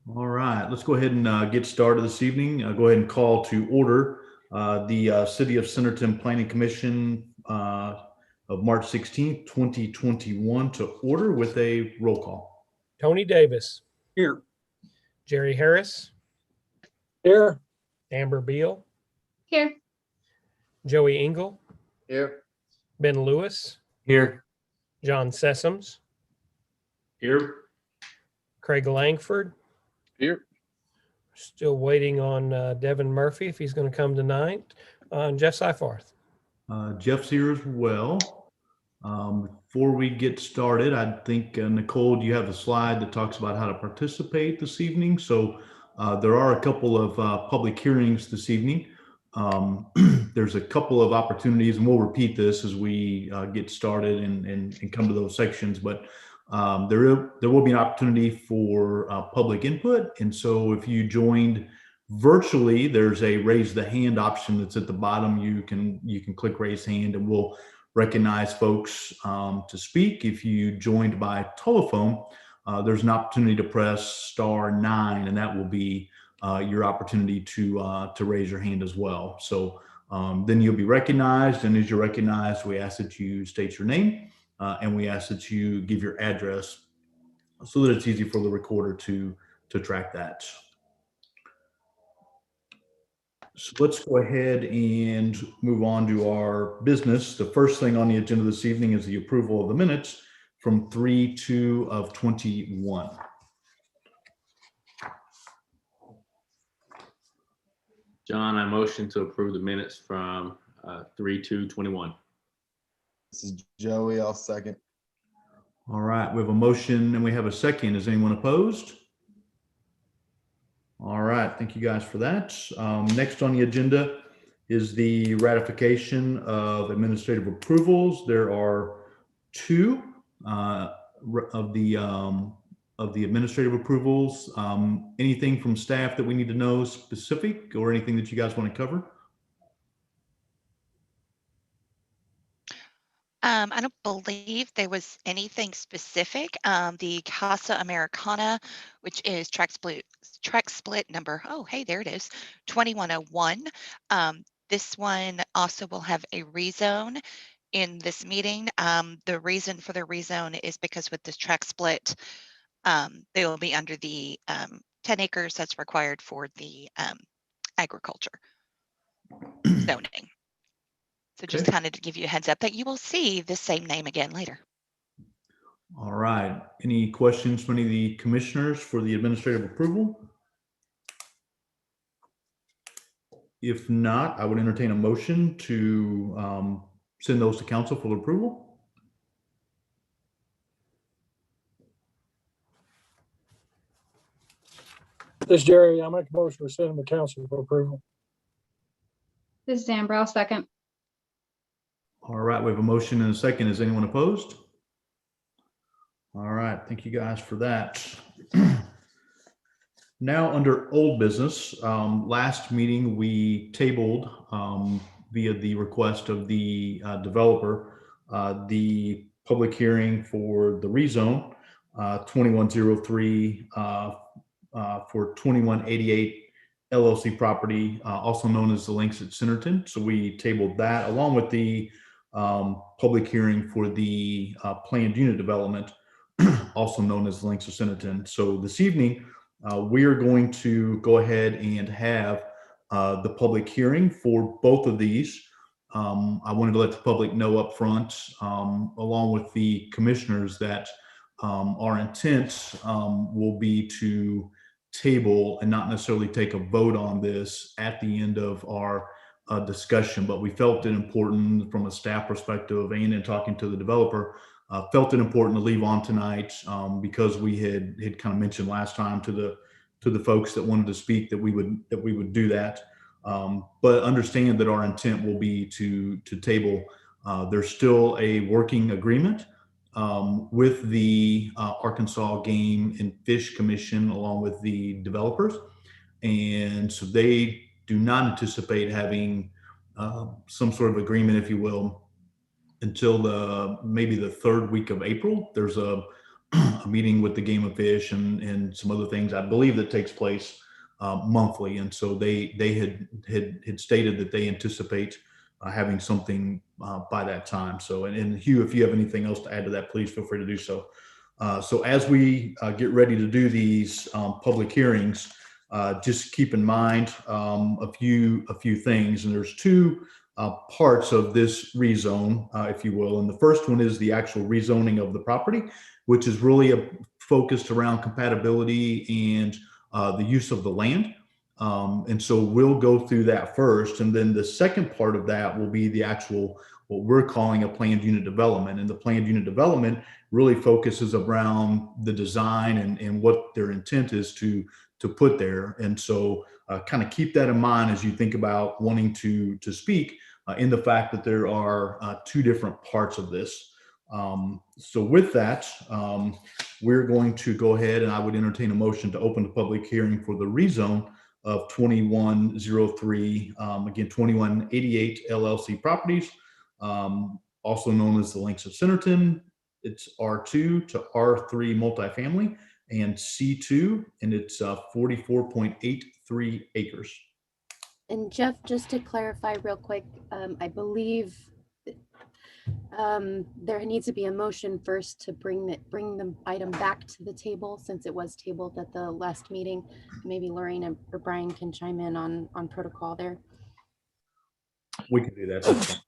All right, let's go ahead and get started this evening. Go ahead and call to order the City of Centerton Planning Commission of March 16th, 2021 to order with a roll call. Tony Davis. Here. Jerry Harris. Here. Amber Beal. Here. Joey Engel. Here. Ben Lewis. Here. John Sessoms. Here. Craig Langford. Here. Still waiting on Devin Murphy if he's going to come tonight. Jeff Seifarth. Jeff's here as well. Before we get started, I think, Nicole, you have a slide that talks about how to participate this evening. So there are a couple of public hearings this evening. There's a couple of opportunities, and we'll repeat this as we get started and come to those sections, but there will be an opportunity for public input. And so if you joined virtually, there's a raise the hand option that's at the bottom. You can click raise hand and we'll recognize folks to speak. If you joined by telephone, there's an opportunity to press *9, and that will be your opportunity to raise your hand as well. So then you'll be recognized, and as you're recognized, we ask that you state your name and we ask that you give your address so that it's easy for the recorder to track that. So let's go ahead and move on to our business. The first thing on the agenda this evening is the approval of the minutes from 3/2 of 21. John, I motion to approve the minutes from 3/2/21. This is Joey. I'll second. All right, we have a motion and we have a second. Is anyone opposed? All right, thank you guys for that. Next on the agenda is the ratification of administrative approvals. There are two of the administrative approvals. Anything from staff that we need to know specific, or anything that you guys want to cover? I don't believe there was anything specific. The Casa Americana, which is track split number, oh, hey, there it is, 2101. This one also will have a rezone in this meeting. The reason for the rezone is because with this track split, they will be under the 10 acres that's required for the agriculture zoning. So just kind of to give you a heads up that you will see the same name again later. All right. Any questions from any of the commissioners for the administrative approval? If not, I would entertain a motion to send those to council for approval. This is Jerry. I make a motion to send them to council for approval. This is Amber. I'll second. All right, we have a motion and a second. Is anyone opposed? All right, thank you guys for that. Now under old business, last meeting we tabled via the request of the developer, the public hearing for the rezone 2103 for 2188 LLC property, also known as the Links at Centerton. So we tabled that along with the public hearing for the planned unit development, also known as the Links of Centerton. So this evening, we are going to go ahead and have the public hearing for both of these. I wanted to let the public know up front, along with the commissioners, that our intent will be to table and not necessarily take a vote on this at the end of our discussion, but we felt it important from a staff perspective and in talking to the developer, felt it important to leave on tonight because we had kind of mentioned last time to the folks that wanted to speak that we would do that, but understand that our intent will be to table. There's still a working agreement with the Arkansas Game and Fish Commission along with the developers, and so they do not anticipate having some sort of agreement, if you will, until maybe the third week of April. There's a meeting with the Game and Fish and some other things. I believe that takes place monthly. And so they had stated that they anticipate having something by that time. So, and Hugh, if you have anything else to add to that, please feel free to do so. So as we get ready to do these public hearings, just keep in mind a few things. And there's two parts of this rezone, if you will. And the first one is the actual rezoning of the property, which is really focused around compatibility and the use of the land. And so we'll go through that first. And then the second part of that will be the actual, what we're calling a planned unit development. And the planned unit development really focuses around the design and what their intent is to put there. And so kind of keep that in mind as you think about wanting to speak in the fact that there are two different parts of this. So with that, we're going to go ahead and I would entertain a motion to open the public hearing for the rezone of 2103, again, 2188 LLC properties, also known as the Links of Centerton. It's R2 to R3 multifamily and C2, and it's 44.83 acres. And Jeff, just to clarify real quick, I believe there needs to be a motion first to bring the item back to the table since it was tabled at the last meeting. Maybe Lorraine or Brian can chime in on protocol there. We can do that.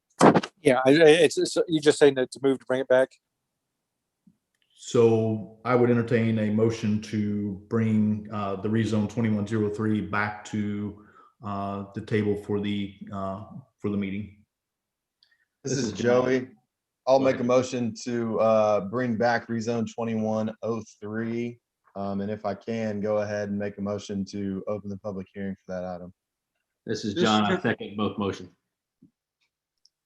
Yeah, it's you just saying that to move to bring it back. So I would entertain a motion to bring the rezone 2103 back to the table for the meeting. This is Joey. I'll make a motion to bring back rezone 2103. And if I can, go ahead and make a motion to open the public hearing for that item. This is John. I second both motions.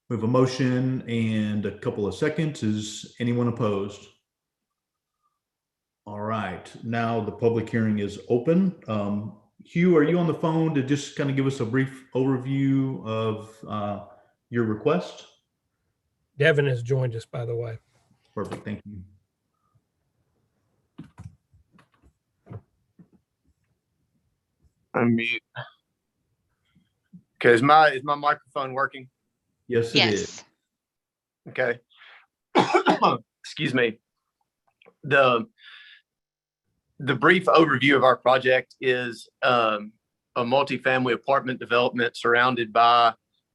We have a motion and a couple of seconds. Is anyone opposed? All right, now the public hearing is open. Hugh, are you on the phone to just kind of give us a brief overview of your request? Devin has joined us, by the way. Perfect, thank you. Unmute. Okay, is my microphone working? Yes, it is. Yes. Okay. Excuse me. The brief overview of our project is a multifamily apartment development surrounded by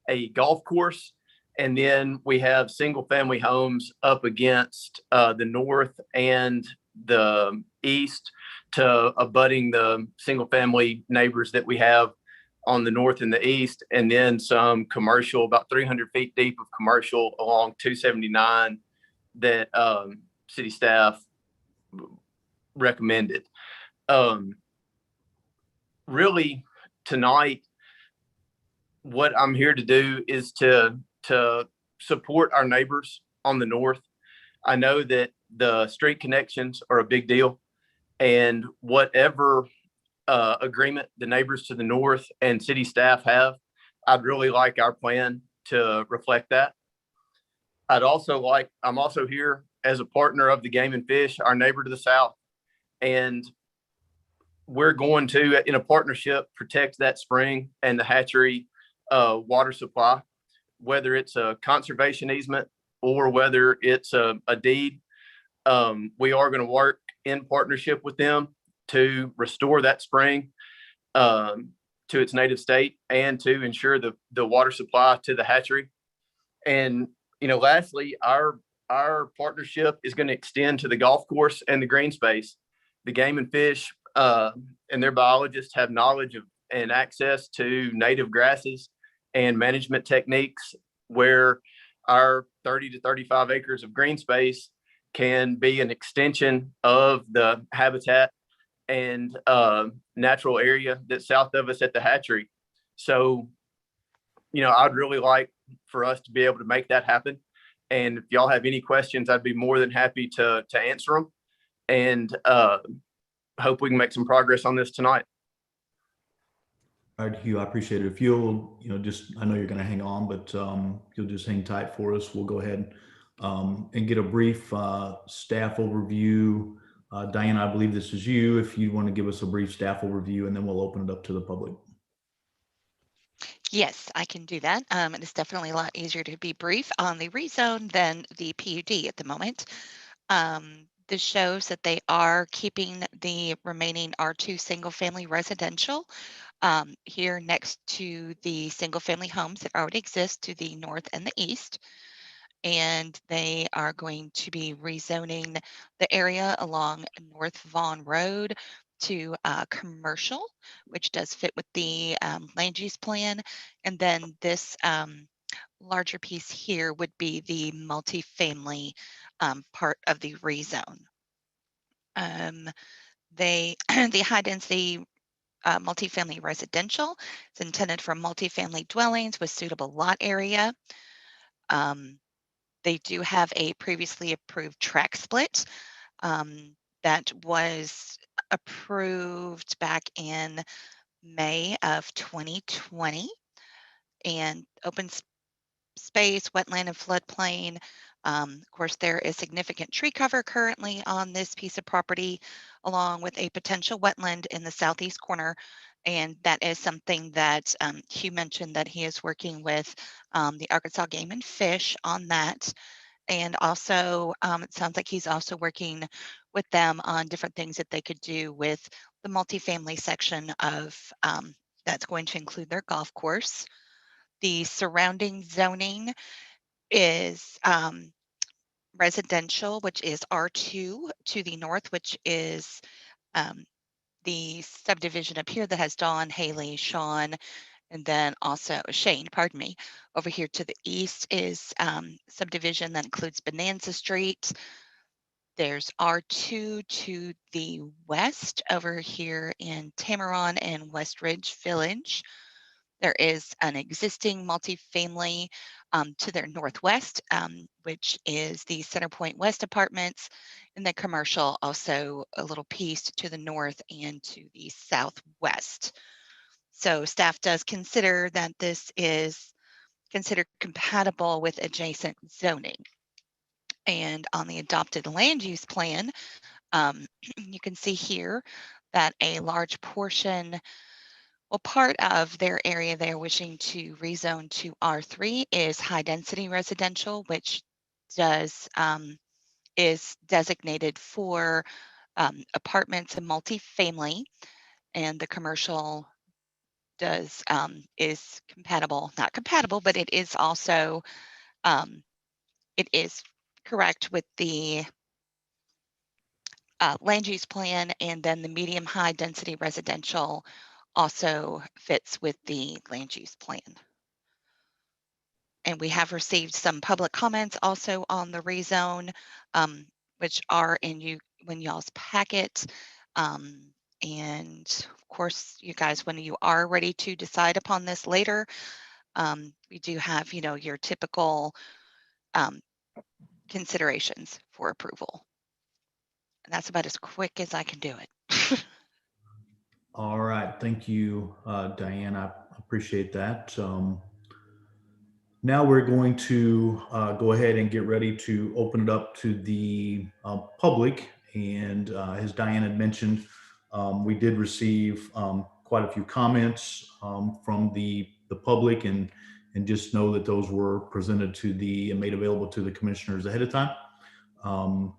a golf course. And then we have single family homes up against the north and the east to abutting the single family neighbors that we have on the north and the east. And then some commercial, about 300 feet deep of commercial along 279 that city staff recommended. Really tonight, what I'm here to do is to support our neighbors on the north. I know that the street connections are a big deal, and whatever agreement the neighbors to the north and city staff have, I'd really like our plan to reflect that. I'm also here as a partner of the Game and Fish, our neighbor to the south. And we're going to, in a partnership, protect that spring and the hatchery water supply, whether it's a conservation easement or whether it's a deed. We are going to work in partnership with them to restore that spring to its native state and to ensure the water supply to the hatchery. And, lastly, our partnership is going to extend to the golf course and the green space. The Game and Fish and their biologists have knowledge of and access to native grasses and management techniques where our 30 to 35 acres of green space can be an extension of the habitat and natural area that's south of us at the hatchery. So, I'd really like for us to be able to make that happen. And if y'all have any questions, I'd be more than happy to answer them. And hope we can make some progress on this tonight. All right, Hugh, I appreciate it. If you'll, I know you're going to hang on, but you'll just hang tight for us. We'll go ahead and get a brief staff overview Diana, I believe this is you. If you want to give us a brief staff overview, and then we'll open it up to the public. Yes, I can do that. It is definitely a lot easier to be brief on the rezone than the PUD at the moment. This shows that they are keeping the remaining R2 single-family residential here next to the single-family homes that already exist to the north and the east. And they are going to be rezoning the area along North Vaughan Road to commercial, which does fit with the land use plan. And then this larger piece here would be the multifamily part of the rezone. The high density multifamily residential is intended for multifamily dwellings with suitable lot area. They do have a previously approved track split that was approved back in May of 2020, and open space, wetland, and floodplain. Of course, there is significant tree cover currently on this piece of property, along with a potential wetland in the southeast corner. And that is something that Hugh mentioned, that he is working with the Arkansas Game and Fish on that. And also, it sounds like he's also working with them on different things that they could do with the multifamily section of that's going to include their golf course. The surrounding zoning is residential, which is R2 to the north, which is the subdivision up here that has Dawn, Haley, Sean, and then also Shane, pardon me. Over here to the east is subdivision that includes Bonanza Street. There's R2 to the west over here in Tamaron and West Ridge Village. There is an existing multifamily to their northwest, which is the Centerpoint West Apartments, and the commercial also a little piece to the north and to the southwest. So staff does consider that this is considered compatible with adjacent zoning. And on the adopted land use plan, you can see here that a large portion, well, part of their area they're wishing to rezone to R3 is high density residential, which does is designated for apartments and multifamily, and the commercial does is compatible, not compatible, but it is also it is correct with the land use plan, and then the medium high density residential also fits with the land use plan. And we have received some public comments also on the rezone, which are in y'all's packet. And of course, you guys, when you are ready to decide upon this later, we do have, your typical considerations for approval. And that's about as quick as I can do it. All right. Thank you, Diane. I appreciate that. Now we're going to go ahead and get ready to open it up to the public. And as Diane had mentioned, we did receive quite a few comments from the public, and just know that those were presented to and made available to the commissioners ahead of time.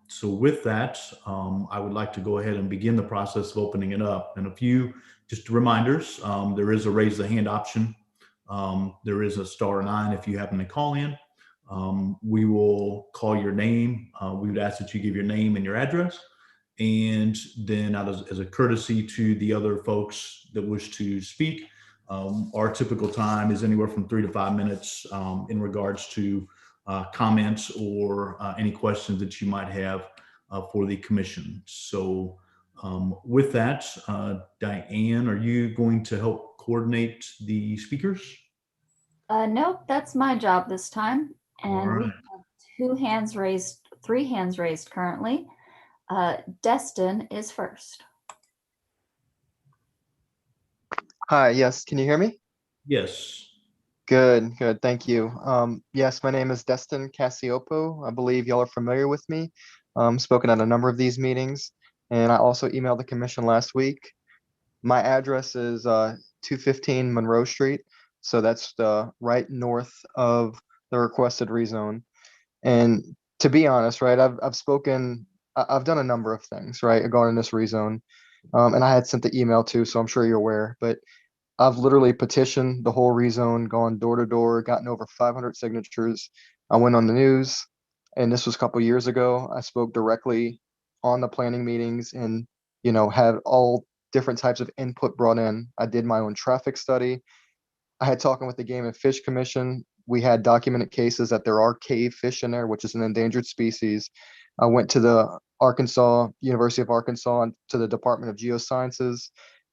So with that, I would like to go ahead and begin the process of opening it up. And a few just reminders, there is a raise the hand option. There is a *9 if you happen to call in. We will call your name. We would ask that you give your name and your address. And then as a courtesy to the other folks that wish to speak, our typical time is anywhere from 3 to 5 minutes in regards to comments or any questions that you might have for the commission. So with that, Diane, are you going to help coordinate the speakers? Nope, that's my job this time. And we have 3 hands raised currently. Destin is first. Hi, yes, can you hear me? Yes. Good, thank you. Yes, my name is Destin Cassiopo. I believe y'all are familiar with me. Spoken at a number of these meetings. And I also emailed the commission last week. My address is 215 Monroe Street. So that's right north of the requested rezone. And to be honest, right, I've done a number of things, right, regarding this rezone. And I had sent the email too, so I'm sure you're aware, but I've literally petitioned the whole rezone, gone door to door, gotten over 500 signatures. I went on the news, and this was a couple years ago. I spoke directly on the planning meetings and, had all different types of input brought in. I did my own traffic study. I had talking with the Game and Fish Commission. We had documented cases that there are cave fish in there, which is an endangered species. I went to the University of Arkansas, and to the Department of Geosciences.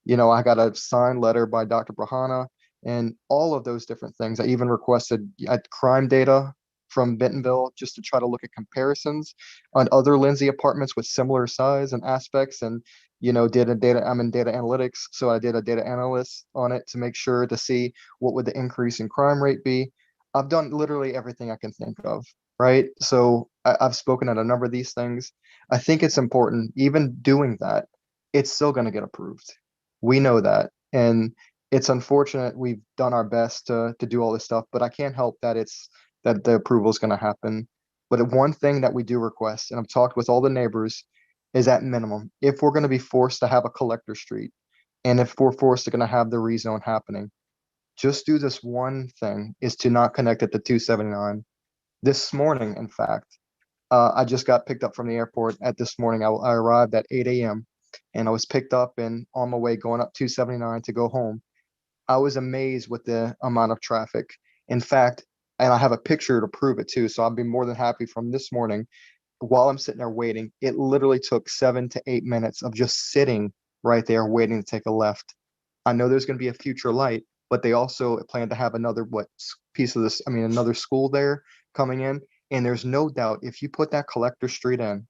I got a signed letter by Dr. Brahana and all of those different things. I even requested crime data from Bentonville just to try to look at comparisons on other Lindsay apartments with similar size and aspects. And, I'm in data analytics. So I did a data analyst on it to make sure to see what would the increase in crime rate be. I've done literally everything I can think of. Right. So I've spoken at a number of these things. I think it's important, even doing that, it's still going to get approved. We know that. And it's unfortunate we've done our best to do all this stuff, but I can't help that that the approval is going to happen. But one thing that we do request, and I've talked with all the neighbors, is at minimum, if we're going to be forced to have a collector street, and if we're forced to going to have the rezone happening, just do this one thing, is to not connect it to 279. This morning, in fact, I just got picked up from the airport this morning. I arrived at 8 a.m. and I was picked up and on my way going up 279 to go home. I was amazed with the amount of traffic. In fact, and I have a picture to prove it too. So I'd be more than happy from this morning. While I'm sitting there waiting, it literally took 7 to 8 minutes of just sitting right there waiting to take a left. I know there's going to be a future light, but they also plan to have another another school there coming in. And there's no doubt if you put that collector street in,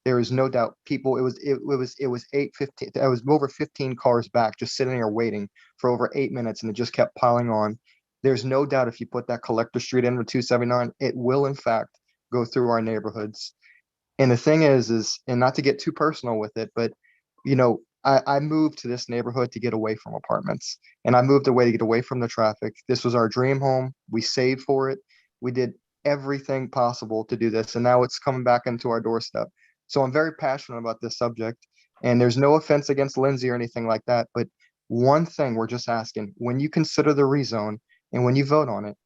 there is no doubt people, it was 8:15. I was over 15 cars back, just sitting there waiting for over 8 minutes, and it just kept piling on. There's no doubt if you put that collector street in with 279, it will in fact go through our neighborhoods. And the thing is, and not to get too personal with it, but I moved to this neighborhood to get away from apartments, and I moved away to get away from the traffic. This was our dream home. We saved for it. We did everything possible to do this, and now it's coming back into our doorstep. So I'm very passionate about this subject, and there's no offense against Lindsay or anything like that. But one thing we're just asking, when you consider the rezone and when you vote on it,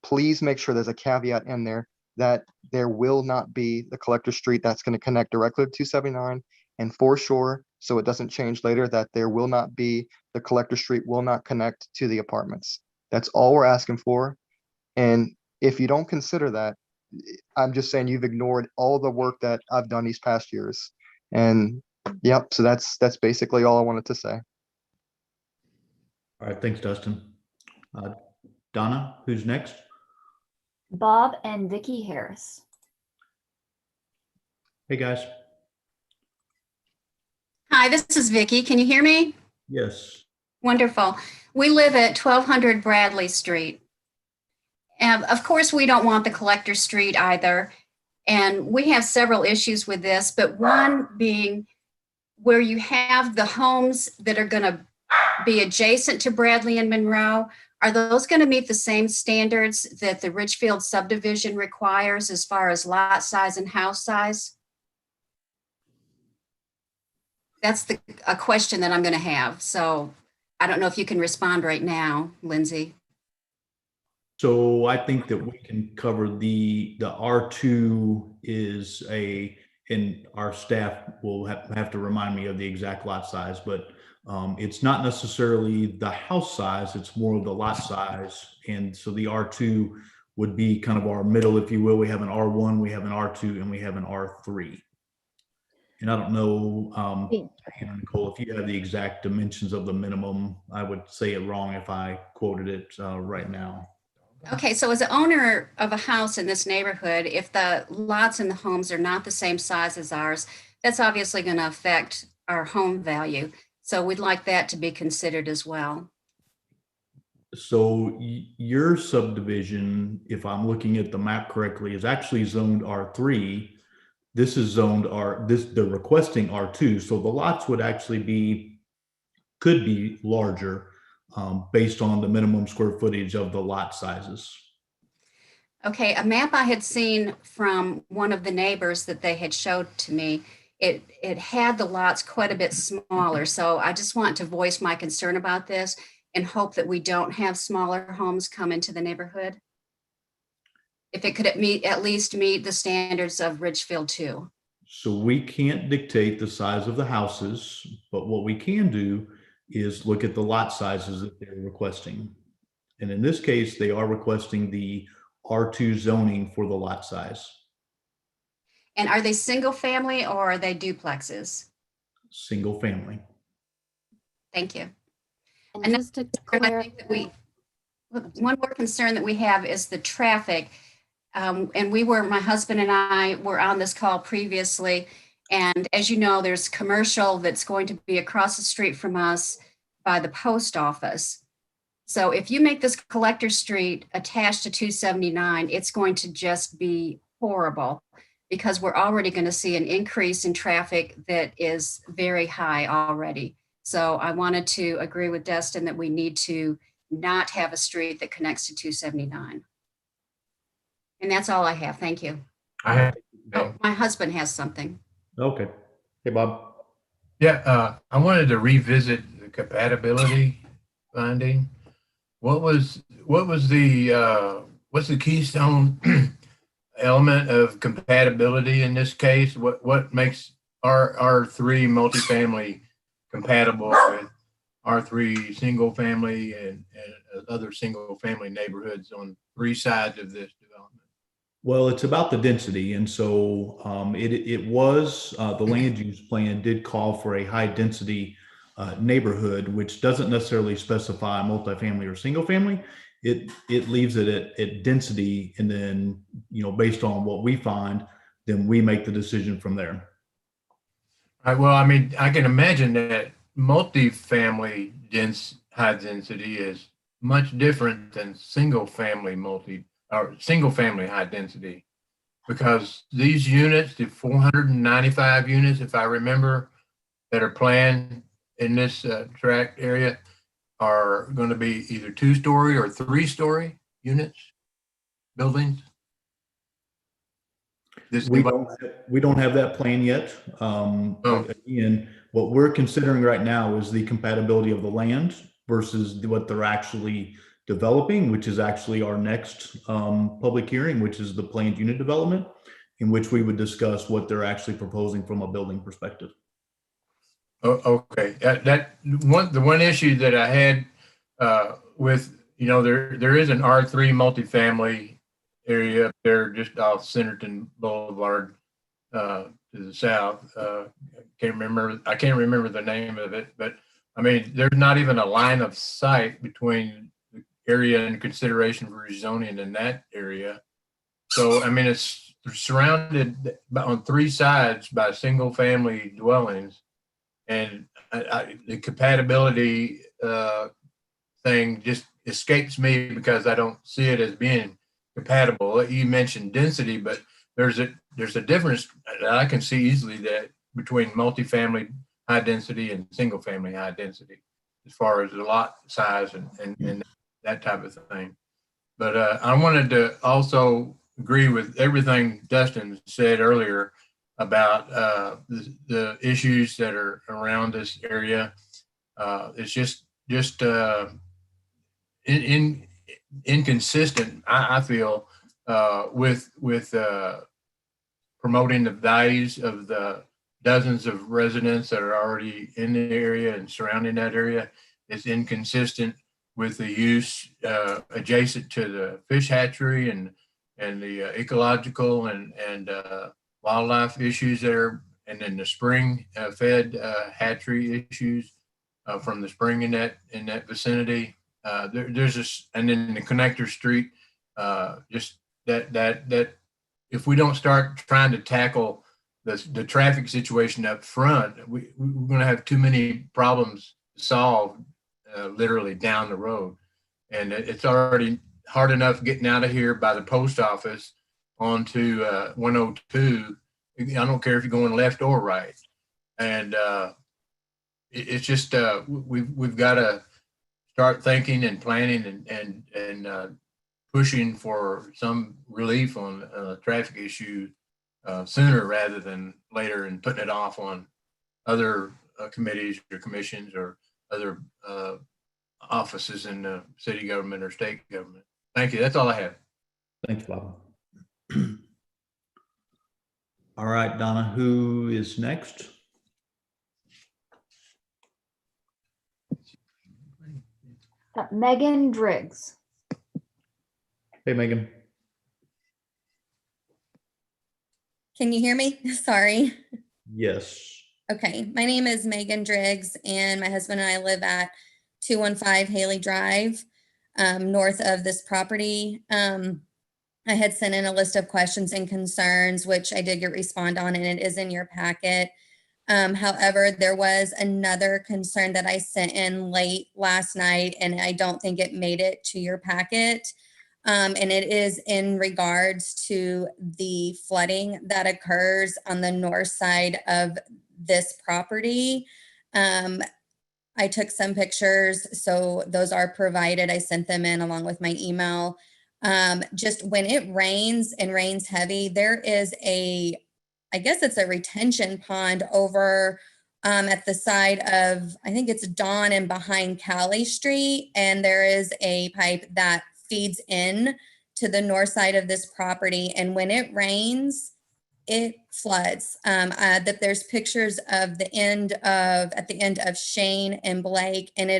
please make sure there's a caveat in there that there will not be the collector street that's going to connect directly to 279, and for sure, so it doesn't change later, that there will not be, the collector street will not connect to the apartments. That's all we're asking for. And if you don't consider that, I'm just saying you've ignored all the work that I've done these past years. And yep, so that's basically all I wanted to say. All right, thanks, Dustin. Donna, who's next? Bob and Vicky Harris. Hey, guys. Hi, this is Vicky. Can you hear me? Yes. Wonderful. We live at 1200 Bradley Street. And of course, we don't want the collector street either. And we have several issues with this, but one being where you have the homes that are going to be adjacent to Bradley and Monroe. Are those going to meet the same standards that the Richfield subdivision requires as far as lot size and house size? That's a question that I'm going to have. So I don't know if you can respond right now, Lindsay. So I think that we can cover the R2 is and our staff will have to remind me of the exact lot size, but it's not necessarily the house size, it's more of the lot size. And so the R2 would be kind of our middle, if you will. We have an R1, we have an R2, and we have an R3. And I don't know, Nicole, if you have the exact dimensions of the minimum. I would say it wrong if I quoted it right now. Okay, so as an owner of a house in this neighborhood, if the lots and the homes are not the same size as ours, that's obviously going to affect our home value. So we'd like that to be considered as well. So your subdivision, if I'm looking at the map correctly, is actually zoned R3. This is zoned they're requesting R2, so the lots would actually could be larger based on the minimum square footage of the lot sizes. Okay, a map I had seen from one of the neighbors that they had showed to me, it had the lots quite a bit smaller. So I just want to voice my concern about this and hope that we don't have smaller homes come into the neighborhood. If it could at least meet the standards of Ridgefield 2. So we can't dictate the size of the houses, but what we can do is look at the lot sizes that they're requesting. And in this case, they are requesting the R2 zoning for the lot size. And are they single family or are they duplexes? Single family. Thank you. And And just to I think that one more concern that we have is the traffic. And my husband and I were on this call previously. And as you know, there's commercial that's going to be across the street from us by the post office. So if you make this collector street attached to 279, it's going to just be horrible because we're already going to see an increase in traffic that is very high already. So I wanted to agree with Destin that we need to not have a street that connects to 279. And that's all I have. Thank you. My husband has something. Okay. Hey, Bob. Yeah, I wanted to revisit the compatibility finding. What's the keystone element of compatibility in this case? What makes R3 multifamily compatible with R3 single family and other single family neighborhoods on three sides of this development? Well, it's about the density. And so it was the land use plan did call for a high density neighborhood, which doesn't necessarily specify multifamily or single family. It leaves it at density. And then, based on what we find, then we make the decision from there. Well, I mean, I can imagine that multifamily high density is much different than single family high density, because these units, the 495 units, if I remember, that are planned in this tract area are going to be either 2-story or 3-story buildings. We don't have that plan yet. Again, what we're considering right now is the compatibility of the land versus what they're actually developing, which is actually our next public hearing, which is the planned unit development, in which we would discuss what they're actually proposing from a building perspective. Oh, okay. The one issue that I had with, there is an R3 multifamily area up there just off Centerton Boulevard to the south. I can't remember the name of it, but I mean, there's not even a line of sight between the area in consideration for rezoning in that area. So, I mean, it's surrounded on three sides by single family dwellings. And the compatibility thing just escapes me because I don't see it as being compatible. You mentioned density, but there's a difference that I can see easily that between multifamily high density and single family high density, as far as the lot size and that type of thing. But I wanted to also agree with everything Dustin said earlier about the issues that are around this area. It's just inconsistent, I feel, with promoting the values of the dozens of residents that are already in the area and surrounding that area. It's inconsistent with the use adjacent to the fish hatchery and the ecological and wildlife issues there, and then the spring fed hatchery issues from the spring in that vicinity. There's this, and then the connector street, just that if we don't start trying to tackle the traffic situation up front, we're going to have too many problems solved literally down the road. And it's already hard enough getting out of here by the post office onto 102 I don't care if you're going left or right. And it's just we've got to start thinking and planning and pushing for some relief on traffic issues sooner rather than later, and putting it off on other committees or commissions or other offices in the city government or state government. Thank you. That's all I have. Thanks, Bob. All right, Donna, who is next? Megan Driggs. Hey, Megan. Can you hear me? Sorry. Yes. Okay, my name is Megan Driggs, and my husband and I live at 215 Haley Drive, north of this property. I had sent in a list of questions and concerns, which I did get respond on, and it is in your packet. However, there was another concern that I sent in late last night, and I don't think it made it to your packet. And it is in regards to the flooding that occurs on the north side of this property. I took some pictures, so those are provided. I sent them in along with my email. Just when it rains and rains heavy, there is I guess it's a retention pond over at the side of, I think it's Dawn and behind Cali Street. And there is a pipe that feeds in to the north side of this property. And when it rains, it floods. That there's pictures of at the end of Shane and Blake. And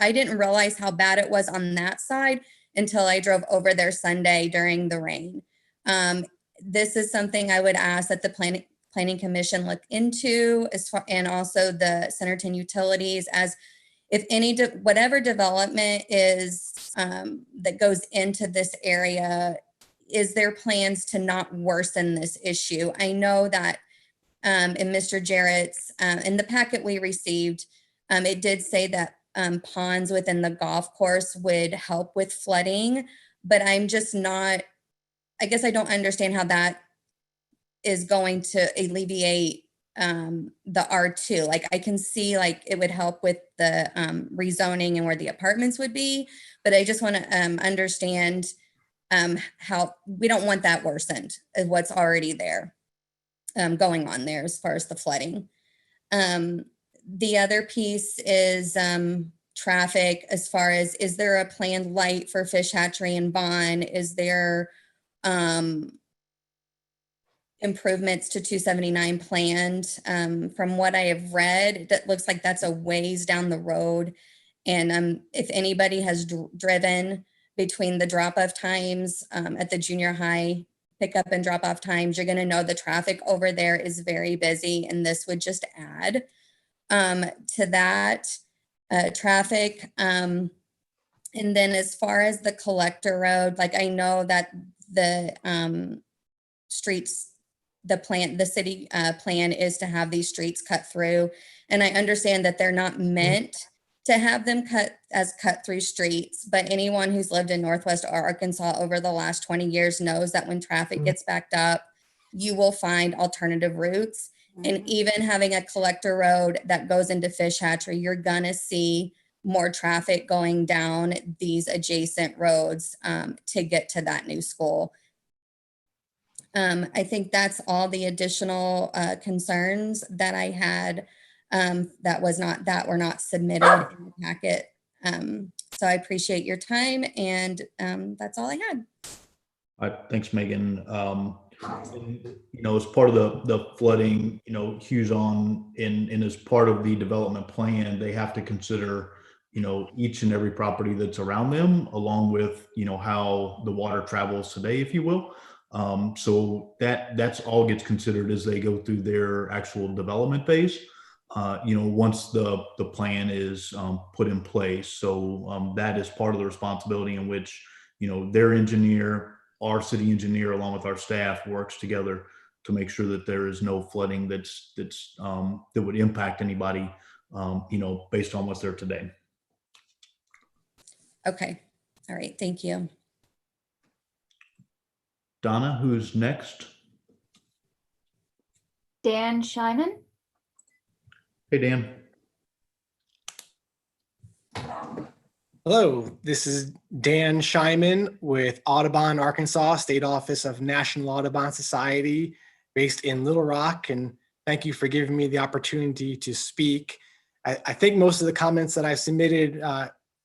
I didn't realize how bad it was on that side until I drove over there Sunday during the rain. This is something I would ask that the planning commission look into, and also the Centerton Utilities, as if whatever development is that goes into this area, is there plans to not worsen this issue? I know that in Mr. Jarrett's, in the packet we received, it did say that ponds within the golf course would help with flooding, but I'm just not, I guess I don't understand how that is going to alleviate the R2. Like, I can see like it would help with the rezoning and where the apartments would be, but I just want to understand how we don't want that worsened, what's already there going on there as far as the flooding. The other piece is traffic, as far as, is there a planned light for Fish Hatchery and Bond? Is there improvements to 279 planned? From what I have read, that looks like that's a ways down the road. And if anybody has driven between the drop-off times at the junior high, pickup and drop-off times, you're going to know the traffic over there is very busy, and this would just add to that traffic. And then as far as the collector road, like, I know that the streets, the city plan is to have these streets cut through, and I understand that they're not meant to have them cut through streets, but anyone who's lived in Northwest Arkansas over the last 20 years knows that when traffic gets backed up, you will find alternative routes. And even having a collector road that goes into Fish Hatchery, you're gonna see more traffic going down these adjacent roads to get to that new school. I think that's all the additional concerns that I had that were not submitted in the packet. So I appreciate your time, and that's all I had. All right, thanks, Megan. As part of the flooding, Hughes on and as part of the development plan, they have to consider, each and every property that's around them, along with, how the water travels today, if you will. So that's all gets considered as they go through their actual development phase. Once the plan is put in place. So that is part of the responsibility in which, their engineer, our city engineer, along with our staff, works together to make sure that there is no flooding that would impact anybody, based on what's there today. Okay. All right. Thank you. Donna, who's next? Dan Shineman. Hey, Dan. Hello, this is Dan Shineman with Audubon, Arkansas, State Office of National Audubon Society, based in Little Rock. And thank you for giving me the opportunity to speak. I think most of the comments that I've submitted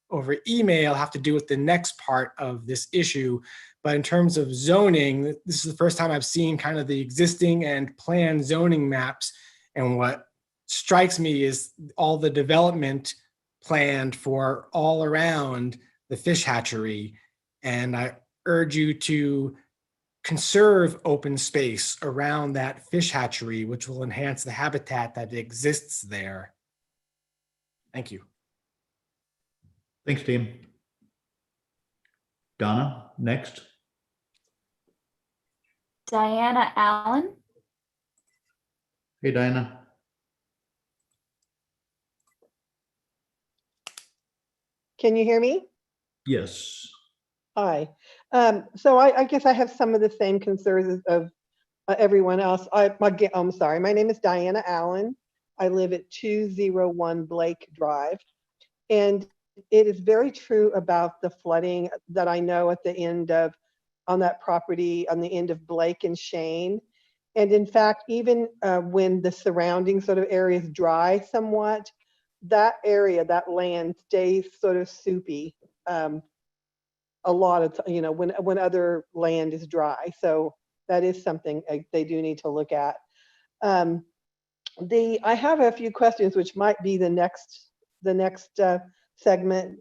over email have to do with the next part of this issue. But in terms of zoning, this is the first time I've seen kind of the existing and planned zoning maps. And what strikes me is all the development planned for all around the fish hatchery. And I urge you to conserve open space around that fish hatchery, which will enhance the habitat that exists there. Thank you. Thanks, Dan. Donna, next. Diana Allen. Hey, Diana. Can you hear me? Yes. Hi. So I guess I have some of the same concerns of everyone else. I'm sorry. My name is Diana Allen. I live at 201 Blake Drive. And it is very true about the flooding that I know at the end of, on that property, on the end of Blake and Shane. And in fact, even when the surrounding sort of areas dry somewhat, that area, that land stays sort of soupy a lot of, when other land is dry. So that is something they do need to look at. I have a few questions, which might be the next segment,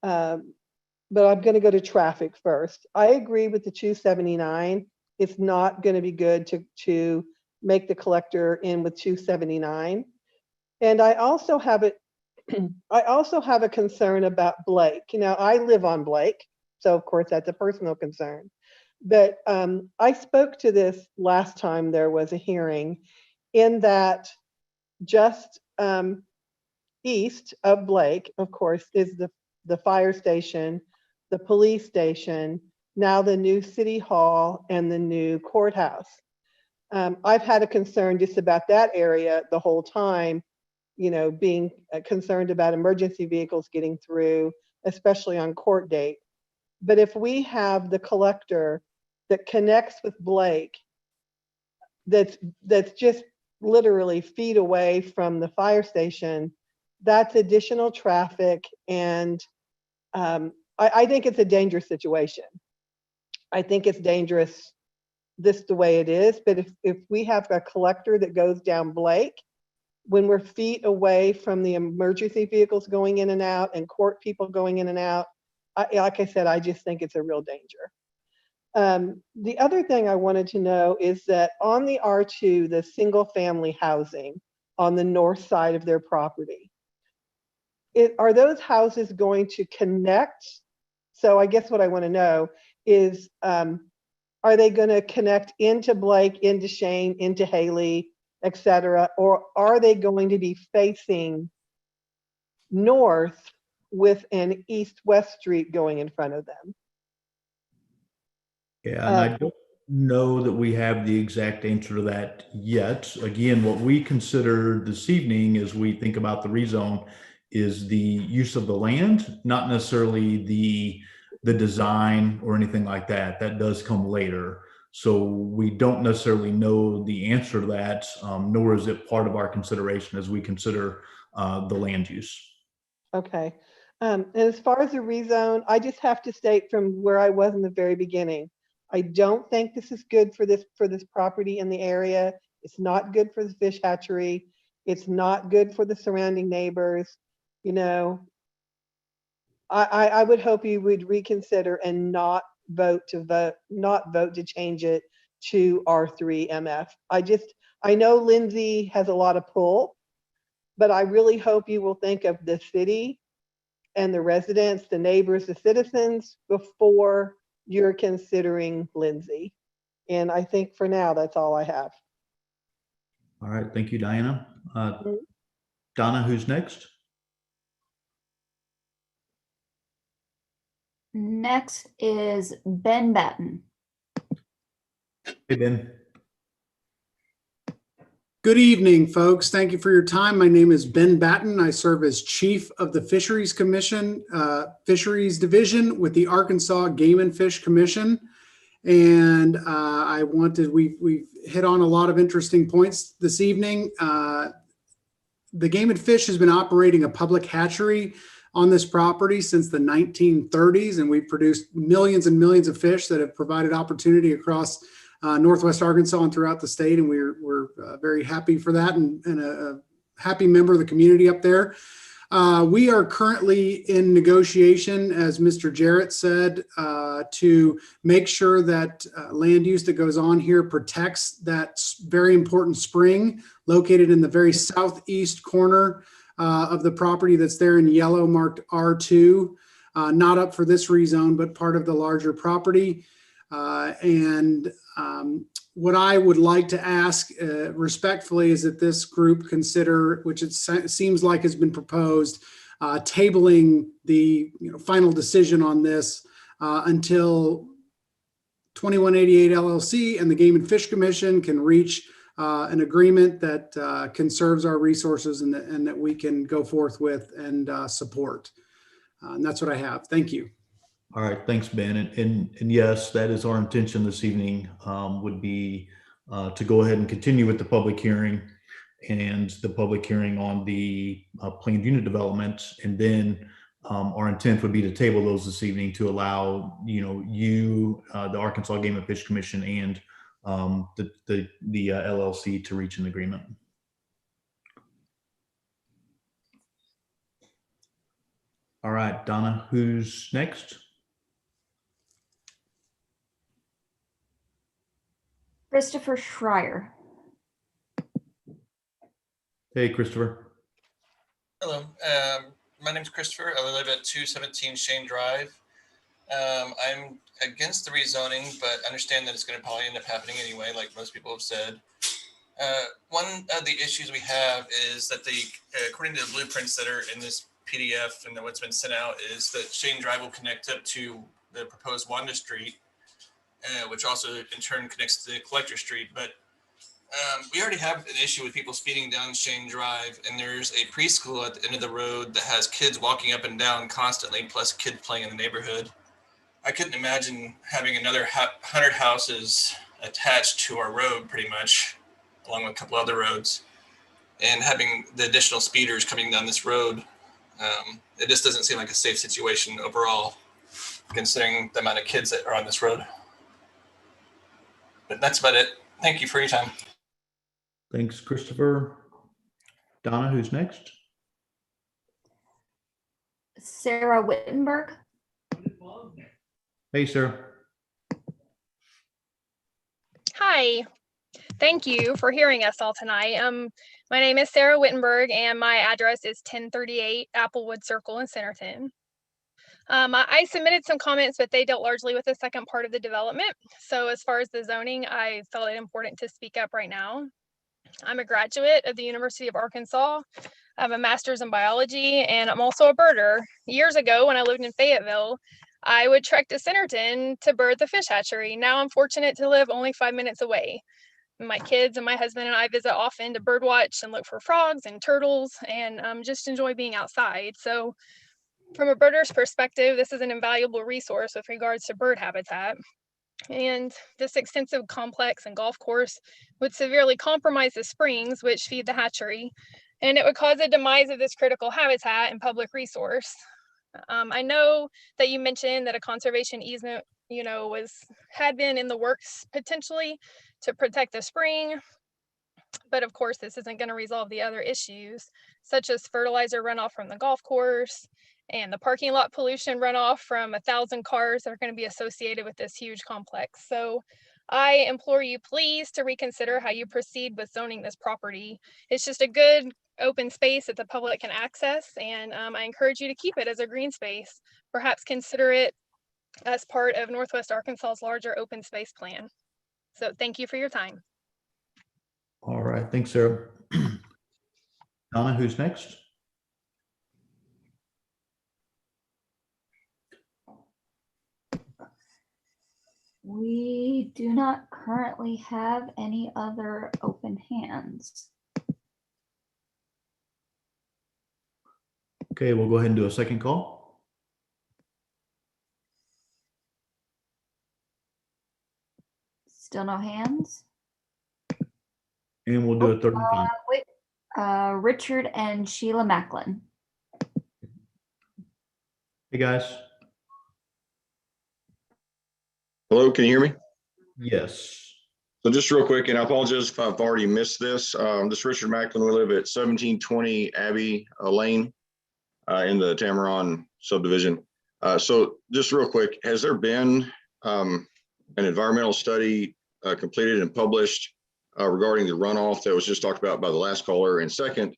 but I'm going to go to traffic first. I agree with the 279. It's not going to be good to make the collector in with 279. And I also have a concern about Blake. I live on Blake, so of course that's a personal concern. But I spoke to this last time there was a hearing, in that just east of Blake, of course, is the fire station, the police station, now the new city hall and the new courthouse. I've had a concern just about that area the whole time, being concerned about emergency vehicles getting through, especially on court date. But if we have the collector that connects with Blake, that's just literally feet away from the fire station, that's additional traffic. And I think it's a dangerous situation. I think it's dangerous this the way it is. But if we have a collector that goes down Blake, when we're feet away from the emergency vehicles going in and out and court people going in and out, like I said, I just think it's a real danger. The other thing I wanted to know is that on the R2, the single family housing on the north side of their property, are those houses going to connect? So I guess what I want to know is, are they going to connect into Blake, into Shane, into Haley, et cetera, or are they going to be facing north with an east-west street going in front of them? Yeah, and I don't know that we have the exact answer to that yet. Again, what we consider this evening as we think about the rezone is the use of the land, not necessarily the design or anything like that. That does come later. So we don't necessarily know the answer to that, nor is it part of our consideration as we consider the land use. Okay. And as far as the rezone, I just have to state from where I was in the very beginning, I don't think this is good for this property in the area. It's not good for the fish hatchery. It's not good for the surrounding neighbors. I would hope you would reconsider and not vote to change it to R3 MF. I know Lindsay has a lot of pull, but I really hope you will think of the city and the residents, the neighbors, the citizens before you're considering Lindsay. And I think for now, that's all I have. All right, thank you, Diana. Donna, who's next? Next is Ben Batten. Hey, Ben. Good evening, folks. Thank you for your time. My name is Ben Batten. I serve as Chief of the Fisheries Commission, Fisheries Division with the Arkansas Game and Fish Commission. And we've hit on a lot of interesting points this evening. The Game and Fish has been operating a public hatchery on this property since the 1930s, and we've produced millions and millions of fish that have provided opportunity across Northwest Arkansas and throughout the state, and we're very happy for that and a happy member of the community up there. We are currently in negotiation, as Mr. Jarrett said, to make sure that land use that goes on here protects that very important spring located in the very southeast corner of the property that's there in yellow marked R2, not up for this rezone, but part of the larger property. What I would like to ask respectfully is that this group consider, which it seems like has been proposed, tabling the final decision on this until 2188 LLC and the Game and Fish Commission can reach an agreement that conserves our resources and that we can go forth with and support. And that's what I have. Thank you. All right, thanks, Ben. And yes, that is our intention this evening, would be to go ahead and continue with the public hearing and the public hearing on the planned unit development. And then our intent would be to table those this evening to allow, the Arkansas Game and Fish Commission and the LLC to reach an agreement. All right, Donna, who's next? Christopher Schreier. Hey, Christopher. Hello, my name's Christopher. I live at 217 Shane Drive. I'm against the rezoning, but understand that it's going to probably end up happening anyway, like most people have said. One of the issues we have is that according to the blueprints that are in this PDF and what's been sent out, is that Shane Drive will connect up to the proposed Wanda Street, which also in turn connects to the Collector Street. But we already have an issue with people speeding down Shane Drive, and there's a preschool at the end of the road that has kids walking up and down constantly, plus kids playing in the neighborhood. I couldn't imagine having another 100 houses attached to our road pretty much, along with a couple other roads, and having the additional speeders coming down this road. It just doesn't seem like a safe situation overall, considering the amount of kids that are on this road. But that's about it. Thank you for your time. Thanks, Christopher. Donna, who's next? Sarah Wittenberg. Hey, Sarah. Hi, thank you for hearing us all tonight. My name is Sarah Wittenberg and my address is 1038 Applewood Circle in Centerton. I submitted some comments, but they dealt largely with the second part of the development. So as far as the zoning, I felt it important to speak up right now. I'm a graduate of the University of Arkansas. I have a master's in biology, and I'm also a birder. Years ago, when I lived in Fayetteville, I would trek to Centerton to bird the fish hatchery. Now I'm fortunate to live only 5 minutes away. My kids and my husband and I visit often to bird watch and look for frogs and turtles and just enjoy being outside. So from a birder's perspective, this is an invaluable resource with regards to bird habitat. And this extensive complex and golf course would severely compromise the springs which feed the hatchery, and it would cause the demise of this critical habitat and public resource. I know that you mentioned that a conservation easement, had been in the works potentially to protect the spring, but of course this isn't going to resolve the other issues, such as fertilizer runoff from the golf course and the parking lot pollution runoff from 1,000 cars that are going to be associated with this huge complex. So I implore you, please, to reconsider how you proceed with zoning this property. It's just a good open space that the public can access, and I encourage you to keep it as a green space. Perhaps consider it as part of Northwest Arkansas's larger open space plan. So thank you for your time. All right, thanks, Sarah. Donna, who's next? We do not currently have any other open hands. Okay, we'll go ahead and do a second call. Still no hands? And we'll do a third and final. Wait, Richard and Sheila Macklin. Hey, guys. Hello, can you hear me? Yes. So just real quick, and I apologize if I've already missed this. This is Richard Macklin. We live at 1720 Abbey Lane in the Tamaron subdivision. So just real quick, has there been an environmental study completed and published regarding the runoff that was just talked about by the last caller? And second,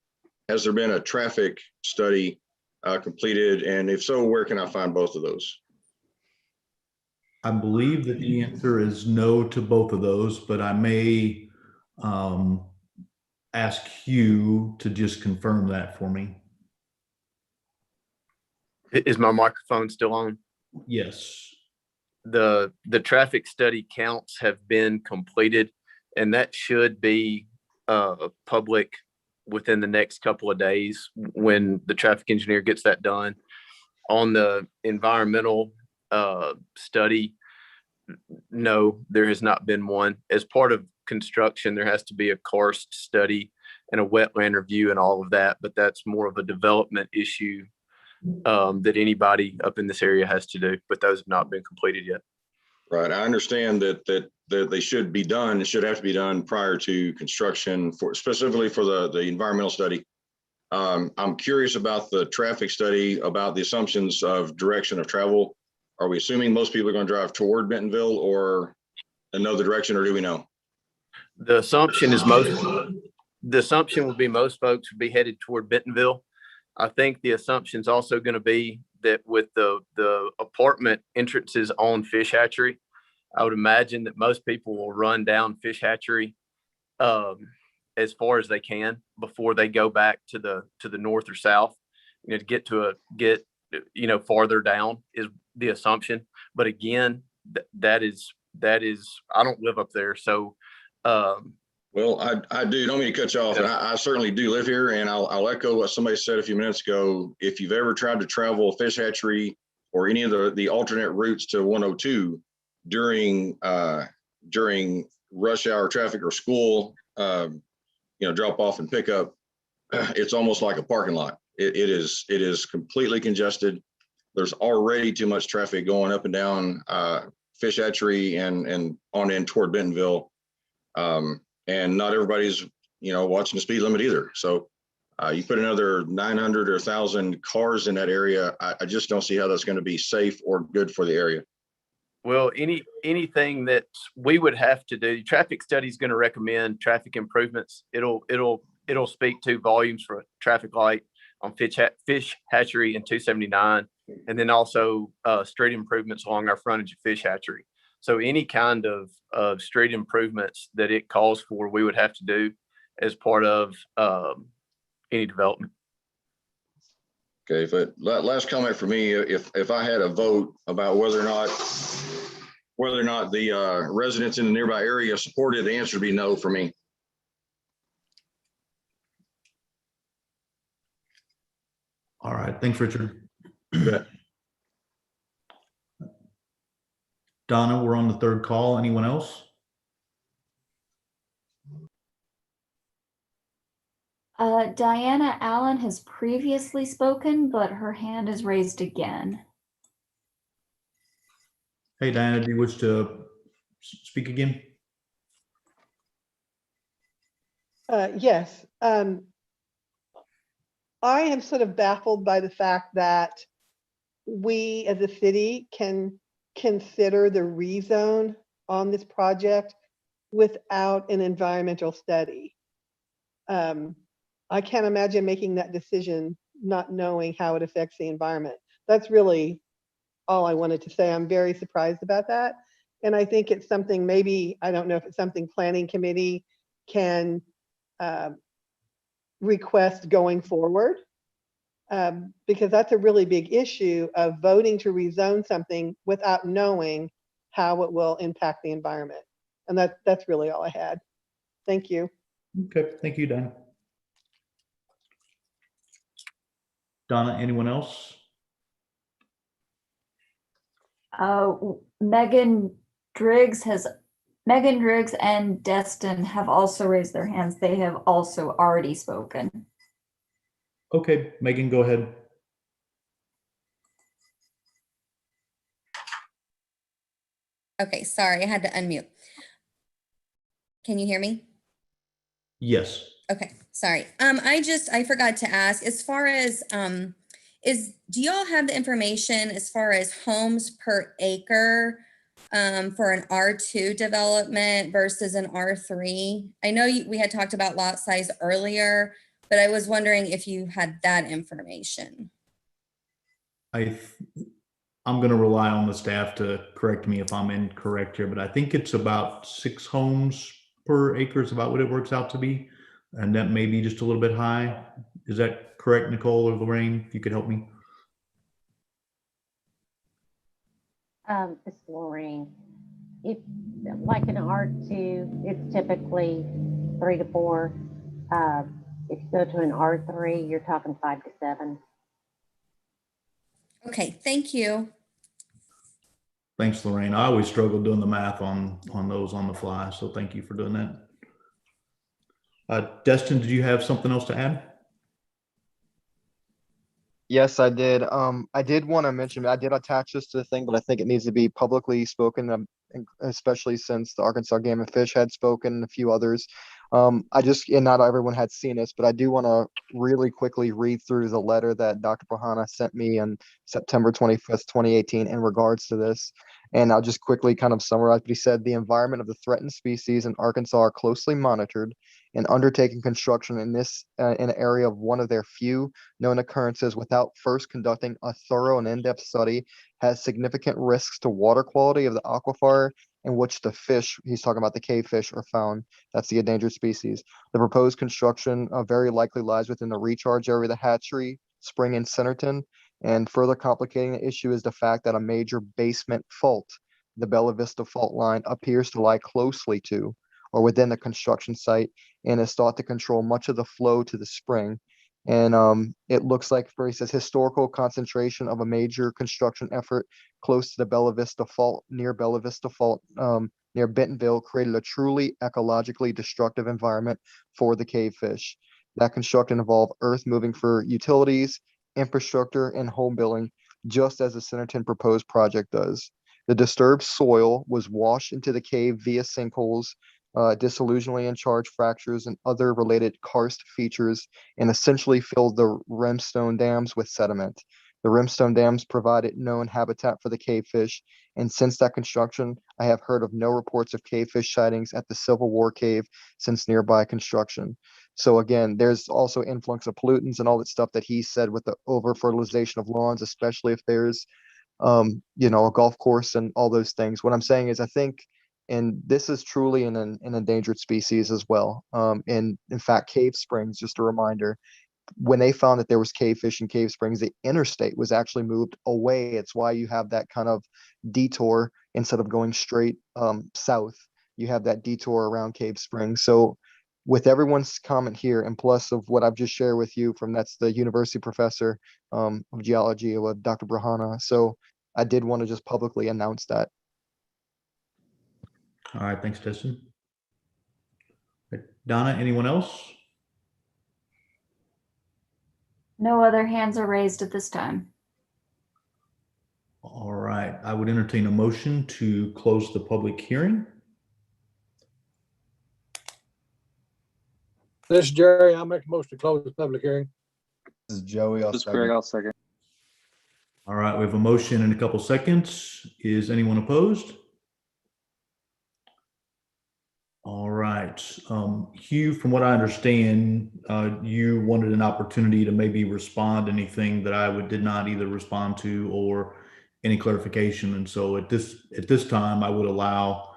has there been a traffic study completed? And if so, where can I find both of those? I believe that the answer is no to both of those, but I may ask Hugh to just confirm that for me. Is my microphone still on? Yes. The traffic study counts have been completed, and that should be public within the next couple of days when the traffic engineer gets that done. On the environmental study, no, there has not been one. As part of construction, there has to be a karst study and a wetland review and all of that, but that's more of a development issue that anybody up in this area has to do, but those have not been completed yet. Right. I understand that they should be done. It should have to be done prior to construction, for specifically for the environmental study. I'm curious about the traffic study, about the assumptions of direction of travel. Are we assuming most people are going to drive toward Bentonville or another direction, or do we know? The assumption is would be most folks would be headed toward Bentonville. I think the assumption is also going to be that with the apartment entrances on Fish Hatchery, I would imagine that most people will run down Fish Hatchery as far as they can before they go back to the north or south. You know, to get farther down is the assumption. But again, that is I don't live up there, so. Well, I do. Don't mean to cut you off. And I certainly do live here, and I'll echo what somebody said a few minutes ago. If you've ever tried to travel Fish Hatchery or any of the alternate routes to 102 during rush hour traffic or school, drop off and pick up, it's almost like a parking lot. It is completely congested. There's already too much traffic going up and down Fish Hatchery and on in toward Bentonville. And not everybody's, watching the speed limit either. So you put another 900 or 1,000 cars in that area. I just don't see how that's going to be safe or good for the area. Well, anything that we would have to do, traffic study is going to recommend traffic improvements. It'll speak to volumes for a traffic light on Fish Hatchery and 279, and then also street improvements along our frontage of Fish Hatchery. So any kind of street improvements that it calls for, we would have to do as part of any development. Okay, but last comment for me, if I had a vote about whether or not the residents in the nearby area supported, the answer would be no for me. All right, thanks, Richard. Donna, we're on the third call. Anyone else? Diana Allen has previously spoken, but her hand is raised again. Hey, Diana, do you wish to speak again? Yes. I am sort of baffled by the fact that we as a city can consider the rezone on this project without an environmental study. I can't imagine making that decision not knowing how it affects the environment. That's really all I wanted to say. I'm very surprised about that. And I think it's something, maybe, I don't know if it's something planning committee can request going forward, because that's a really big issue of voting to rezone something without knowing how it will impact the environment. And that's really all I had. Thank you. Okay, thank you, Donna. Donna, anyone else? Megan Driggs and Destin have also raised their hands. They have also already spoken. Okay, Megan, go ahead. Okay, sorry, I had to unmute. Can you hear me? Yes. Okay, sorry. I forgot to ask, as far as, do y'all have the information as far as homes per acre for an R2 development versus an R3? I know we had talked about lot size earlier, but I was wondering if you had that information. I'm going to rely on the staff to correct me if I'm incorrect here, but I think it's about 6 homes per acre is about what it works out to be. And that may be just a little bit high. Is that correct, Nicole or Lorraine? If you could help me. It's Lorraine. If like an R2, it's typically 3 to 4. If you go to an R3, you're talking 5 to 7. Okay, thank you. Thanks, Lorraine. I always struggle doing the math on those on the fly, so thank you for doing that. Destin, did you have something else to add? Yes, I did. I did want to mention, I did attach this to the thing, but I think it needs to be publicly spoken, especially since the Arkansas Game and Fish had spoken and a few others. And not everyone had seen this, but I do want to really quickly read through the letter that Dr. Brahana sent me on September 25th, 2018 in regards to this. And I'll just quickly kind of summarize what he said. The environment of the threatened species in Arkansas are closely monitored, and undertaking construction in an area of one of their few known occurrences without first conducting a thorough and in-depth study has significant risks to water quality of the aquifer in which the fish, he's talking about the cave fish, are found. That's the endangered species. The proposed construction very likely lies within the recharge area of the hatchery, spring in Centerton, and further complicating the issue is the fact that a major basement fault, the Bella Vista fault line, appears to lie closely to or within the construction site and is thought to control much of the flow to the spring. And it looks like, where he says, historical concentration of a major construction effort close to the Bella Vista fault, near near Bentonville, created a truly ecologically destructive environment for the cave fish. That construction involved earth moving for utilities, infrastructure, and home building, just as the Centerton proposed project does. The disturbed soil was washed into the cave via sinkholes, disillusionally in charge fractures, and other related karst features, and essentially filled the rimstone dams with sediment. The rimstone dams provided known habitat for the cavefish, and since that construction, I have heard of no reports of cavefish sightings at the Civil War cave since nearby construction. So again, there's also influx of pollutants and all that stuff that he said with the over fertilization of lawns, especially if there's a golf course and all those things. What I'm saying is, I think, and this is truly an endangered species as well. And in fact, Cave Springs, just a reminder, when they found that there was cavefish in Cave Springs, the interstate was actually moved away. It's why you have that kind of detour instead of going straight south. You have that detour around Cave Springs. So with everyone's comment here, and plus of what I've just shared with you that's the university professor of geology with Dr. Brahana. So I did want to just publicly announce that. All right, thanks, Destin. Donna, anyone else? No other hands are raised at this time. All right, I would entertain a motion to close the public hearing. This is Jerry. I'll make a motion to close the public hearing. This is Joey. This is Greg. I'll second. All right, we have a motion in a couple seconds. Is anyone opposed? All right, Hugh, from what I understand, you wanted an opportunity to maybe respond to anything that I did not either respond to or any clarification. And so at this time, I would allow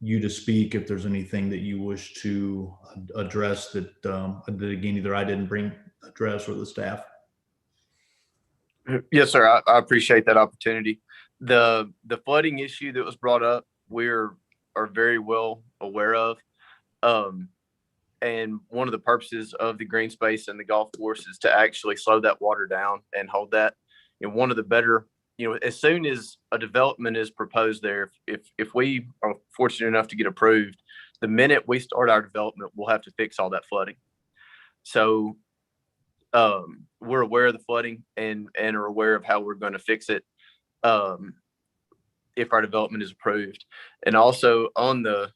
you to speak if there's anything that you wish to address that again, either I didn't address or the staff. Yes, sir. I appreciate that opportunity. The flooding issue that was brought up, are very well aware of. And one of the purposes of the green space and the golf course is to actually slow that water down and hold that. And one of the better, as soon as a development is proposed there, if we are fortunate enough to get approved, the minute we start our development, we'll have to fix all that flooding. So we're aware of the flooding and are aware of how we're going to fix it if our development is approved. And also on the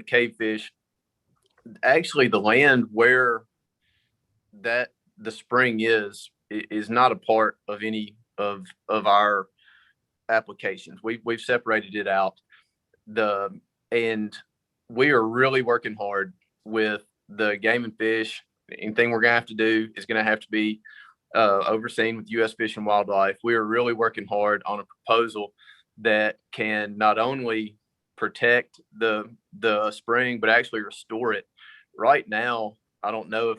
cavefish, actually the land where the spring is not a part of any of our applications. We've separated it out. And we are really working hard with the game and fish. Anything we're gonna have to do is gonna have to be overseen with U.S. Fish and Wildlife. We are really working hard on a proposal that can not only protect the spring, but actually restore it. Right now, I don't know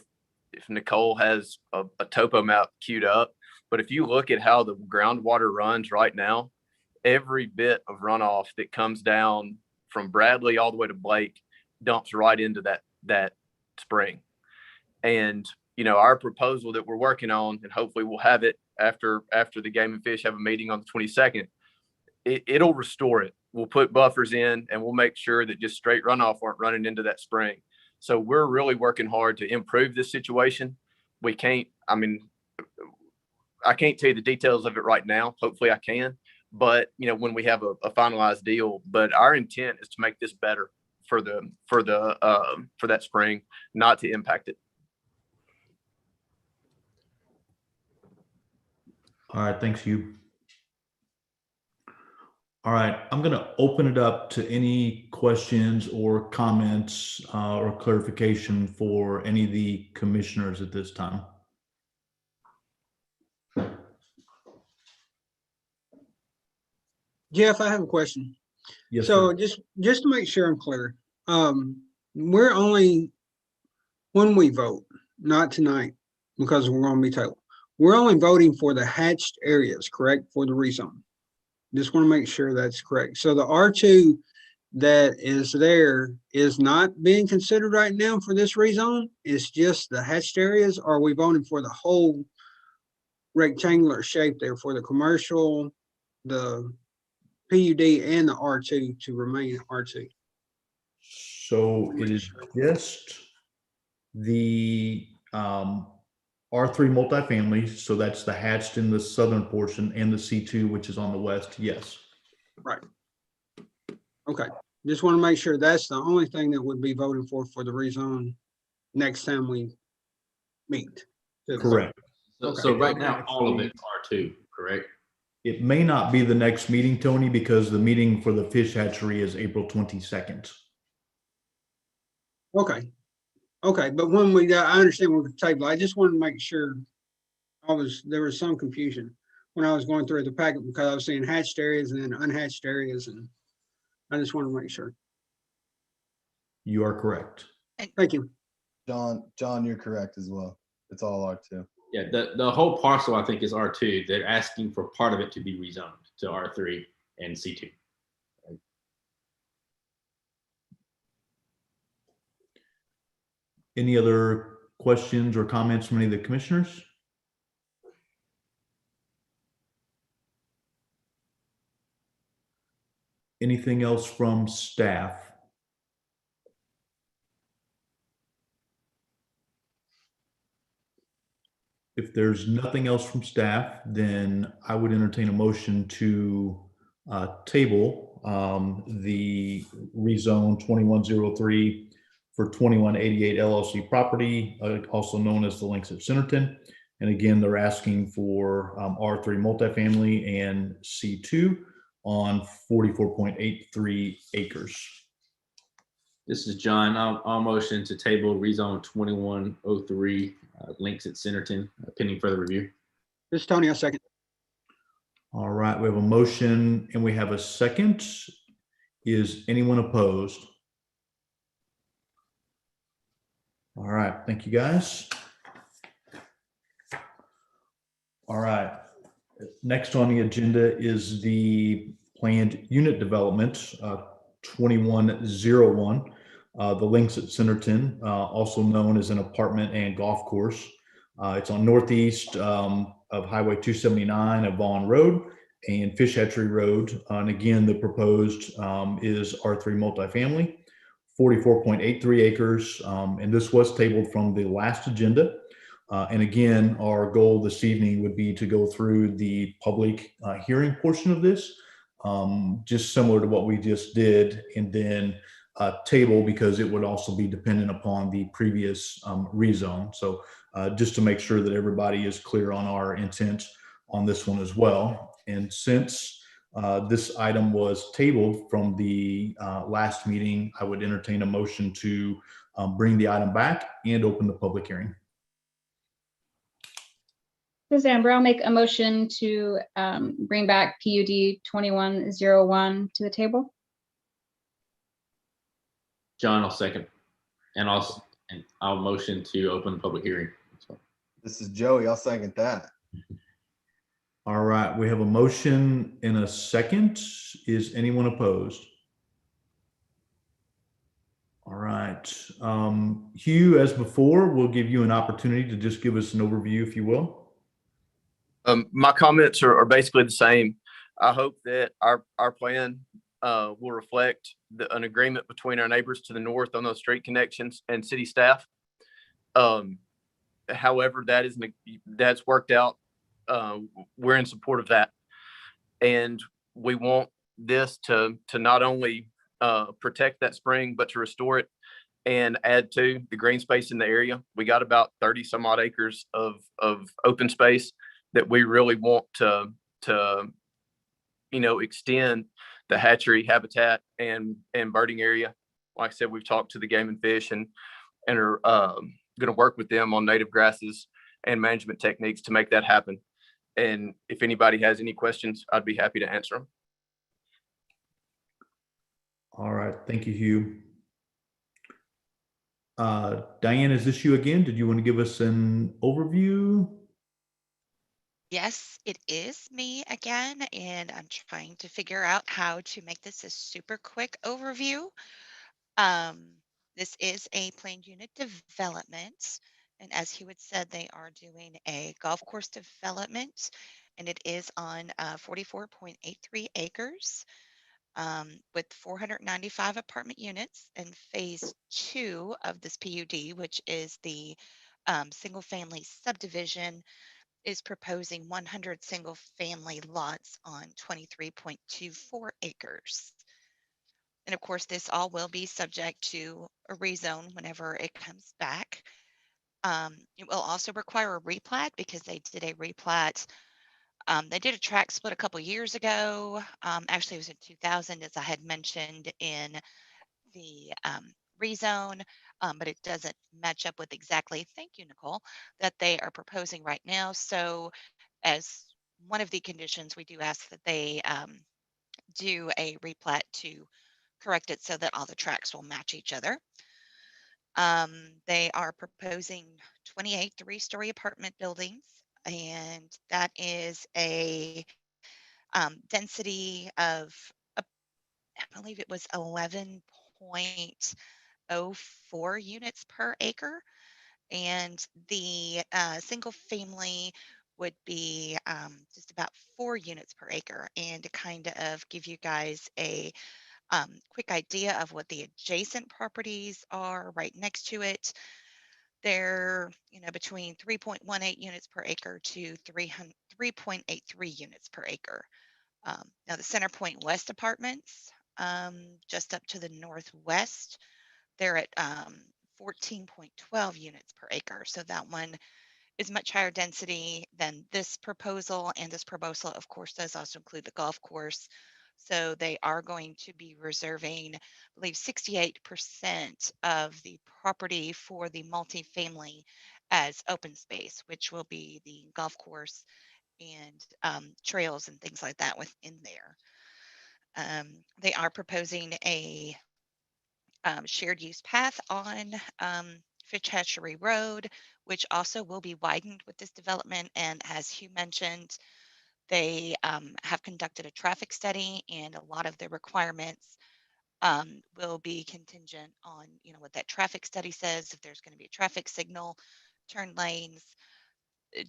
if Nicole has a topo map queued up, but if you look at how the groundwater runs right now, every bit of runoff that comes down from Bradley all the way to Blake dumps right into that spring. And our proposal that we're working on, and hopefully we'll have it after the Game and Fish have a meeting on the 22nd, it'll restore it. We'll put buffers in and we'll make sure that just straight runoff aren't running into that spring. So we're really working hard to improve this situation. I can't tell you the details of it right now. Hopefully I can, but when we have a finalized deal, but our intent is to make this better for that spring, not to impact it. All right, thanks, Hugh. All right, I'm going to open it up to any questions or comments or clarification for any of the commissioners at this time. Jeff, I have a question. Yes, so sir. just to make sure I'm clear, we're only, when we vote, not tonight, because we're going to be tabled, we're only voting for the hatched areas, correct, for the rezone. Just want to make sure that's correct. So the R2 that is there is not being considered right now for this rezone. It's just the hatched areas. Or are we voting for the whole rectangular shape there for the commercial, the PUD, and the R2 to remain R2? So it is just the R3 multifamily. So that's the hatched in the southern portion and the C2, which is on the west. Yes. Right. Okay. Just want to make sure that's the only thing that would be voting for the rezone next time we meet. Correct. So right now, all of it are R2, correct? It may not be the next meeting, Tony, because the meeting for the fish hatchery is April 22nd. Okay. Okay, but when I understand what the table, I just wanted to make sure there was some confusion when I was going through the packet because I was seeing hatched areas and then unhatched areas, and I just want to make sure. You are correct. Thank you. John, you're correct as well. It's all R2. Yeah, the whole parcel I think is R2. They're asking for part of it to be rezoned to R3 and C2. Any other questions or comments from any of the commissioners? Anything else from staff? If there's nothing else from staff, then I would entertain a motion to table the rezone 2103 for 2188 LLC property, also known as the Links at Centerton. And again, they're asking for R3 multifamily and C2 on 44.83 acres. This is John. I'll motion to table rezone 2103 Links at Centerton, pending further review. This is Tony, I'll second. All right, we have a motion and we have a second. Is anyone opposed? All right, thank you guys. All right, Next on the agenda is the planned unit development, 2101. The links at Centerton, also known as an apartment and golf course. It's on northeast of Highway 279 of Vaughn Road and Fish Hatchery Road. And again, the proposed is R3 multifamily, 44.83 acres. And this was tabled from the last agenda. And again, our goal this evening would be to go through the public hearing portion of this, just similar to what we just did, and then table, because it would also be dependent upon the previous rezone. So just to make sure that everybody is clear on our intent on this one as well. And since this item was tabled from the last meeting, I would entertain a motion to bring the item back and open the public hearing. This is Amber. I'll make a motion to bring back PUD 2101 to the table. John, I'll second. And I'll motion to open the public hearing. So. This is Joey. I'll second that. All right, we have a motion in a second. Is anyone opposed? All right. Hugh, as before, we'll give you an opportunity to just give us an overview, if you will. My comments are basically the same. I hope that our plan will reflect an agreement between our neighbors to the north on those street connections and city staff. However, that's worked out. We're in support of that. And we want this to not only protect that spring, but to restore it and add to the green space in the area. We got about 30 some odd acres of open space that we really want to extend the hatchery habitat and birding area. Like I said, we've talked to the game and fish and are going to work with them on native grasses and management techniques to make that happen. And if anybody has any questions, I'd be happy to answer them. All right, thank you, Hugh. Diane, is this you again? Did you want to give us an overview? Yes, it is me again, and I'm trying to figure out how to make this a super quick overview. This is a planned unit development, and as he had said, they are doing a golf course development, and it is on 44.83 acres with 495 apartment units. And phase 2 of this PUD, which is the single family subdivision, is proposing 100 single family lots on 23.24 acres. And of course, this all will be subject to a rezone whenever it comes back. It will also require a replat because they did a replat. They did a track split a couple years ago. Actually, it was in 2000, as I had mentioned in the rezone, but it doesn't match up with exactly, thank you, Nicole, that they are proposing right now. So as one of the conditions, we do ask that they do a replat to correct it so that all the tracks will match each other. They are proposing 28 three-story apartment buildings, and that is a density of, I believe it was 11.04 units per acre. And the single family would be just about 4 units per acre. And to kind of give you guys a quick idea of what the adjacent properties are right next to it, they're between 3.18 units per acre to 3.83 units per acre. Now the Center Point West apartments, just up to the northwest, they're at 14.12 units per acre. So that one is much higher density than this proposal. And this proposal, of course, does also include the golf course. So they are going to be reserving, I believe, 68% of the property for the multifamily as open space, which will be the golf course and trails and things like that within there. They are proposing a shared use path on Fish Hatchery Road, which also will be widened with this development. And as Hugh mentioned, They have conducted a traffic study, and a lot of the requirements will be contingent on, what that traffic study says, if there's going to be a traffic signal, turn lanes,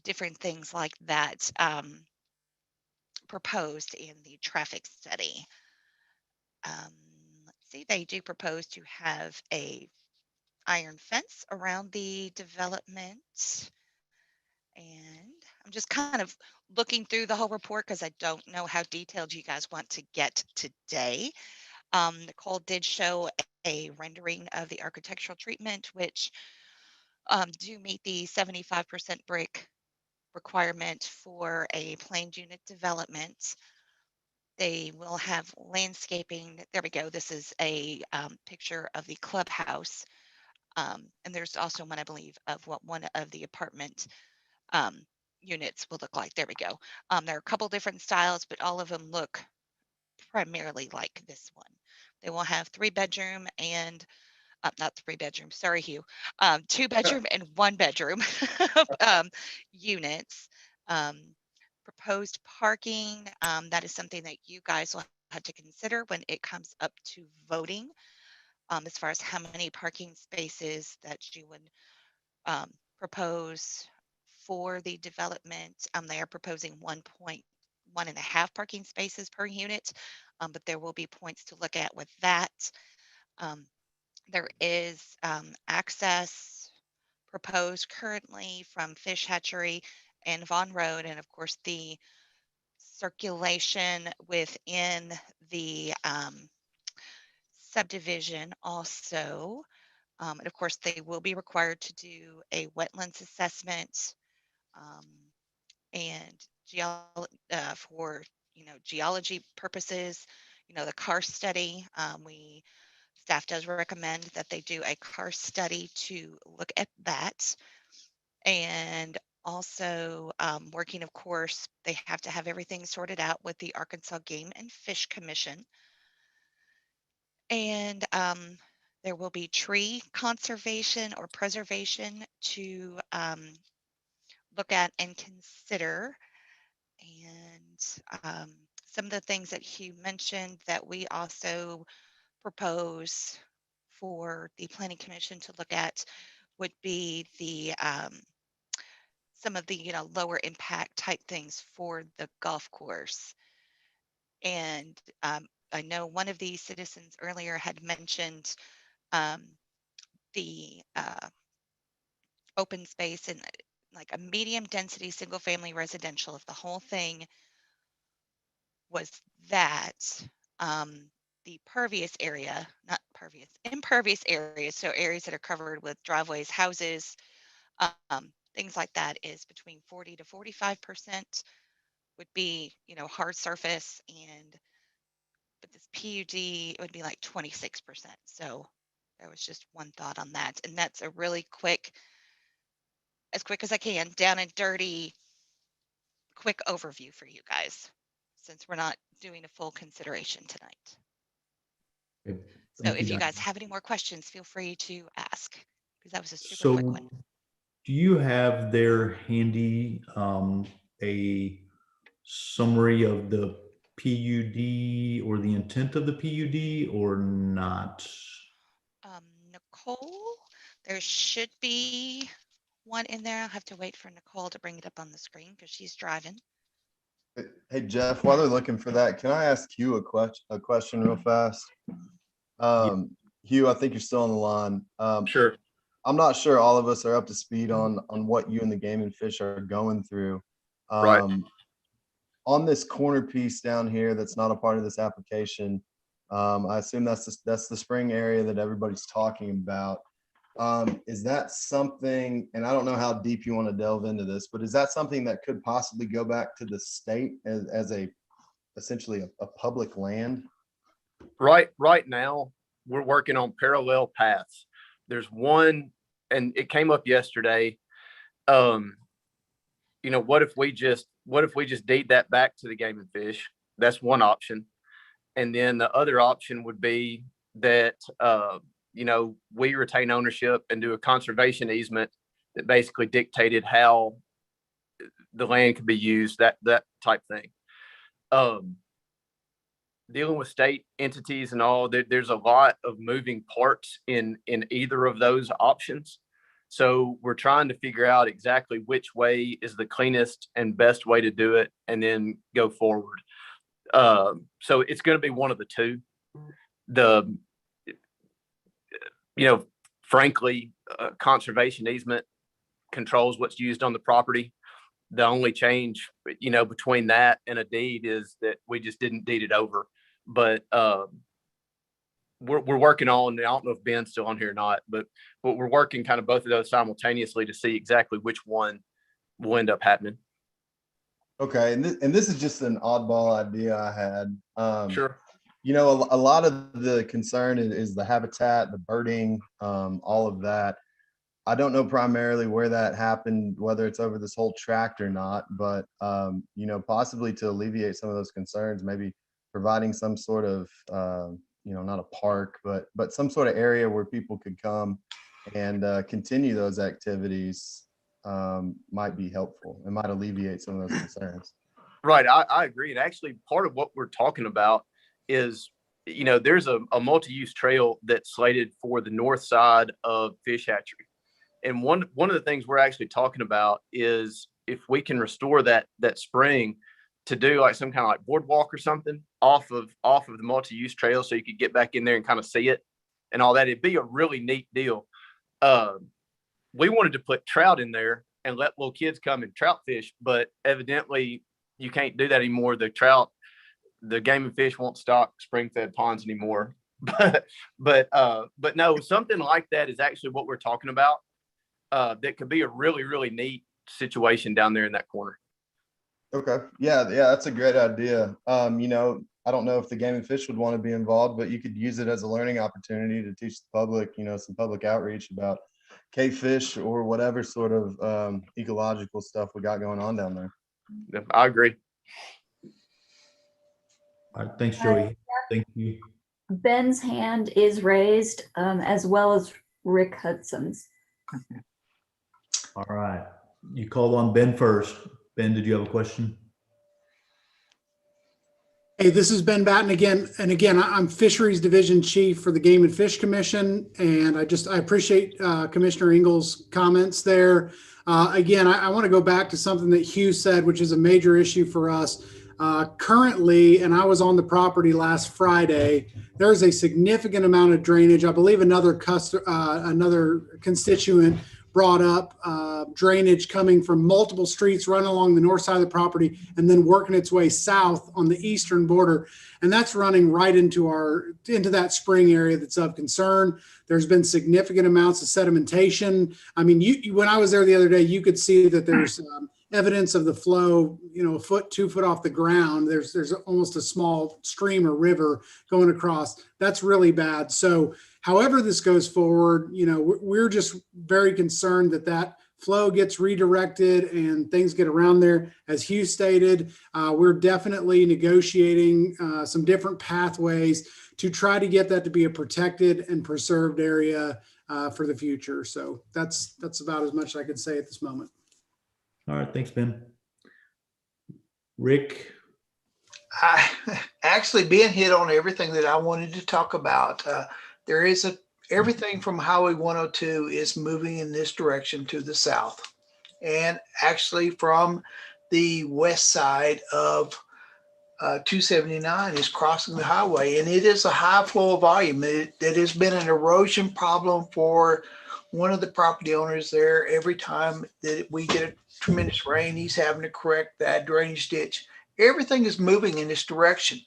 different things like that proposed in the traffic study. Let's see, they do propose to have a iron fence around the development. And I'm just kind of looking through the whole report because I don't know how detailed you guys want to get today. Nicole did show a rendering of the architectural treatment, which do meet the 75% brick requirement for a planned unit development. They will have landscaping. There we go. This is a picture of the clubhouse. And there's also one, I believe, of what one of the apartment units will look like. There we go. There are a couple different styles, but all of them look primarily like this one. They will have 3-bedroom and not 3-bedroom, sorry, Hugh, 2-bedroom and 1-bedroom units. Proposed parking, that is something that you guys will have to consider when it comes up to voting, as far as how many parking spaces that you would propose for the development. They are proposing 1.5 parking spaces per unit, but there will be points to look at with that. There is access proposed currently from Fish Hatchery and Vaughan Road, and of course the circulation within the subdivision also. And of course, they will be required to do a wetlands assessment and for geology purposes. The car study. Staff does recommend that they do a car study to look at that. And also working, of course, they have to have everything sorted out with the Arkansas Game and Fish Commission. And there will be tree conservation or preservation to look at and consider. And some of the things that Hugh mentioned that we also propose for the Planning Commission to look at would be the some of the lower impact type things for the golf course. And I know one of the citizens earlier had mentioned the open space and like a medium density single family residential. If the whole thing was that, the pervious area, not pervious, impervious areas, so areas that are covered with driveways, houses, things like that, is between 40 to 45% would be, hard surface, and but this PUD, it would be like 26%. So there was just one thought on that, and that's a really quick, as quick as I can, down and dirty, quick overview for you guys, since we're not doing a full consideration tonight. Okay, So thank if you Diane. guys have any more questions, feel free to ask, because that was a super quick one. Do you have there handy a summary of the PUD or the intent of the PUD or not? Nicole, there should be one in there. I'll have to wait for Nicole to bring it up on the screen because she's driving. Hey, Jeff, while they're looking for that, can I ask Hugh a question real fast? Hugh, I think you're still on the line. Sure. I'm not sure all of us are up to speed on what you and the Game and Fish are going through. Right. On this corner piece down here that's not a part of this application, I assume that's the spring area that everybody's talking about. Is that something, and I don't know how deep you want to delve into this, but is that something that could possibly go back to the state as essentially a public land? Right now, we're working on parallel paths. There's one, and it came up yesterday. What if we just deed that back to the Game and Fish? That's one option. And then the other option would be that we retain ownership and do a conservation easement that basically dictated how the land could be used, that type thing. Dealing with state entities and all, there's a lot of moving parts in either of those options. So we're trying to figure out exactly which way is the cleanest and best way to do it, and then go forward. So it's going to be one of the two. Frankly, conservation easement controls what's used on the property. The only change, between that and a deed is that we just didn't deed it over. But we're working on, I don't know if Ben's still on here or not, but we're working kind of both of those simultaneously to see exactly which one will end up happening. Okay, and this is just an oddball idea I had. Sure. A lot of the concern is the habitat, the birding, all of that. I don't know primarily where that happened, whether it's over this whole tract or not, but possibly to alleviate some of those concerns, maybe providing some sort of not a park, but some sort of area where people could come and continue those activities might be helpful. It might alleviate some of those concerns. Right, I agree. And actually, part of what we're talking about is, there's a multi-use trail that's slated for the north side of Fish Hatchery. And one of the things we're actually talking about is if we can restore that spring to do like some kind of like boardwalk or something off of the multi-use trail, so you could get back in there and kind of see it and all that. It'd be a really neat deal. We wanted to put trout in there and let little kids come and trout fish, but evidently you can't do that anymore. The Game and Fish won't stock spring-fed ponds anymore. But no, something like that is actually what we're talking about. That could be a really, really neat situation down there in that corner. Okay. Yeah, that's a great idea. I don't know if the Game and Fish would want to be involved, but you could use it as a learning opportunity to teach the public, some public outreach about cave fish or whatever sort of ecological stuff we got going on down there. Yeah, I agree. All right, thanks, Joey. Thank you. Ben's hand is raised, as well as Rick Hudson's. All right. You called on Ben first. Ben, did you have a question? Hey, this is Ben Batten again. And again, I'm Fisheries Division Chief for the Game and Fish Commission. And I appreciate Commissioner Ingles' comments there. Again, I want to go back to something that Hugh said, which is a major issue for us. Currently, and I was on the property last Friday, there's a significant amount of drainage. I believe another constituent brought up drainage coming from multiple streets running along the north side of the property and then working its way south on the eastern border. And that's running right into that spring area that's of concern. There's been significant amounts of sedimentation. I mean, when I was there the other day, you could see that there's evidence of the flow, a foot, 2 foot off the ground. There's almost a small stream or river going across. That's really bad. So however this goes forward, we're just very concerned that flow gets redirected and things get around there. As Hugh stated, we're definitely negotiating some different pathways to try to get that to be a protected and preserved area for the future. So that's about as much as I can say at this moment. All right, thanks, Ben. Rick? Actually, Ben hit on everything that I wanted to talk about. There is everything from Highway 102 is moving in this direction to the south. And actually from the west side of 279 is crossing the highway. And it is a high flow of volume. It has been an erosion problem for one of the property owners there. Every time that we get a tremendous rain, he's having to correct that drainage ditch. Everything is moving in this direction.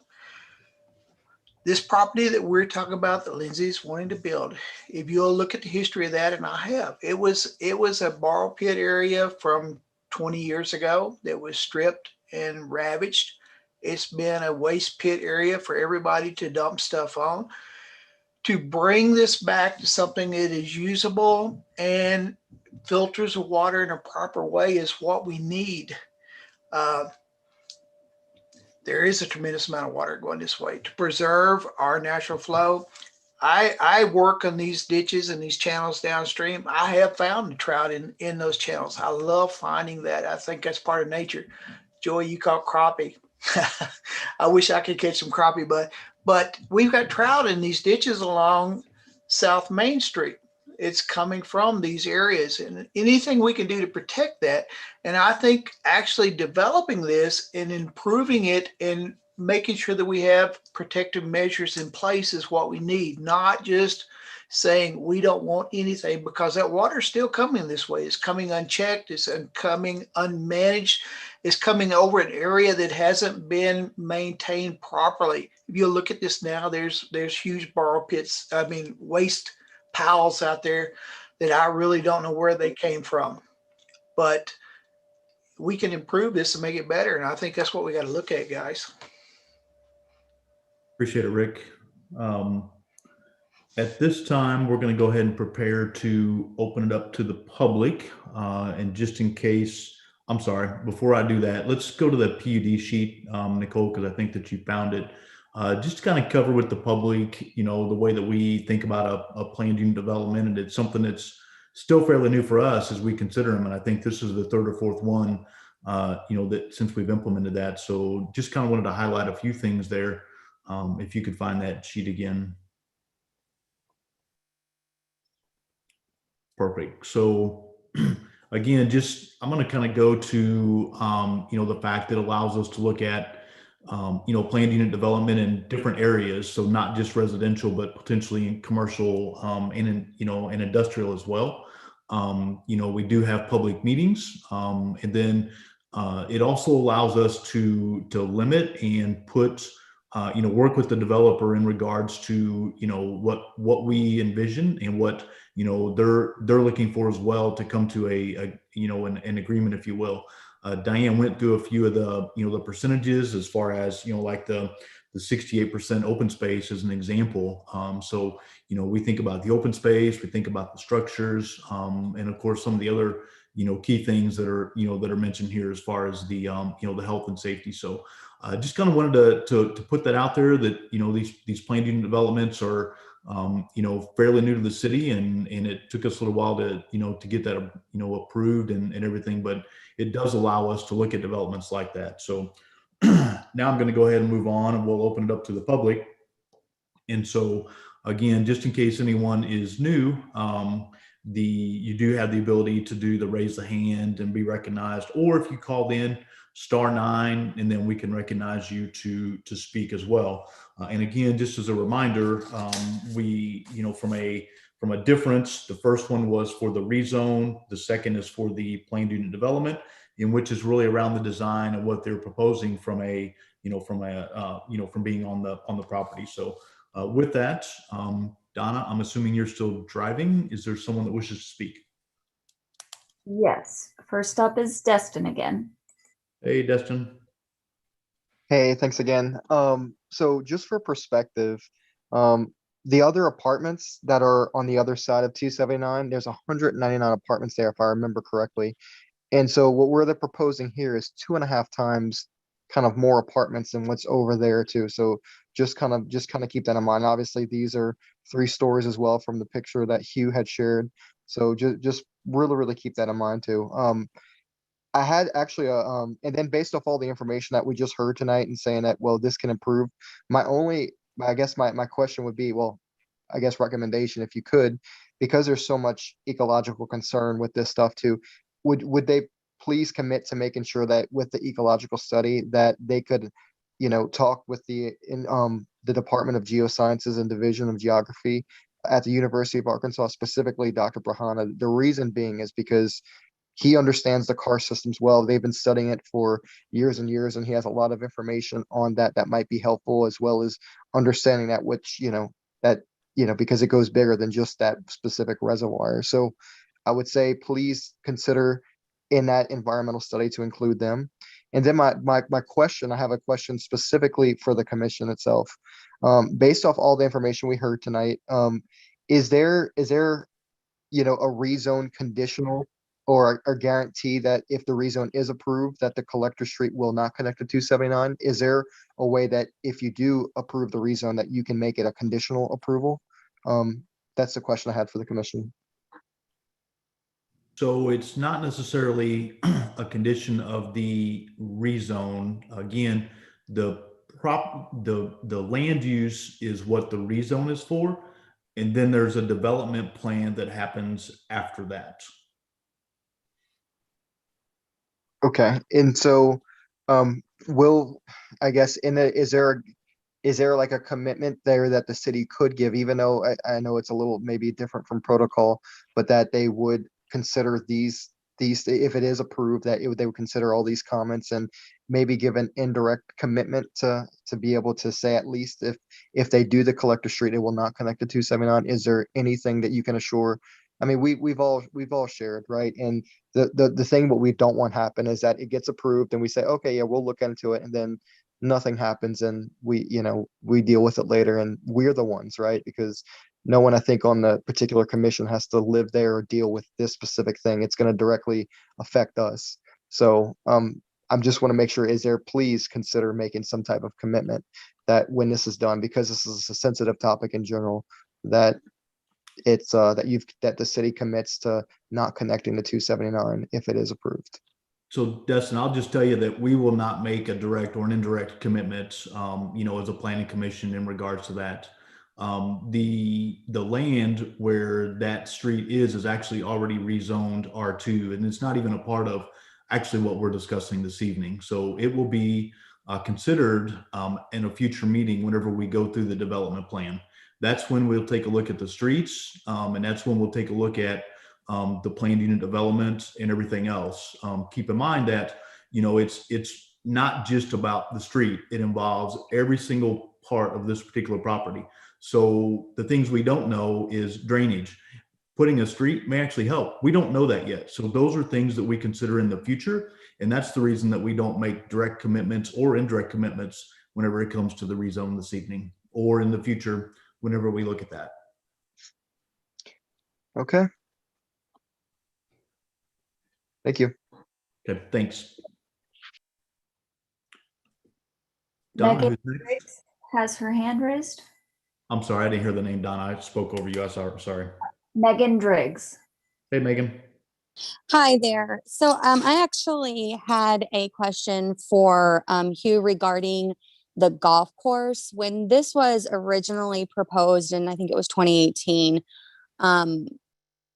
This property that we're talking about that Lindsay's wanting to build, if you'll look at the history of that, and I have, it was a borrow pit area from 20 years ago that was stripped and ravaged. It's been a waste pit area for everybody to dump stuff on. To bring this back to something that is usable and filters the water in a proper way is what we need. There is a tremendous amount of water going this way. To preserve our natural flow, I work on these ditches and these channels downstream. I have found the trout in those channels. I love finding that. I think that's part of nature. Joey, you caught crappie. I wish I could catch some crappie, but we've got trout in these ditches along South Main Street. It's coming from these areas, and anything we can do to protect that. And I think actually developing this and improving it and making sure that we have protective measures in place is what we need, not just saying we don't want anything, because that water is still coming this way. It's coming unchecked, it's coming unmanaged, it's coming over an area that hasn't been maintained properly. If you look at this now, there's huge borrow pits, waste piles out there that I really don't know where they came from. But we can improve this and make it better. And I think that's what we got to look at, guys. Appreciate it, Rick. At this time, we're going to go ahead and prepare to open it up to the public. And just in case, I'm sorry, before I do that, let's go to the PUD sheet, Nicole, because I think that you found it. Just to kind of cover with the public, the way that we think about a planned unit development, and it's something that's still fairly new for us as we consider them. And I think this is the third or fourth one, that since we've implemented that. So just kind of wanted to highlight a few things there. If you could find that sheet again. Perfect. So again, I'm going to kind of go to, the fact that allows us to look at, planned unit development in different areas. So not just residential, but potentially in commercial, and and industrial as well. We do have public meetings, and then it also allows us to limit and put, work with the developer in regards to, what we envision and what, they're looking for as well to come to an agreement, if you will. Diane went through a few of the, the percentages as far as, like the 68% open space as an example. So, we think about the open space, we think about the structures, and of course, some of the other, key things that are, that are mentioned here as far as the, the health and safety. So just kind of wanted to put that out there that, these planned unit developments are, fairly new to the city, and it took us a little while to, to get that, approved and everything, but it does allow us to look at developments like that. So now I'm going to go ahead and move on, and we'll open it up to the public. And so again, just in case anyone is new, you do have the ability to do the raise the hand and be recognized, or if you called in, *9, and then we can recognize you to speak as well. And again, just as a reminder, we, from a difference, the first one was for the rezone, the second is for the planned unit development, in which is really around the design and what they're proposing from from being on the property. So with that, Donna, I'm assuming you're still driving. Is there someone that wishes to speak? Yes. First up is Destin again. Hey, Destin. Hey, thanks again. So just for perspective, the other apartments that are on the other side of 279, there's 199 apartments there, if I remember correctly. And so what they're proposing here is 2.5 times kind of more apartments than what's over there too. So just kind of keep that in mind. Obviously, these are 3 stories as well from the picture that Hugh had shared. So just really keep that in mind too. I had actually and then based off all the information that we just heard tonight and saying that, well, this can improve, my question would be, well, I guess recommendation, if you could, because there's so much ecological concern with this stuff too, would they please commit to making sure that with the ecological study that they could, talk with the Department of Geosciences and Division of Geography at the University of Arkansas, specifically Dr. Brahana. The reason being is because he understands the karst systems well. They've been studying it for years and years, and he has a lot of information on that might be helpful, as well as understanding that because it goes bigger than just that specific reservoir. So I would say please consider in that environmental study to include them. And then my question, I have a question specifically for the commission itself. Based off all the information we heard tonight, is there a rezone conditional or a guarantee that if the rezone is approved, that the collector street will not connect to 279? Is there a way that if you do approve the rezone, that you can make it a conditional approval? That's the question I had for the commission. So it's not necessarily a condition of the rezone. Again, the land use is what the rezone is for. And then there's a development plan that happens after that. Okay, and so, will, I guess, is there like a commitment there that the city could give, even though I know it's a little maybe different from protocol, but that they would consider these, if it is approved, that they would consider all these comments and maybe give an indirect commitment to be able to say, at least if they do the collector street, it will not connect to 279. Is there anything that you can assure? I mean, we've all shared, right? And the thing what we don't want happen is that it gets approved and we say, okay, yeah, we'll look into it, and then nothing happens and we deal with it later, and we're the ones, right? Because no one, I think, on the particular commission has to live there or deal with this specific thing. It's going to directly affect us. So I'm just want to make sure, please consider making some type of commitment that when this is done, because this is a sensitive topic in general, that it's that the city commits to not connecting to 279 if it is approved. So Dustin, I'll just tell you that we will not make a direct or an indirect commitment, as a planning commission in regards to that. The land where that street is actually already rezoned R2, and it's not even a part of actually what we're discussing this evening. So it will be considered in a future meeting whenever we go through the development plan. That's when we'll take a look at the streets, and that's when we'll take a look at the planned unit development and everything else. Keep in mind that, it's not just about the street. It involves every single part of this particular property. So the things we don't know is drainage. Putting a street may actually help. We don't know that yet. So those are things that we consider in the future. And that's the reason that we don't make direct commitments or indirect commitments whenever it comes to the rezone this evening or in the future, whenever we look at that. Okay. Thank you. Okay, thanks. Donna, Megan who's next? Briggs has her hand raised. I'm sorry, I didn't hear the name, Donna. I spoke over you. I'm sorry. Megan Driggs. Hey, Megan. Hi there. So I actually had a question for Hugh regarding the golf course. When this was originally proposed, and I think it was 2018,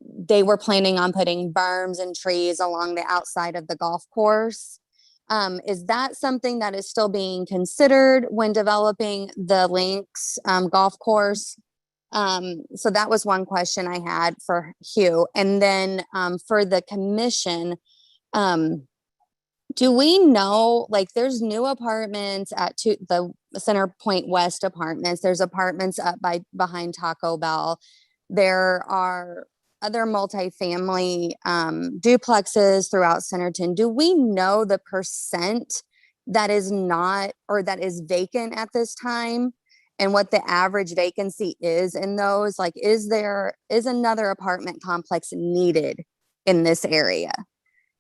they were planning on putting berms and trees along the outside of the golf course. Is that something that is still being considered when developing the Links golf course? So that was one question I had for Hugh. And then for the commission, do we know, like, there's new apartments at the Center Point West apartments. There's apartments up behind Taco Bell. There are other multifamily duplexes throughout Centerton. Do we know the percent that is not, or that is vacant at this time, and what the average vacancy is in those? Like, is another apartment complex needed in this area?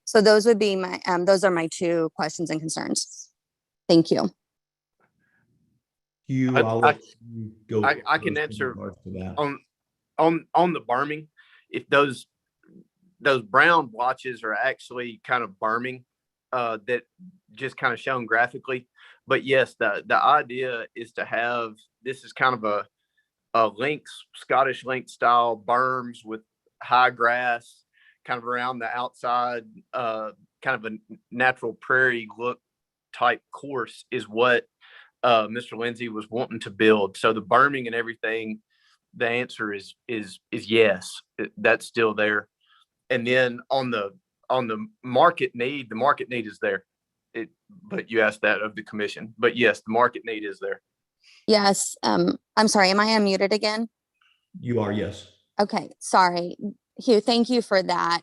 So those would be those are my two questions and concerns. Thank you. I can answer on the berming. If those brown blotches are actually kind of berming, that just kind of shown graphically. But yes, the idea is to have, this is kind of a Scottish lynx style berms with high grass kind of around the outside, kind of a natural prairie look type course is what Mr. Lindsay was wanting to build. So the berming and everything, the answer is yes, that's still there. And then on the market need, the market need is there. But you asked that of the commission, but yes, the market need is there. Yes. I'm sorry. Am I unmuted again? You are, yes. Okay. Sorry, Hugh. Thank you for that.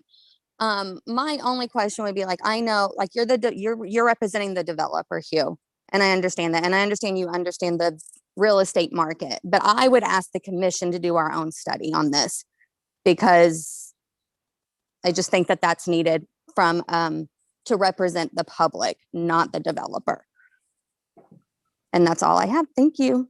My only question would be, like, I know, like, you're representing the developer, Hugh, and I understand that. And I understand you understand the real estate market, but I would ask the commission to do our own study on this, because I just think that that's needed from, to represent the public, not the developer. And that's all I have. Thank you.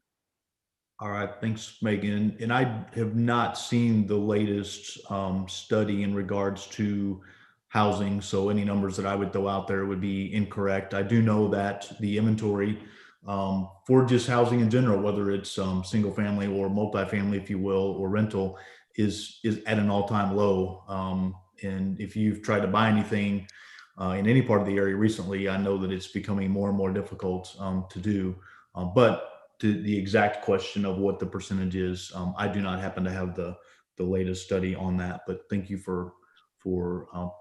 All right, thanks, Megan. And I have not seen the latest study in regards to housing, so any numbers that I would throw out there would be incorrect. I do know that the inventory for just housing in general, whether it's single family or multifamily, if you will, or rental, is at an all-time low. And if you've tried to buy anything in any part of the area recently, I know that it's becoming more and more difficult to do. But to the exact question of what the percentage is, I do not happen to have the latest study on that. But thank you for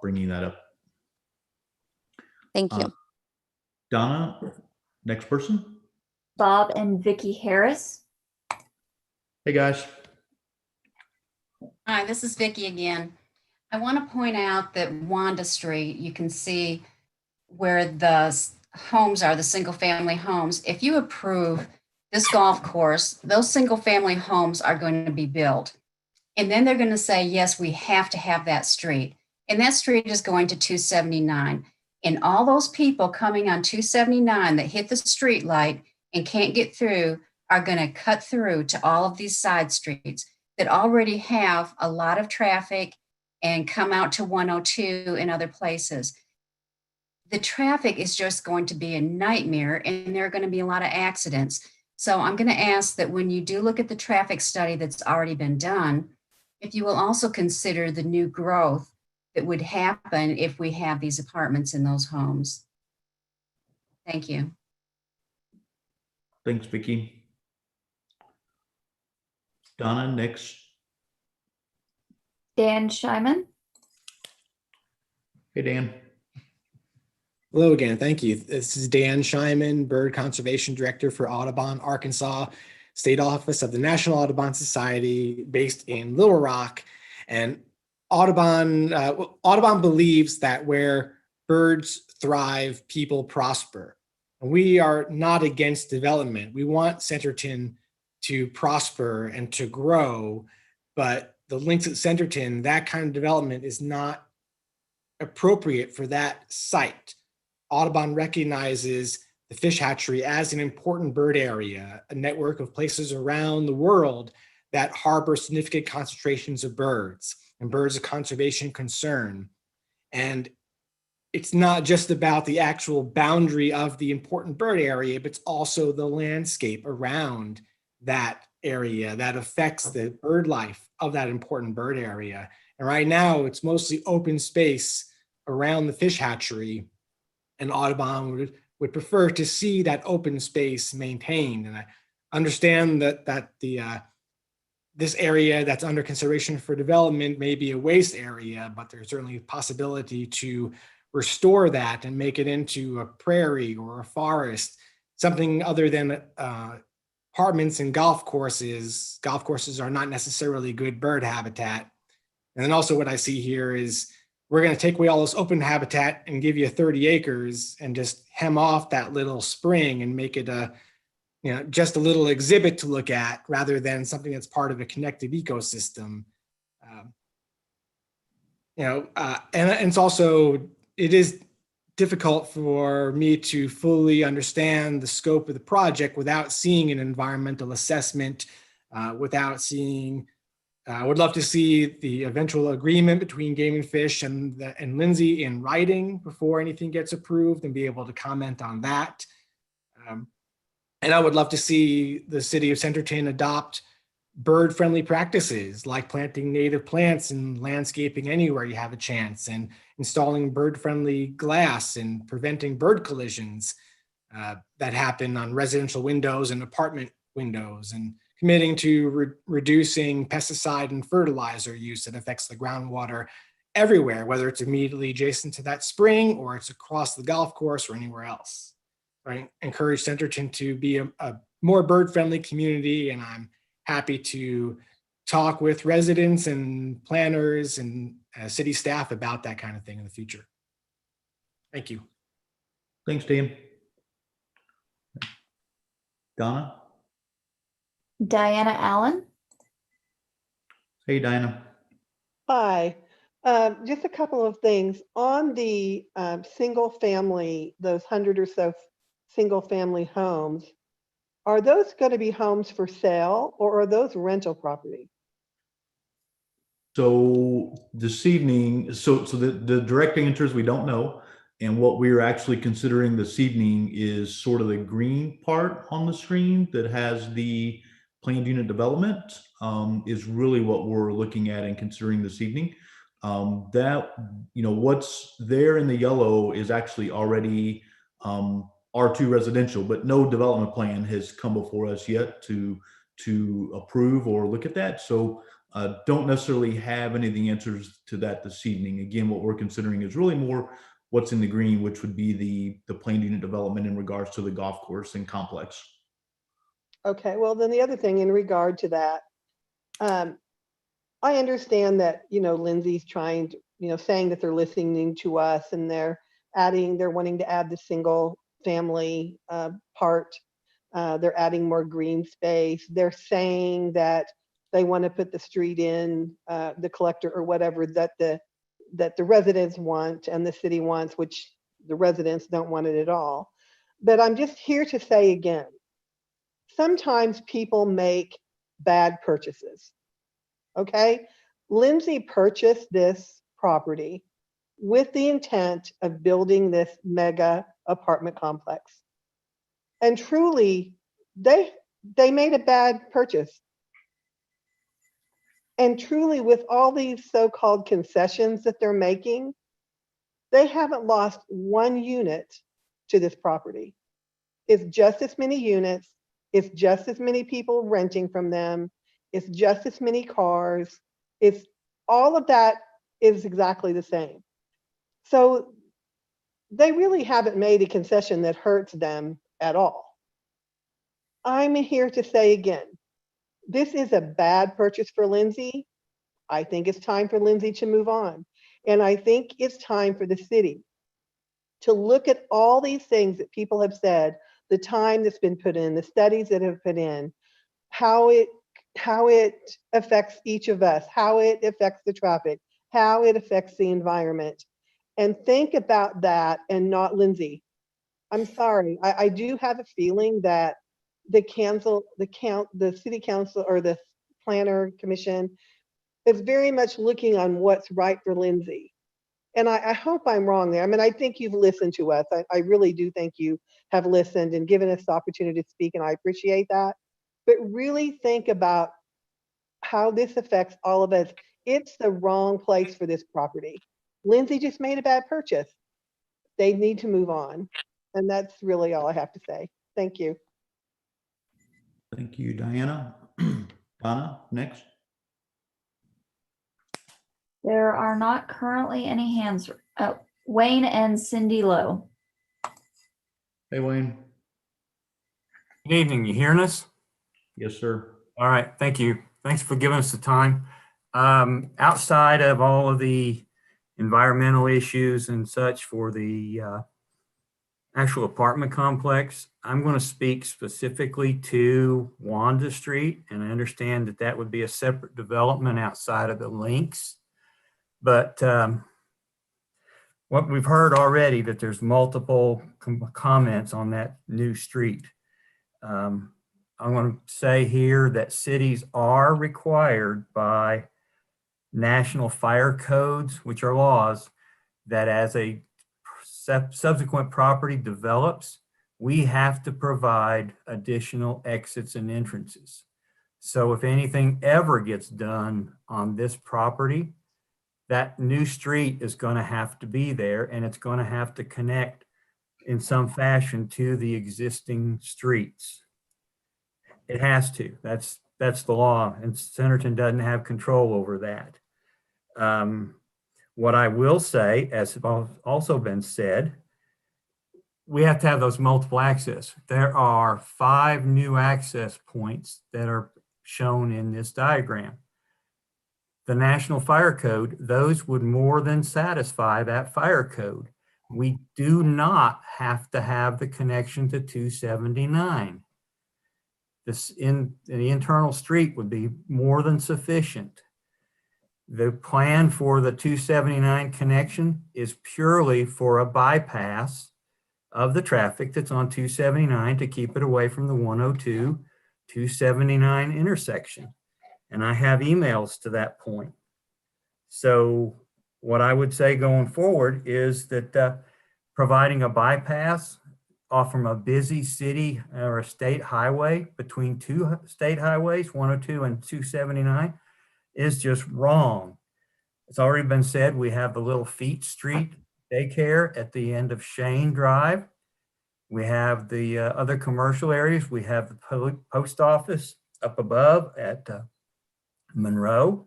bringing that up. Thank you. Donna, next person. Bob and Vicky Harris. Hey guys. Hi, this is Vicky again. I want to point out that Wanda Street, you can see where the homes are, the single family homes. If you approve this golf course, those single family homes are going to be built. And then they're going to say, yes, we have to have that street. And that street is going to 279. And all those people coming on 279 that hit the street light and can't get through are going to cut through to all of these side streets that already have a lot of traffic and come out to 102 and other places. The traffic is just going to be a nightmare, and there are going to be a lot of accidents. So I'm going to ask that when you do look at the traffic study that's already been done, if you will also consider the new growth that would happen if we have these apartments in those homes. Thank you. Thanks, Vicky. Donna, next. Dan Shineman. Hey, Dan. Hello again. Thank you. This is Dan Shineman, Bird Conservation Director for Audubon, Arkansas, State Office of the National Audubon Society, based in Little Rock. And Audubon believes that where birds thrive, people prosper. And we are not against development. We want Centerton to prosper and to grow, but the links at Centerton, that kind of development is not appropriate for that site. Audubon recognizes the fish hatchery as an important bird area, a network of places around the world that harbor significant concentrations of birds and birds of conservation concern. And it's not just about the actual boundary of the important bird area, but it's also the landscape around that area that affects the bird life of that important bird area. And right now it's mostly open space around the fish hatchery, and Audubon would prefer to see that open space maintained. And I understand that this area that's under consideration for development may be a waste area, but there's certainly a possibility to restore that and make it into a prairie or a forest, something other than apartments and golf courses. Golf courses are not necessarily good bird habitat. And then also what I see here is we're going to take away all this open habitat and give you 30 acres and just hem off that little spring and make it just a little exhibit to look at rather than something that's part of a connected ecosystem. And it's also, it is difficult for me to fully understand the scope of the project without seeing an environmental assessment, without seeing, I would love to see the eventual agreement between Game and Fish and Lindsay in writing before anything gets approved and be able to comment on that. And I would love to see the city of Centerton adopt bird-friendly practices like planting native plants and landscaping anywhere you have a chance, and installing bird-friendly glass and preventing bird collisions that happen on residential windows and apartment windows, and committing to reducing pesticide and fertilizer use that affects the groundwater everywhere, whether it's immediately adjacent to that spring or it's across the golf course or anywhere else. I encourage Centerton to be a more bird-friendly community, and I'm happy to talk with residents and planners and city staff about that kind of thing in the future. Thank you. Thanks, Dan. Donna? Diana Allen. Hey, Diana. Hi. Just a couple of things. On the single family, those 100 or so single family homes, Are those going to be homes for sale or are those rental property? So this evening, the direct answer is we don't know. And what we're actually considering this evening is sort of the green part on the screen that has the planned unit development, is really what we're looking at and considering this evening. What's there in the yellow is actually already R2 residential, but no development plan has come before us yet to approve or look at that. So don't necessarily have any of the answers to that this evening. Again, what we're considering is really more what's in the green, which would be the planned unit development in regards to the golf course and complex. Okay, well, then the other thing in regard to that, I understand that, Lindsay's trying to, saying that they're listening to us and they're wanting to add the single family part. They're adding more green space. They're saying that they want to put the street in, the collector or whatever that the residents want and the city wants, which the residents don't want it at all. But I'm just here to say again, sometimes people make bad purchases. Okay, Lindsay purchased this property with the intent of building this mega apartment complex. And truly, they made a bad purchase. And truly, with all these so-called concessions that they're making, they haven't lost one unit to this property. It's just as many units. It's just as many people renting from them. It's just as many cars. It's all of that is exactly the same. So they really haven't made a concession that hurts them at all. I'm here to say again, this is a bad purchase for Lindsay. I think it's time for Lindsay to move on. And I think it's time for the city to look at all these things that people have said, the time that's been put in, the studies that have put in, how it affects each of us, how it affects the traffic, how it affects the environment. And think about that and not Lindsay. I'm sorry, I do have a feeling that the city council or the planner commission is very much looking on what's right for Lindsay. And I hope I'm wrong there. I mean, I think you've listened to us. I really do think you have listened and given us the opportunity to speak, and I appreciate that. But really think about how this affects all of us. It's the wrong place for this property. Lindsay just made a bad purchase. They need to move on. And that's really all I have to say. Thank you. Thank you, Diana. Donna, next. There are not currently any hands. Wayne and Cindy Lowe. Hey, Wayne. Good evening. You hearing us? Yes, sir. All right. Thank you. Thanks for giving us the time. Outside of all of the environmental issues and such for the actual apartment complex, I'm going to speak specifically to Wanda Street, and I understand that that would be a separate development outside of the links. But what we've heard already, that there's multiple comments on that new street. I want to say here that cities are required by national fire codes, which are laws, that as a subsequent property develops, we have to provide additional exits and entrances. So if anything ever gets done on this property, that new street is going to have to be there, and it's going to have to connect in some fashion to the existing streets. It has to. That's the law, and Centerton doesn't have control over that. What I will say, as also been said, we have to have those multiple access. There are 5 new access points that are shown in this diagram. The National Fire Code, those would more than satisfy that fire code. We do not have to have the connection to 279. This the internal street would be more than sufficient. The plan for the 279 connection is purely for a bypass of the traffic that's on 279 to keep it away from the 102, 279 intersection. And I have emails to that point. So what I would say going forward is that providing a bypass off from a busy city or a state highway between two state highways, 102 and 279, is just wrong. It's already been said, we have the Little Feet Street daycare at the end of Shane Drive. We have the other commercial areas. We have the post office up above at Monroe.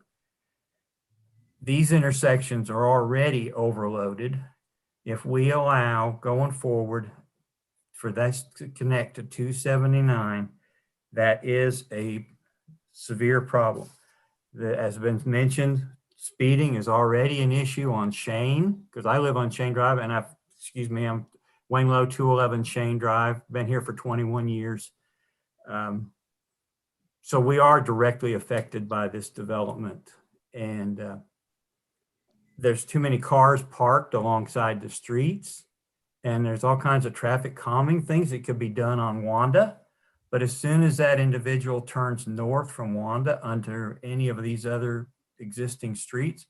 These intersections are already overloaded. If we allow going forward for that to connect to 279, that is a severe problem. As been mentioned, speeding is already an issue on Shane, because I live on Shane Drive, and I'm Wayne Low, 211 Shane Drive, been here for 21 years. So we are directly affected by this development, and there's too many cars parked alongside the streets, and there's all kinds of traffic calming things that could be done on Wanda. But as soon as that individual turns north from Wanda under any of these other existing streets,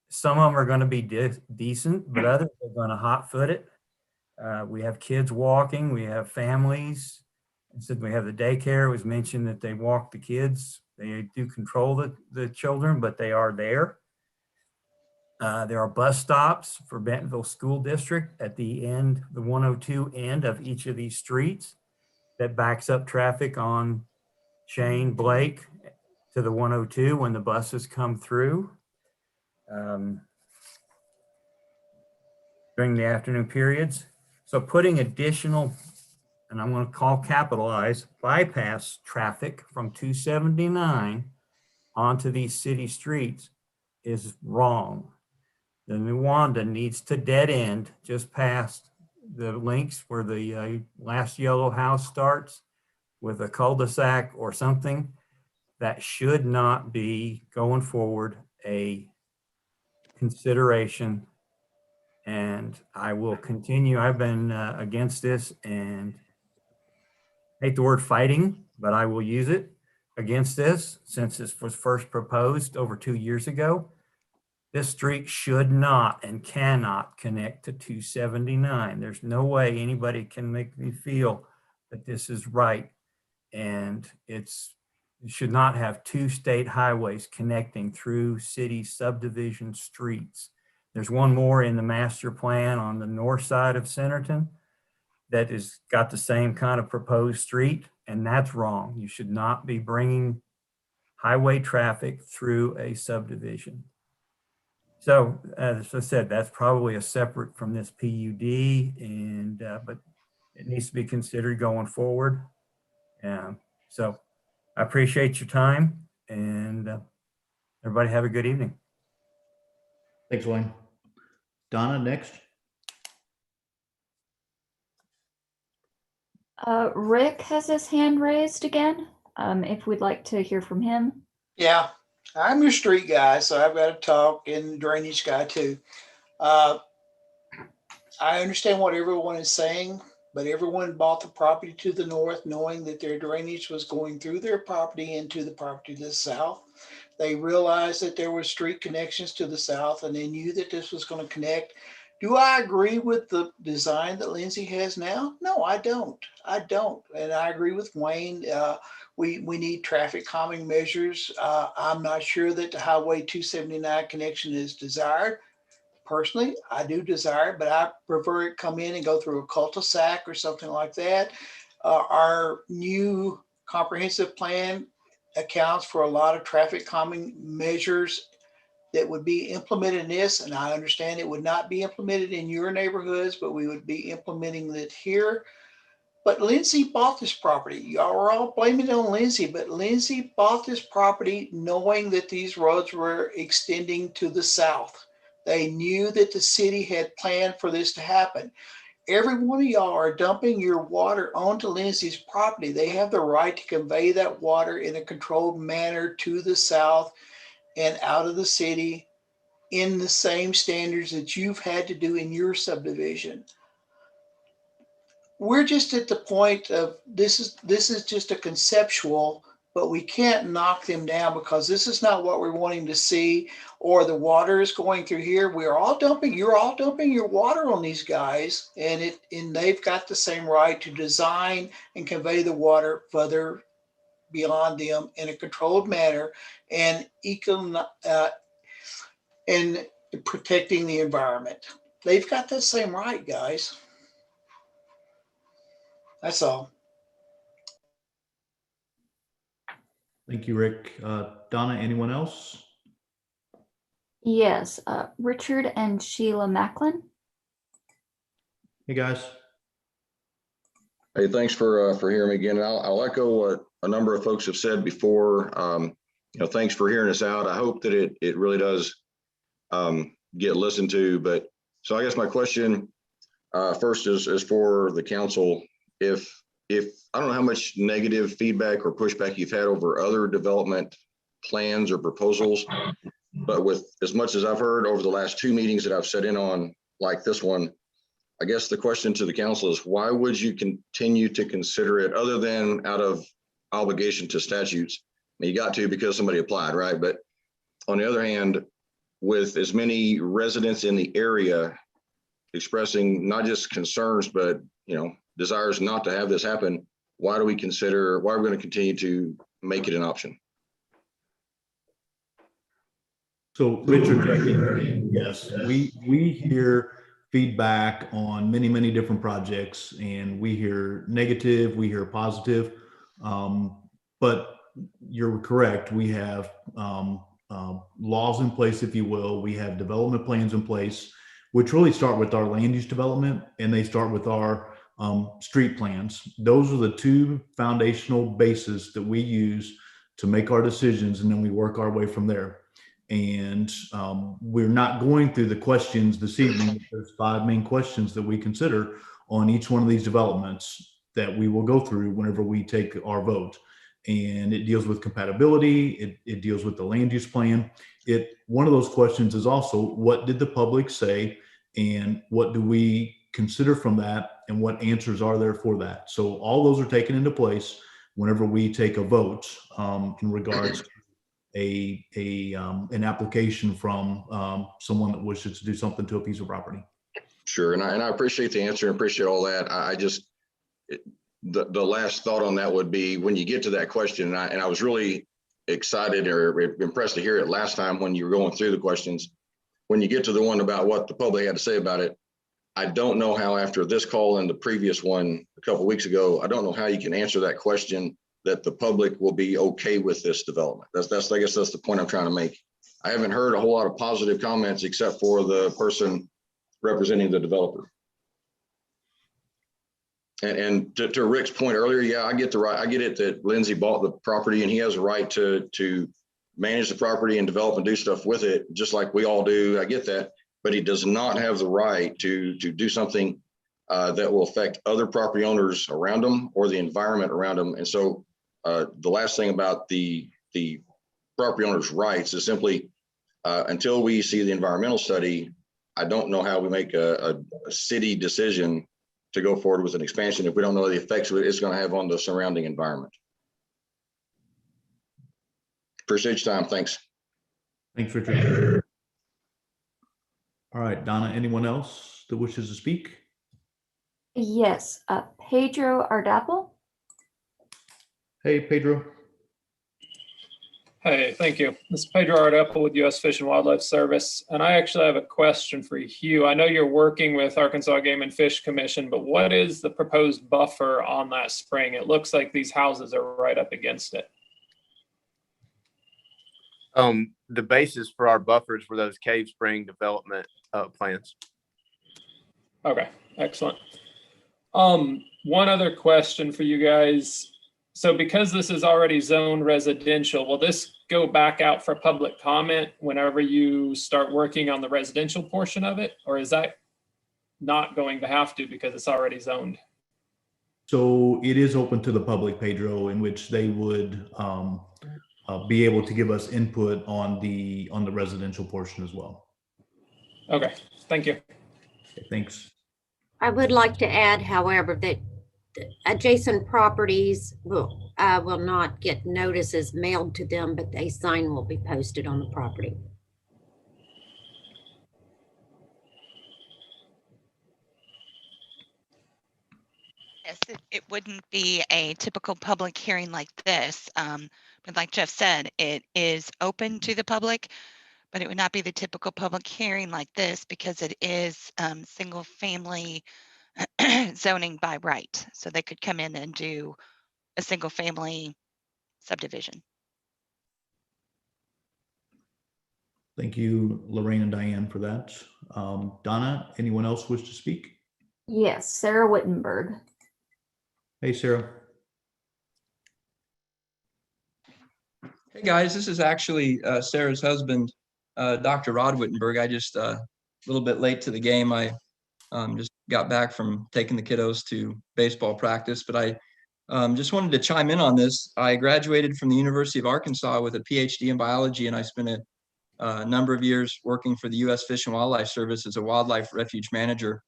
some of them are going to be decent, but others are going to hot foot it. We have kids walking, we have families. Instead, we have the daycare. It was mentioned that they walk the kids. They do control the children, but they are there. There are bus stops for Bentonville School District at the end, the 102 end of each of these streets that backs up traffic on Shane Blake to the 102 when the buses come through during the afternoon periods. So putting additional, and I'm going to call capitalize, bypass traffic from 279 onto these city streets is wrong. The new Wanda needs to dead end just past the links where the last yellow house starts with a cul-de-sac or something. That should not be going forward a consideration. And I will continue. I've been against this and hate the word fighting, but I will use it against this since this was first proposed over 2 years ago. This street should not and cannot connect to 279. There's no way anybody can make me feel that this is right. And you should not have two state highways connecting through city subdivision streets. There's one more in the master plan on the north side of Centerton that has got the same kind of proposed street, and that's wrong. You should not be bringing highway traffic through a subdivision. So as I said, that's probably a separate from this PUD, and but it needs to be considered going forward. So I appreciate your time, and everybody have a good evening. Thanks, Wayne. Donna, next. Rick has his hand raised again, if we'd like to hear from him. Yeah, I'm your street guy, so I've got to talk, and drainage guy too. I understand what everyone is saying, but everyone bought the property to the north knowing that their drainage was going through their property into the property to the south. They realized that there were street connections to the south, and they knew that this was going to connect. Do I agree with the design that Lindsay has now? No, I don't. And I agree with Wayne. We need traffic calming measures. I'm not sure that the Highway 279 connection is desired. Personally, I do desire it, but I prefer it come in and go through a cul-de-sac or something like that. Our new comprehensive plan accounts for a lot of traffic calming measures that would be implemented in this, and I understand it would not be implemented in your neighborhoods, but we would be implementing it here. But Lindsay bought this property. Y'all were all blaming it on Lindsay, but Lindsay bought this property knowing that these roads were extending to the south. They knew that the city had planned for this to happen. Every one of y'all are dumping your water onto Lindsay's property. They have the right to convey that water in a controlled manner to the south and out of the city in the same standards that you've had to do in your subdivision. we're just at the point of this is just a conceptual, but we can't knock them down because this is not what we're wanting to see, or the water is going through here. You're all dumping your water on these guys, and they've got the same right to design and convey the water further beyond them in a controlled manner and and protecting the environment. They've got that same right, guys. That's all. Thank you, Rick. Donna, anyone else? Yes, Richard and Sheila Macklin. Hey, guys. Hey, thanks for hearing me again. I'll echo what a number of folks have said before. Thanks for hearing us out. I hope that it really does get listened to. But so I guess my question first is for the council. If I don't know how much negative feedback or pushback you've had over other development plans or proposals, but with as much as I've heard over the last 2 meetings that I've sat in on, like this one, I guess the question to the council is, why would you continue to consider it other than out of obligation to statutes? I mean, you got to because somebody applied, right? But on the other hand, with as many residents in the area expressing not just concerns, but desires not to have this happen, why are we going to continue to make it an option? So Richard, yes, we hear feedback on many different projects, and we hear negative, we hear positive, but you're correct. We have laws in place, if you will. We have development plans in place, which really start with our land use development, and they start with our street plans. Those are the 2 foundational bases that we use to make our decisions, and then we work our way from there. And we're not going through the questions this evening. There's 5 main questions that we consider on each one of these developments that we will go through whenever we take our vote. And it deals with compatibility. It deals with the land use plan. One of those questions is also, what did the public say, and what do we consider from that, and what answers are there for that? So all those are taken into place whenever we take a vote in regards to an application from someone that wishes to do something to a piece of property. Sure, and I appreciate the answer and appreciate all that. The last thought on that would be, when you get to that question, and I was really excited or impressed to hear it last time when you were going through the questions. When you get to the one about what the public had to say about it, I don't know how, after this call and the previous one a couple of weeks ago, I don't know how you can answer that question that the public will be okay with this development. I guess that's the point I'm trying to make. I haven't heard a whole lot of positive comments except for the person representing the developer. And to Rick's point earlier, yeah, I get it that Lindsay bought the property and he has a right to manage the property and develop and do stuff with it, just like we all do. I get that, but he does not have the right to do something that will affect other property owners around him or the environment around him. And so the last thing about the property owner's rights is simply, until we see the environmental study, I don't know how we make a city decision to go forward with an expansion if we don't know the effects it's going to have on the surrounding environment. Appreciate your time. Thanks. Thanks, Richard. All right, Donna, anyone else that wishes to speak? Yes, Pedro Ardapple. Hey, Pedro. Hey, thank you. This is Pedro Ardapple with U.S. Fish and Wildlife Service, and I actually have a question for you. I know you're working with Arkansas Game and Fish Commission, but what is the proposed buffer on that spring? It looks like these houses are right up against it. The basis for our buffers were those cave spring development plans. Okay, excellent. One other question for you guys. So because this is already zoned residential, will this go back out for public comment whenever you start working on the residential portion of it? Or is that not going to have to because it's already zoned? So it is open to the public, Pedro, in which they would be able to give us input on the residential portion as well. Okay, thank you. Okay, thanks. I would like to add, however, that adjacent properties will not get notices mailed to them, but a sign will be posted on the property. Yes, it wouldn't be a typical public hearing like this. But like Jeff said, it is open to the public, but it would not be the typical public hearing like this because it is single family zoning by right. So they could come in and do a single family subdivision. Thank you, Lorraine and Diane, for that. Donna, anyone else wish to speak? Yes, Sarah Wittenberg. Hey, Sarah. Hey guys, this is actually Sarah's husband, Dr. Rod Wittenberg. I just a little bit late to the game. I just got back from taking the kiddos to baseball practice, but I just wanted to chime in on this. I graduated from the University of Arkansas with a PhD in biology, and I spent a number of years working for the U.S. Fish and Wildlife Service as a wildlife refuge manager.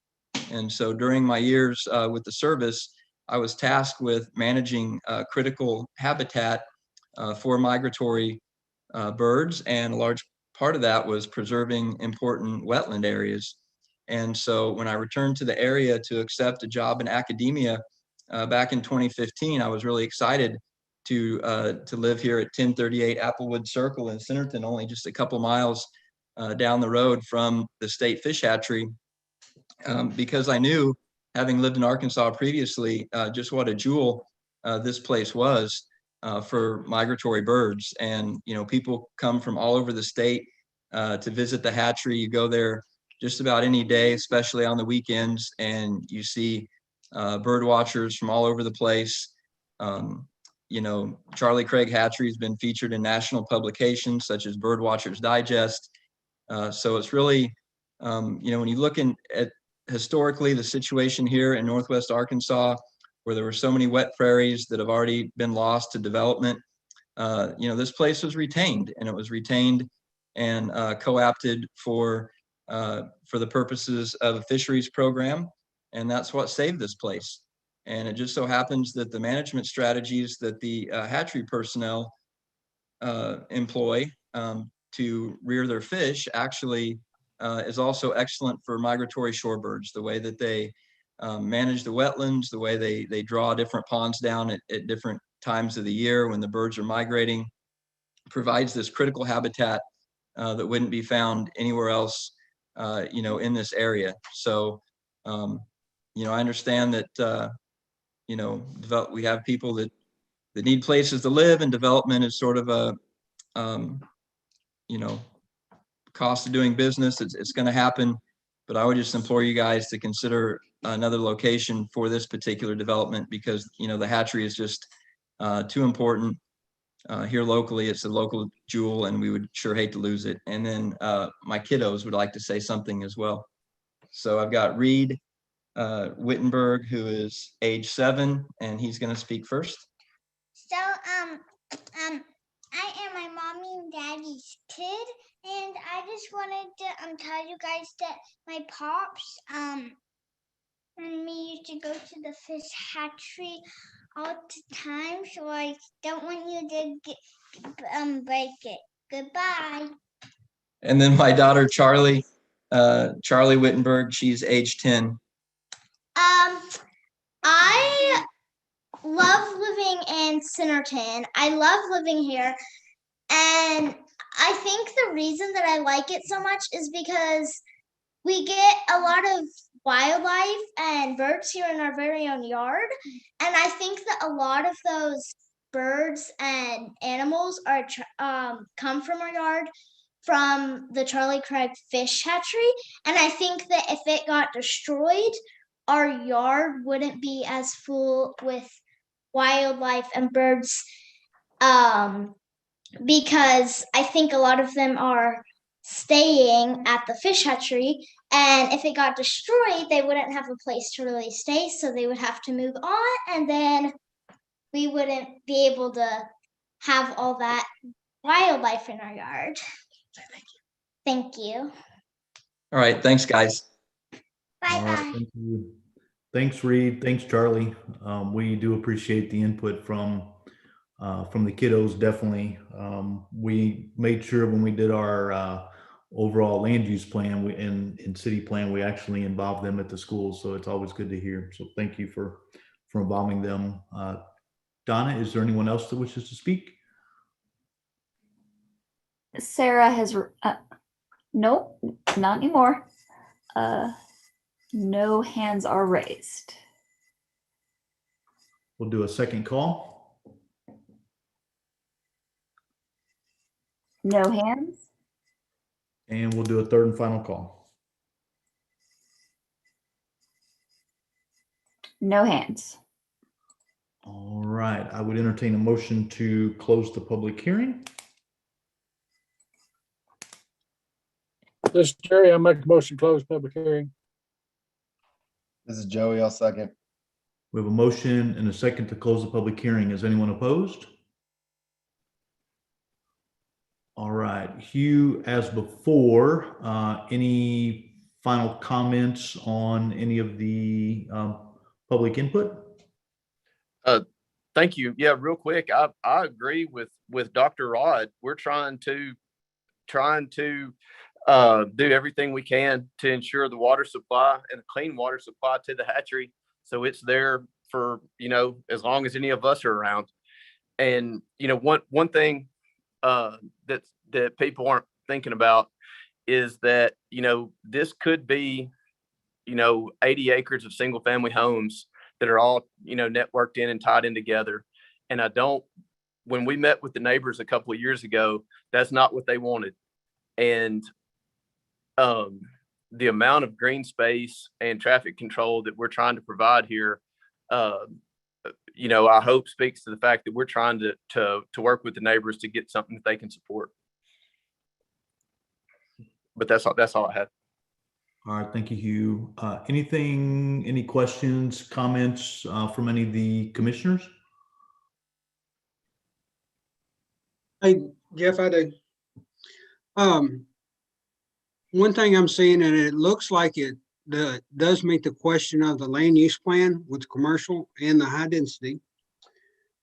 And so during my years with the service, I was tasked with managing critical habitat for migratory birds, and a large part of that was preserving important wetland areas. And so when I returned to the area to accept a job in academia back in 2015, I was really excited to live here at 1038 Applewood Circle in Centerton, only just a couple miles down the road from the state fish hatchery, because I knew, having lived in Arkansas previously, just what a jewel this place was for migratory birds. And, you know, people come from all over the state to visit the hatchery. You go there just about any day, especially on the weekends, and you see bird watchers from all over the place. You know, Charlie Craig Hatchery has been featured in national publications such as Birdwatchers Digest. So it's really, you know, when you look at historically the situation here in Northwest Arkansas, where there were so many wet prairies that have already been lost to development, you know, this place was retained, and it was retained and co-opted for the purposes of a fisheries program. And that's what saved this place. And it just so happens that the management strategies that the hatchery personnel employ to rear their fish actually is also excellent for migratory shorebirds. The way that they manage the wetlands, the way they draw different ponds down at different times of the year when the birds are migrating, provides this critical habitat that wouldn't be found anywhere else, you know, in this area. So, you know, I understand that, you know, we have people that need places to live, and development is sort of a, you know, cost of doing business. It's going to happen, but I would just implore you guys to consider another location for this particular development, because, you know, the hatchery is just too important here locally. It's a local jewel, and we would sure hate to lose it. And then my kiddos would like to say something as well. So I've got Reed Wittenberg, who is age 7, and he's going to speak first. So I am my mommy and daddy's kid, and I just wanted to tell you guys that my pops and me used to go to the fish hatchery all the time, so I don't want you to break it. Goodbye. And then my daughter Charlie Wittenberg, she's age 10. I love living in Centerton. I love living here, and I think the reason that I like it so much is because we get a lot of wildlife and birds here in our very own yard. And I think that a lot of those birds and animals are come from our yard from the Charlie Craig Fish Hatchery. And I think that if it got destroyed, our yard wouldn't be as full with wildlife and birds, because I think a lot of them are staying at the fish hatchery, and if it got destroyed, they wouldn't have a place to really stay, so they would have to move on, and then we wouldn't be able to have all that wildlife in our yard. Thank you. All right, thanks guys. Bye bye. Thank you. Thanks, Reed. Thanks, Charlie. We do appreciate the input from the kiddos, definitely. We made sure when we did our overall land use plan in city plan, we actually involved them at the schools. So it's always good to hear. So thank you for involving them. Donna, is there anyone else that wishes to speak? Sarah has, nope, not anymore. No hands are raised. We'll do a second call. No hands. And we'll do a third and final call. No hands. All right, I would entertain a motion to close the public hearing. This is Jerry. I make a motion to close public hearing. This is Joey. I'll second. We have a motion and a second to close the public hearing. Is anyone opposed? All right, Hugh, as before, any final comments on any of the public input? Thank you. Yeah, real quick, I agree with Dr. Rod. We're trying to do everything we can to ensure the water supply and the clean water supply to the hatchery, so it's there for, as long as any of us are around. And one thing that people aren't thinking about is that this could be 80 acres of single family homes that are all networked in and tied in together. And when we met with the neighbors a couple of years ago, that's not what they wanted. And the amount of green space and traffic control that we're trying to provide here, I hope speaks to the fact that we're trying to work with the neighbors to get something that they can support. But that's all I had. All right, thank you, Hugh. Any questions, comments from any of the commissioners? Hey, Jeff, I do. One thing I'm seeing, and it looks like it does meet the question of the land use plan with commercial and the high density.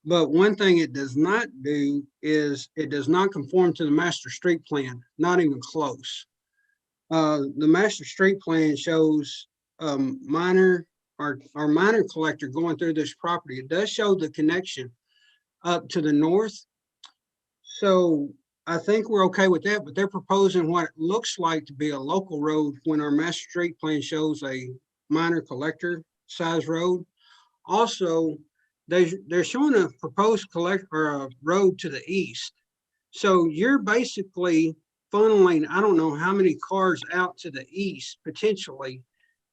But one thing it does not do is it does not conform to the master street plan, not even close. The master street plan shows minor collector going through this property. It does show the connection up to the north. So I think we're okay with that, but they're proposing what it looks like to be a local road when our master street plan shows a minor collector size road. Also, they're showing a proposed road to the east. So you're basically funneling, I don't know how many cars out to the east potentially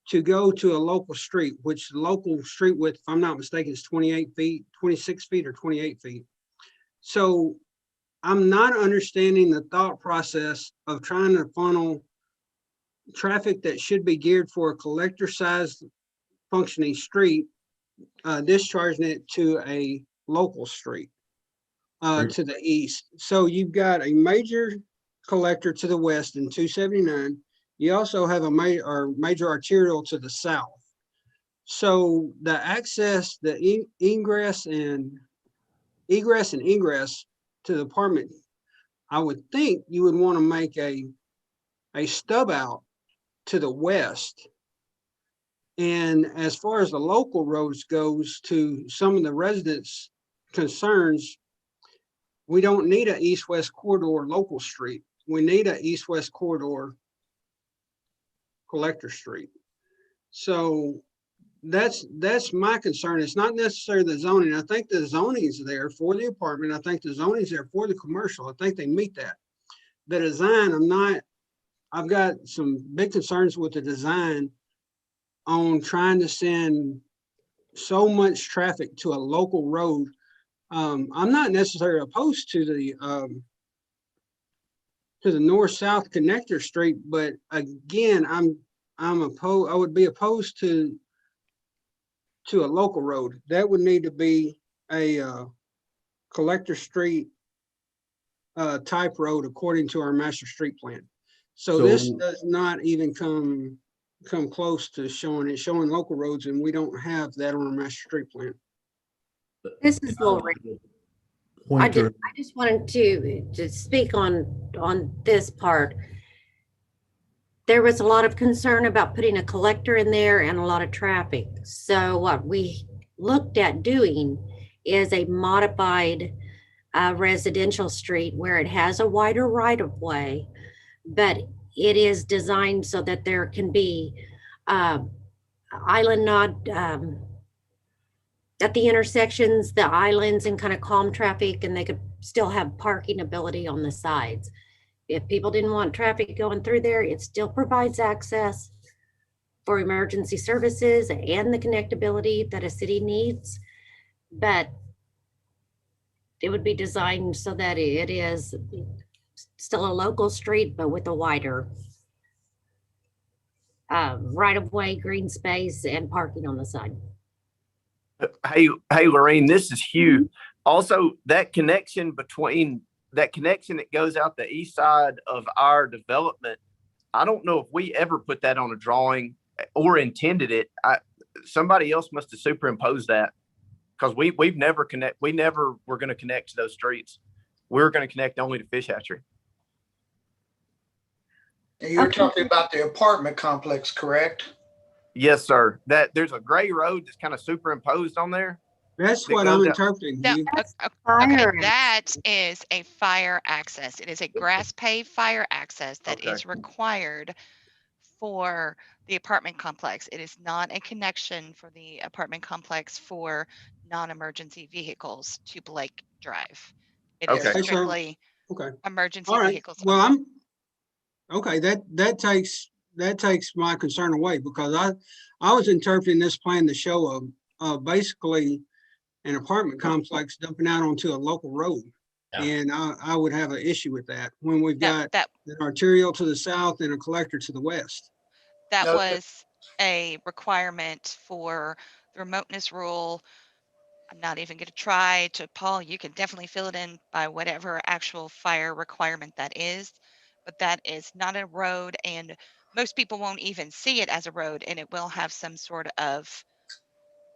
to go to a local street, which the local street width, if I'm not mistaken, is 28 feet, 26 feet or 28 feet. So I'm not understanding the thought process of trying to funnel traffic that should be geared for a collector sized functioning street, discharging it to a local street to the east. So you've got a major collector to the west in 279. You also have a major arterial to the south. So the access, the egress and ingress to the apartment, I would think you would want to make a stub out to the west. And as far as the local roads goes, to some of the residents' concerns, we don't need an east-west corridor local street. We need an east-west corridor collector street. So that's my concern. It's not necessarily the zoning. I think the zoning is there for the apartment. I think the zoning is there for the commercial. I think they meet that. The design, I've got some big concerns with the design on trying to send so much traffic to a local road. I'm not necessarily opposed to the north-south connector street, but again, I would be opposed to a local road. That would need to be a collector street type road according to our master street plan. So this does not even come come close to showing local roads, and we don't have that on our master street plan. This is Lori. I just wanted to speak on this part. There was a lot of concern about putting a collector in there and a lot of traffic. So what we looked at doing is a modified residential street where it has a wider right of way, but it is designed so that there can be island nod at the intersections, the islands, and kind of calm traffic, and they could still have parking ability on the sides. If people didn't want traffic going through there, it still provides access for emergency services and the connectability that a city needs. But it would be designed so that it is still a local street, but with a wider right of way, green space, and parking on the side. Hey, Lorraine, this is Hugh. Also, that connection that goes out the east side of our development, I don't know if we ever put that on a drawing or intended it. Somebody else must have superimposed that, because we never were going to connect to those streets. We're going to connect only to Fish Hatchery. And you're talking about the apartment complex, correct? Yes, sir. That there's a gray road that's kind of superimposed on there. That's what I'm interpreting. Okay, that is a fire access. It is a grass paved fire access that is required for the apartment complex. It is not a connection for the apartment complex for non-emergency vehicles to Blake Drive. It is strictly emergency vehicles. Well, that takes my concern away, because I was interpreting this plan to show basically an apartment complex dumping out onto a local road. Yeah. And I would have an issue with that when we've got an arterial to the south and a collector to the west. That was a requirement for the remoteness rule. I'm not even going to try to, Paul, you can definitely fill it in by whatever actual fire requirement that is, but that is not a road, and most people won't even see it as a road, and it will have some sort of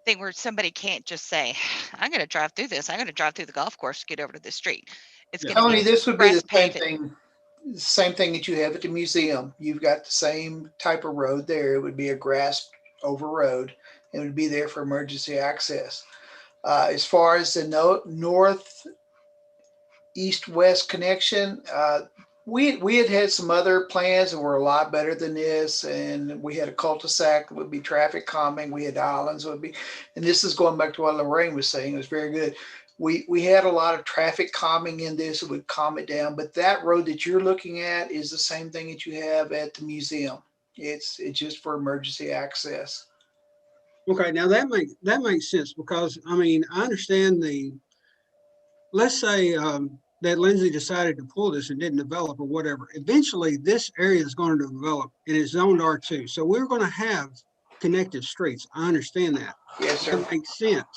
thing where somebody can't just say, I'm going to drive through this. I'm going to drive through the golf course to get over to this street. It's going to Tony, be this would be the paving. same thing that you have at the museum. You've got the same type of road there. It would be a grass over road. It would be there for emergency access. As far as the north east-west connection, we had some other plans that were a lot better than this, and we had a cul-de-sac that would be traffic calming. We had islands would be, and this is going back to what Lorraine was saying. It was very good. We had a lot of traffic calming in this. It would calm it down. But that road that you're looking at is the same thing that you have at the museum. It's just for emergency access. Okay, now that makes sense, because I mean, I understand let's say that Lindsay decided to pull this and didn't develop or whatever. Eventually this area is going to develop and it's zoned R2. So we're going to have connected streets. I understand that. Yes, sir. That makes sense.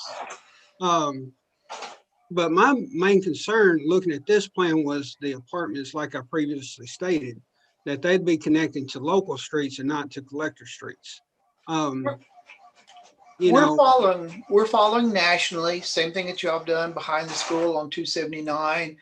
But my main concern looking at this plan was the apartments, like I previously stated, that they'd be connecting to local streets and not to collector streets. We're following nationally, same thing that y'all have done behind the school on 279,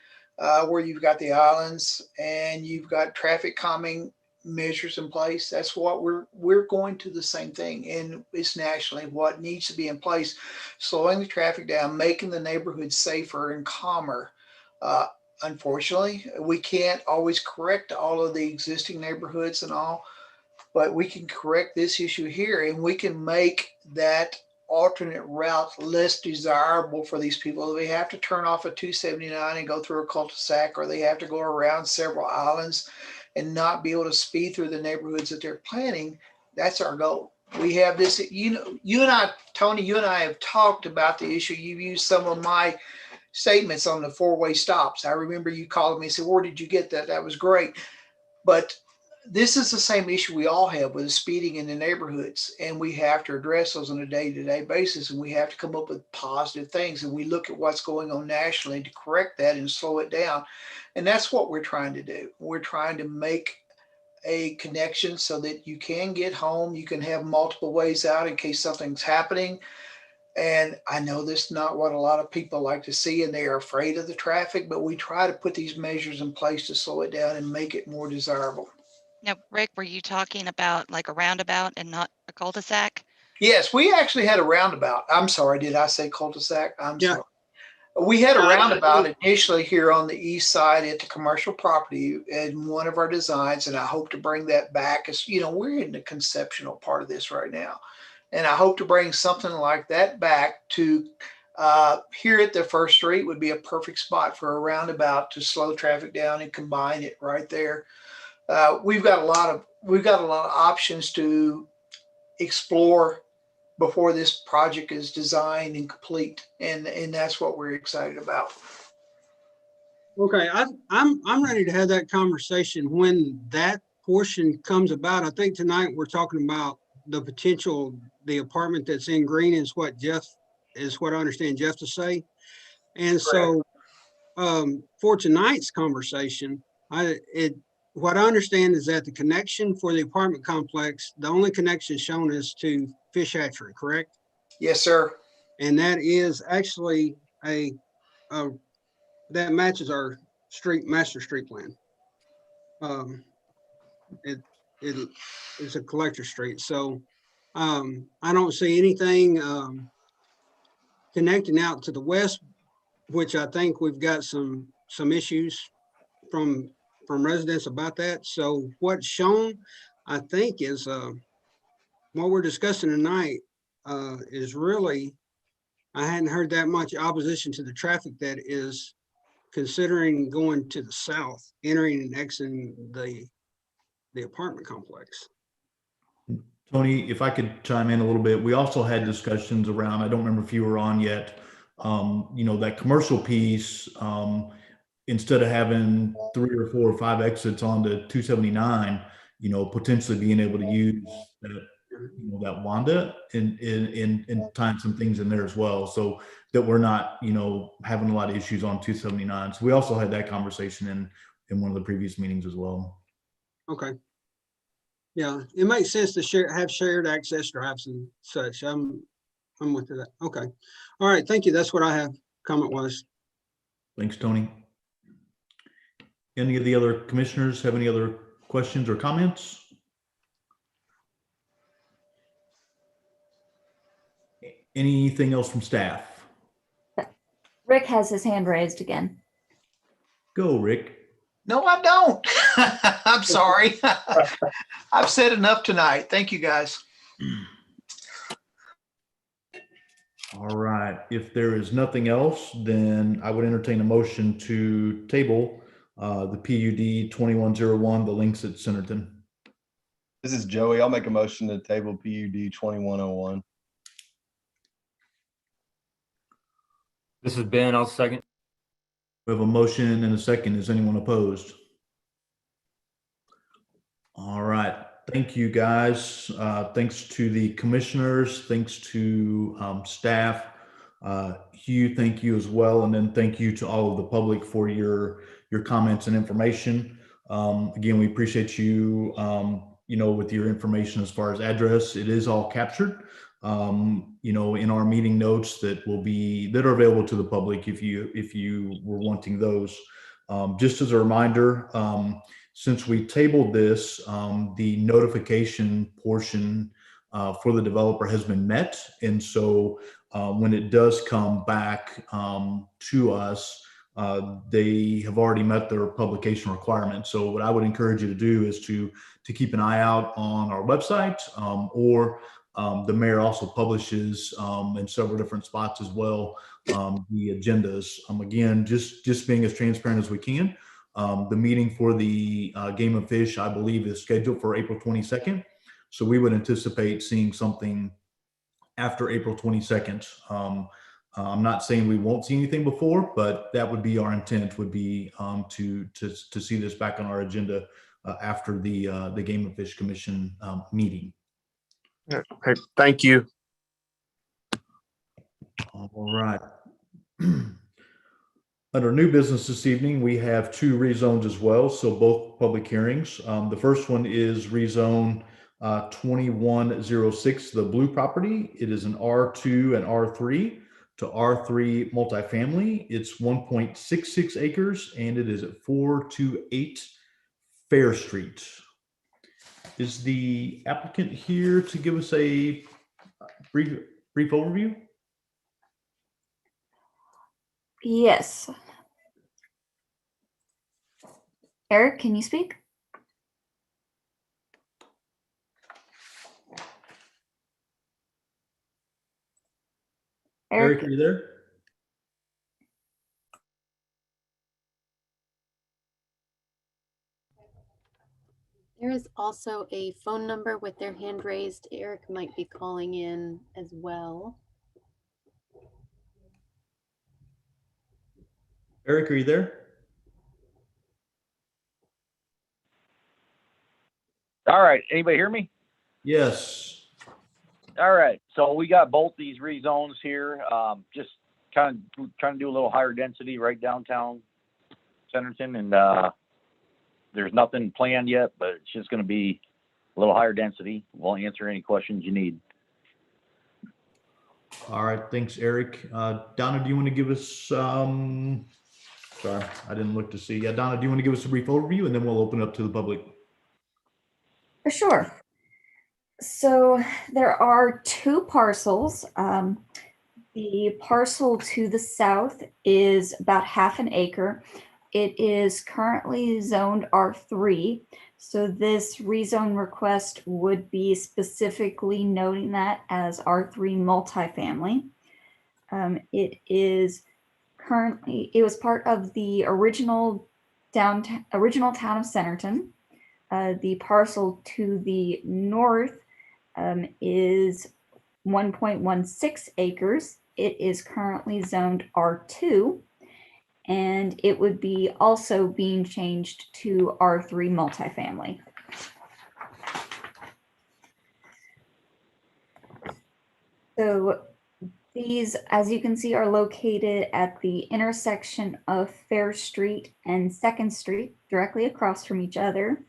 where you've got the islands and you've got traffic calming measures in place. That's what we're going to the same thing, and it's nationally what needs to be in place, slowing the traffic down, making the neighborhood safer and calmer. Unfortunately, we can't always correct all of the existing neighborhoods and all, but we can correct this issue here, and we can make that alternate route less desirable for these people. They have to turn off at 279 and go through a cul-de-sac, or they have to go around several islands and not be able to speed through the neighborhoods that they're planning. That's our goal. We have this, you and I, Tony, you and I have talked about the issue. You've used some of my statements on the four-way stops. I remember you calling me and said, where did you get that? That was great. But this is the same issue we all have with speeding in the neighborhoods, and we have to address those on a day-to-day basis, and we have to come up with positive things, and we look at what's going on nationally to correct that and slow it down. And that's what we're trying to do. We're trying to make a connection so that you can get home. You can have multiple ways out in case something's happening. And I know this is not what a lot of people like to see, and they are afraid of the traffic, but we try to put these measures in place to slow it down and make it more desirable. Now, Rick, were you talking about like a roundabout and not a cul-de-sac? Yes, we actually had a roundabout. I'm sorry, did I say cul-de-sac? I'm Yeah. sorry. We had a roundabout initially here on the east side at the commercial property in one of our designs, and I hope to bring that back. As you know, we're in the conceptual part of this right now, and I hope to bring something like that back to here at the First Street would be a perfect spot for a roundabout to slow traffic down and combine it right there. We've got a lot of options to explore before this project is designed and complete, and that's what we're excited about. Okay, I'm ready to have that conversation when that portion comes about. I think tonight we're talking about the potential, the apartment that's in green is what I understand Jeff to say. And so for tonight's conversation, what I understand is that the connection for the apartment complex, the only connection shown is to Fish Hatchery, correct? Yes, sir. And that is actually that matches our master street plan. It is a collector street. So I don't see anything connecting out to the west, which I think we've got some issues from residents about that. So what's shown, I think, is what we're discussing tonight is really, I hadn't heard that much opposition to the traffic that is considering going to the south, entering and exiting the apartment complex. Tony, if I could chime in a little bit, we also had discussions around, I don't remember if you were on yet, that commercial piece, instead of having 3 or 4 or 5 exits onto 279, potentially being able to use that Wanda and tying some things in there as well, so that we're not, having a lot of issues on 279. So we also had that conversation in one of the previous meetings as well. Okay. Yeah, it makes sense to have shared access drives and such. I'm with that. Okay. All right. Thank you. That's what I have. Comment was. Thanks, Tony. Any of the other commissioners have any other questions or comments? Anything else from staff? Rick has his hand raised again. Go, Rick. No, I don't. I'm sorry. I've said enough tonight. Thank you, guys. All right. If there is nothing else, then I would entertain a motion to table the PUD 2101, the links at Centerton. This is Joey. I'll make a motion to table PUD 2101. This is Ben. I'll second. We have a motion and a second. Is anyone opposed? All right. Thank you, guys. Thanks to the commissioners. Thanks to staff. Hugh, thank you as well. And then thank you to all of the public for your comments and information. Again, we appreciate you, with your information as far as address. It is all captured, in our meeting notes that are available to the public if you were wanting those. Just as a reminder, since we tabled this, the notification portion for the developer has been met. And so when it does come back to us, they have already met their publication requirements. So what I would encourage you to do is to keep an eye out on our website, or the mayor also publishes in several different spots as well, the agendas. Again, just being as transparent as we can. The meeting for the Game of Fish, I believe, is scheduled for April 22nd. So we would anticipate seeing something after April 22nd. I'm not saying we won't see anything before, but that would be our intent, would be to see this back on our agenda after the Game of Fish Commission meeting. Okay, thank you. All right. Under new business this evening, we have two rezones as well, so both public hearings. The first one is rezone 2106, the blue property. It is an R2 and R3 to R3 multifamily. It's 1.66 acres and it is at 428 Fair Street. Is the applicant here to give us a brief overview? Yes. Eric, can you speak? Eric, are you there? There is also a phone number with their hand raised. Eric might be calling in as well. Eric, are you there? All right. Anybody hear me? Yes. All right. So we got both these rezones here. Just kind of trying to do a little higher density right downtown Centerton. And there's nothing planned yet, but it's just going to be a little higher density. We'll answer any questions you need. All right. Thanks, Eric. Donna, do you want to give us sorry, I didn't look to see. Yeah, Donna, do you want to give us a brief overview and then we'll open up to the public? For sure. So there are two parcels. The parcel to the south is about half an acre. It is currently zoned R3. So this rezone request would be specifically noting that as R3 multifamily. It was part of the original town of Centerton. The parcel to the north is 1.16 acres. It is currently zoned R2, and it would be also being changed to R3 multifamily. So these, as you can see, are located at the intersection of Fair Street and 2nd Street, directly across from each other.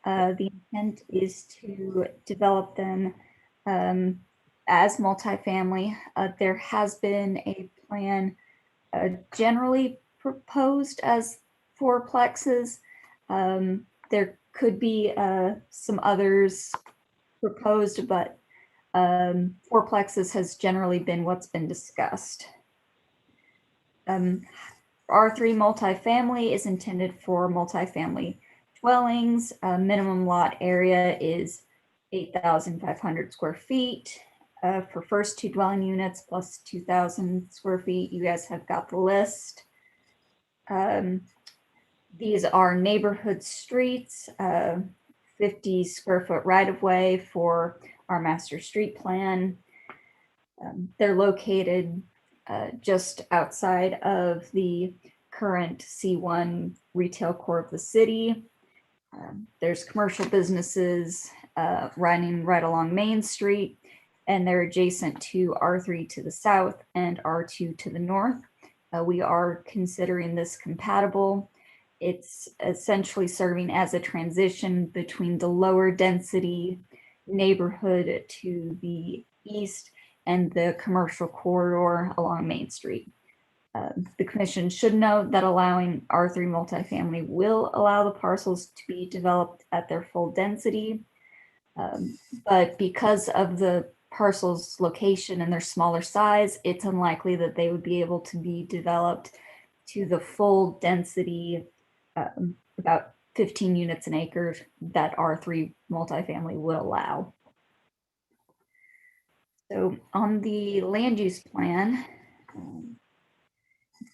The intent is to develop them as multifamily. There has been a plan generally proposed as fourplexes. There could be some others proposed, but fourplexes has generally been what's been discussed. R3 multifamily is intended for multifamily dwellings. Minimum lot area is 8,500 square feet. For first two dwelling units plus 2,000 square feet, you guys have got the list. These are neighborhood streets, 50 square foot right of way for our master street plan. They're located just outside of the current C1 retail core of the city. There's commercial businesses running right along Main Street, and they're adjacent to R3 to the south and R2 to the north. We are considering this compatible. It's essentially serving as a transition between the lower density neighborhood to the east and the commercial corridor along Main Street. The commission should note that allowing R3 multifamily will allow the parcels to be developed at their full density. But because of the parcel's location and their smaller size, it's unlikely that they would be able to be developed to the full density, about 15 units an acre, that R3 multifamily would allow. So on the land use plan,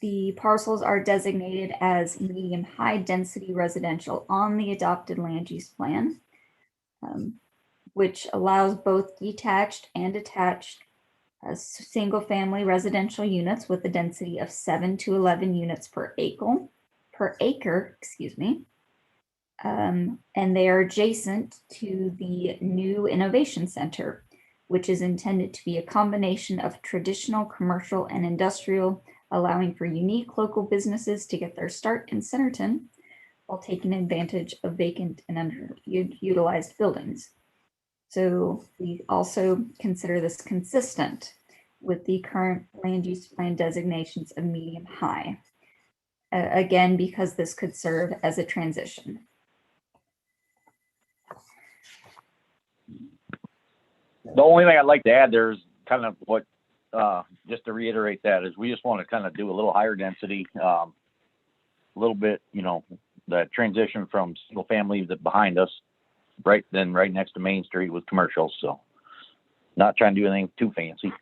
the parcels are designated as medium high density residential on the adopted land use plan, which allows both detached and attached single family residential units with a density of 7 to 11 units per acre, excuse me. And they are adjacent to the new innovation center, which is intended to be a combination of traditional commercial and industrial allowing for unique local businesses to get their start in Centerton while taking advantage of vacant and underutilized buildings. So we also consider this consistent with the current land use plan designations of medium high. Again, because this could serve as a transition. The only thing I'd like to add there is kind of what, just to reiterate that, is we just want to kind of do a little higher density, a little bit, you know, the transition from single family that behind us, right next to Main Street with commercials. So not trying to do anything too fancy.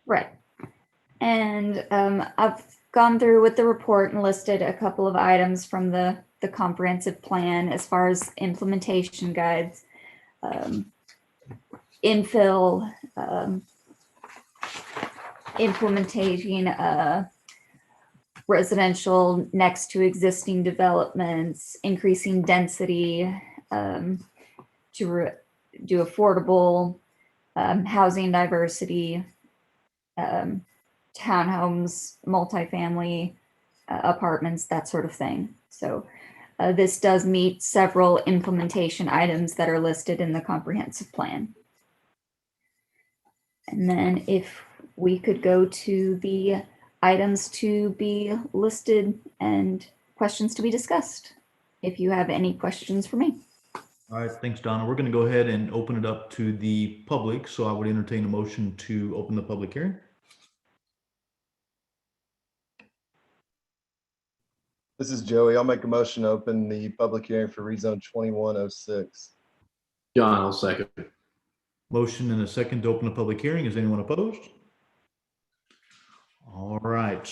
Right. And I've gone through with the report and listed a couple of items from the comprehensive plan as far as implementation guides, infill, implementing residential next to existing developments, increasing density to do affordable housing diversity, townhomes, multifamily apartments, that sort of thing. So this does meet several implementation items that are listed in the comprehensive plan. And then if we could go to the items to be listed and questions to be discussed, if you have any questions for me. All right, thanks, Donna. We're going to go ahead and open it up to the public. So I would entertain a motion to open the public hearing. This is Joey. I'll make a motion to open the public hearing for rezone 2106. John, I'll second. Motion and a second to open the public hearing. Is anyone opposed? All right.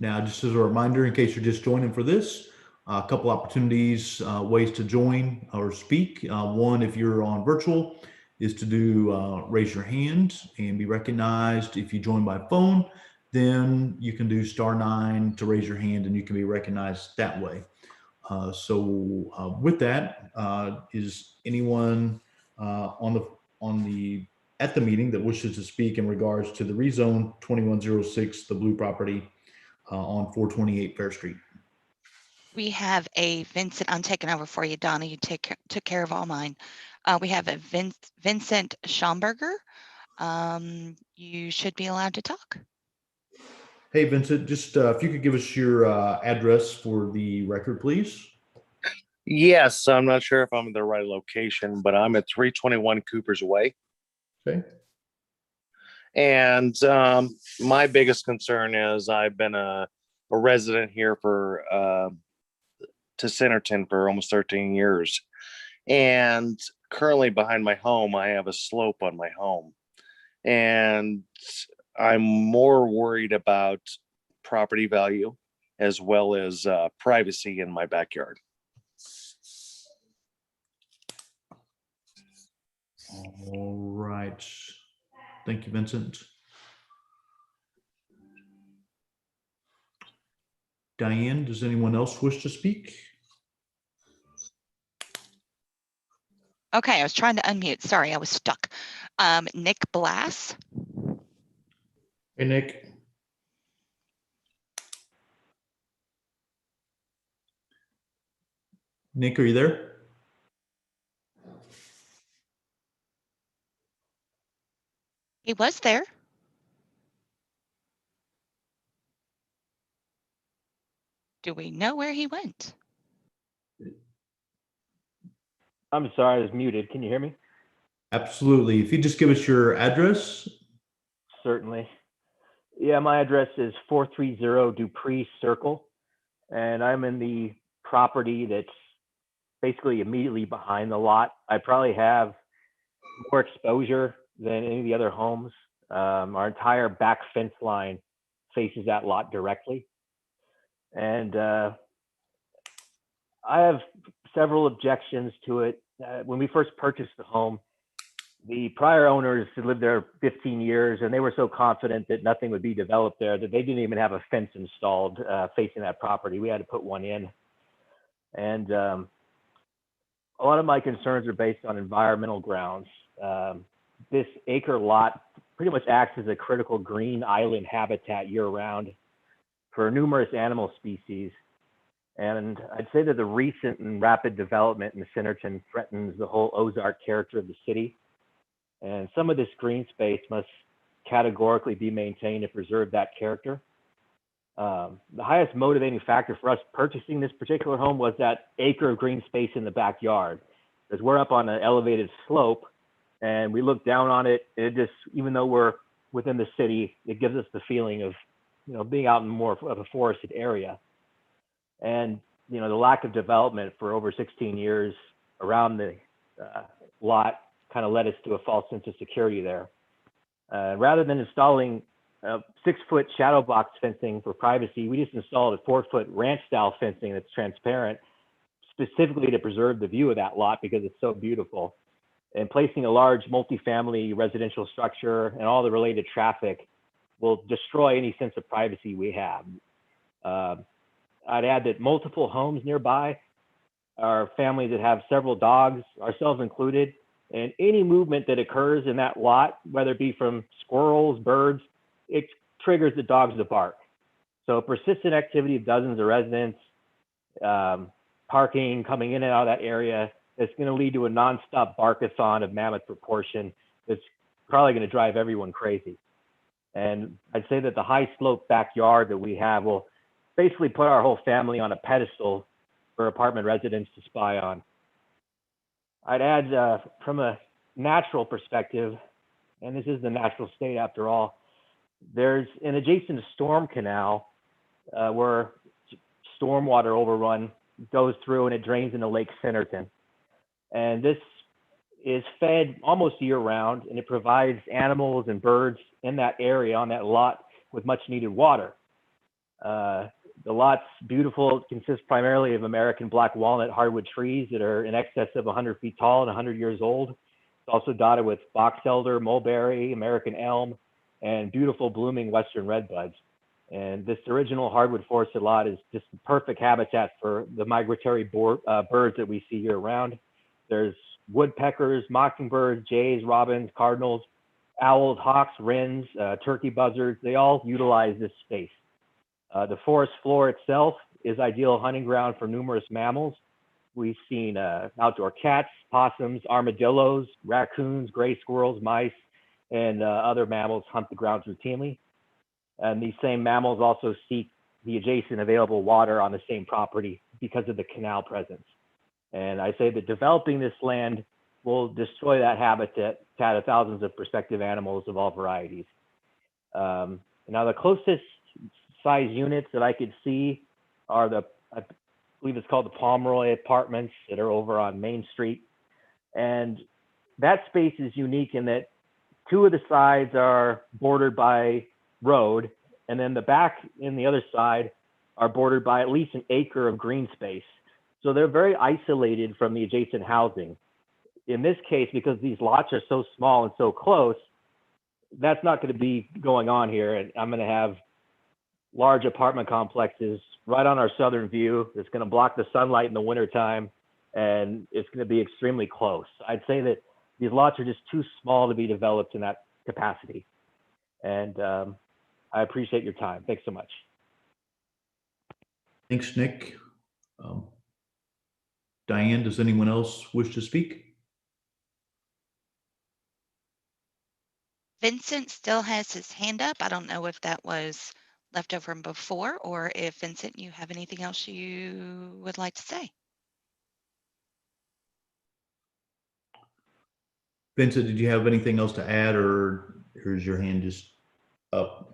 Now, just as a reminder, in case you're just joining for this, a couple opportunities, ways to join or speak. One, if you're on virtual, is to do raise your hand and be recognized. If you join by phone, then you can do *9 to raise your hand and you can be recognized that way. So with that, is anyone at the meeting that wishes to speak in regards to the rezone 2106, the blue property on 428 Fair Street? We have a Vincent. I'm taking over for you, Donna. You took care of all mine. We have a Vincent Schomburger. You should be allowed to talk. Hey, Vincent, just if you could give us your address for the record, please. Yes, I'm not sure if I'm in the right location, but I'm at 321 Cooper's Way. Okay. And my biggest concern is I've been a resident here to Centerton for almost 13 years. And currently behind my home, I have a slope on my home. And I'm more worried about property value as well as privacy in my backyard. All right. Thank you, Vincent. Diane, does anyone else wish to speak? Okay, I was trying to unmute. Sorry, I was stuck. Nick Blass. Hey, Nick. Nick, are you there? He was there. Do we know where he went? I'm sorry, I was muted. Can you hear me? Absolutely. If you just give us your address. Certainly. Yeah, my address is 430 Dupree Circle, and I'm in the property that's basically immediately behind the lot. I probably have more exposure than any of the other homes. Our entire back fence line faces that lot directly. And I have several objections to it. When we first purchased the home, the prior owners had lived there 15 years and they were so confident that nothing would be developed there that they didn't even have a fence installed facing that property. We had to put one in. And a lot of my concerns are based on environmental grounds. This acre lot pretty much acts as a critical green island habitat year-round for numerous animal species. And I'd say that the recent and rapid development in Centerton threatens the whole Ozark character of the city. And some of this green space must categorically be maintained to preserve that character. The highest motivating factor for us purchasing this particular home was that acre of green space in the backyard, because we're up on an elevated slope and we look down on it. It just, even though we're within the city, it gives us the feeling of, being out in more of a forested area. And, the lack of development for over 16 years around the lot kind of led us to a false sense of security there. Rather than installing 6-foot shadow box fencing for privacy, we just installed a 4-foot ranch style fencing that's transparent, specifically to preserve the view of that lot because it's so beautiful. And placing a large multifamily residential structure and all the related traffic will destroy any sense of privacy we have. I'd add that multiple homes nearby are families that have several dogs, ourselves included, and any movement that occurs in that lot, whether it be from squirrels, birds, it triggers the dogs to bark. So persistent activity of dozens of residents, parking, coming in and out of that area, it's going to lead to a nonstop barkathon of mammoth proportion that's probably going to drive everyone crazy. And I'd say that the high slope backyard that we have will basically put our whole family on a pedestal for apartment residents to spy on. I'd add from a natural perspective, and this is the natural state after all, there's an adjacent storm canal where stormwater overrun goes through and it drains into Lake Centerton. And this is fed almost year round, and it provides animals and birds in that area on that lot with much needed water. The lot's beautiful. It consists primarily of American black walnut hardwood trees that are in excess of 100 feet tall and 100 years old. It's also dotted with box elder, mulberry, American elm, and beautiful blooming western redbuds. And this original hardwood forested lot is just the perfect habitat for the migratory birds that we see year round. There's woodpeckers, mockingbirds, jays, robins, cardinals, owls, hawks, wrens, turkey buzzards. They all utilize this space. The forest floor itself is ideal hunting ground for numerous mammals. We've seen outdoor cats, possums, armadillos, raccoons, gray squirrels, mice, and other mammals hunt the grounds routinely. And these same mammals also seek the adjacent available water on the same property because of the canal presence. And I say that developing this land will destroy that habitat to thousands of prospective animals of all varieties. Now, the closest size units that I could see are I believe it's called the Pomeroy Apartments that are over on Main Street. And that space is unique in that 2 of the sides are bordered by road, and then the back and the other side are bordered by at least an acre of green space. So they're very isolated from the adjacent housing. In this case, because these lots are so small and so close, that's not going to be going on here. And I'm going to have large apartment complexes right on our southern view. It's going to block the sunlight in the wintertime, and it's going to be extremely close. I'd say that these lots are just too small to be developed in that capacity. And I appreciate your time. Thanks so much. Thanks, Nick. Diane, does anyone else wish to speak? Vincent still has his hand up. I don't know if that was left over from before, or if Vincent, you have anything else you would like to say. Vincent, did you have anything else to add, or is your hand just up?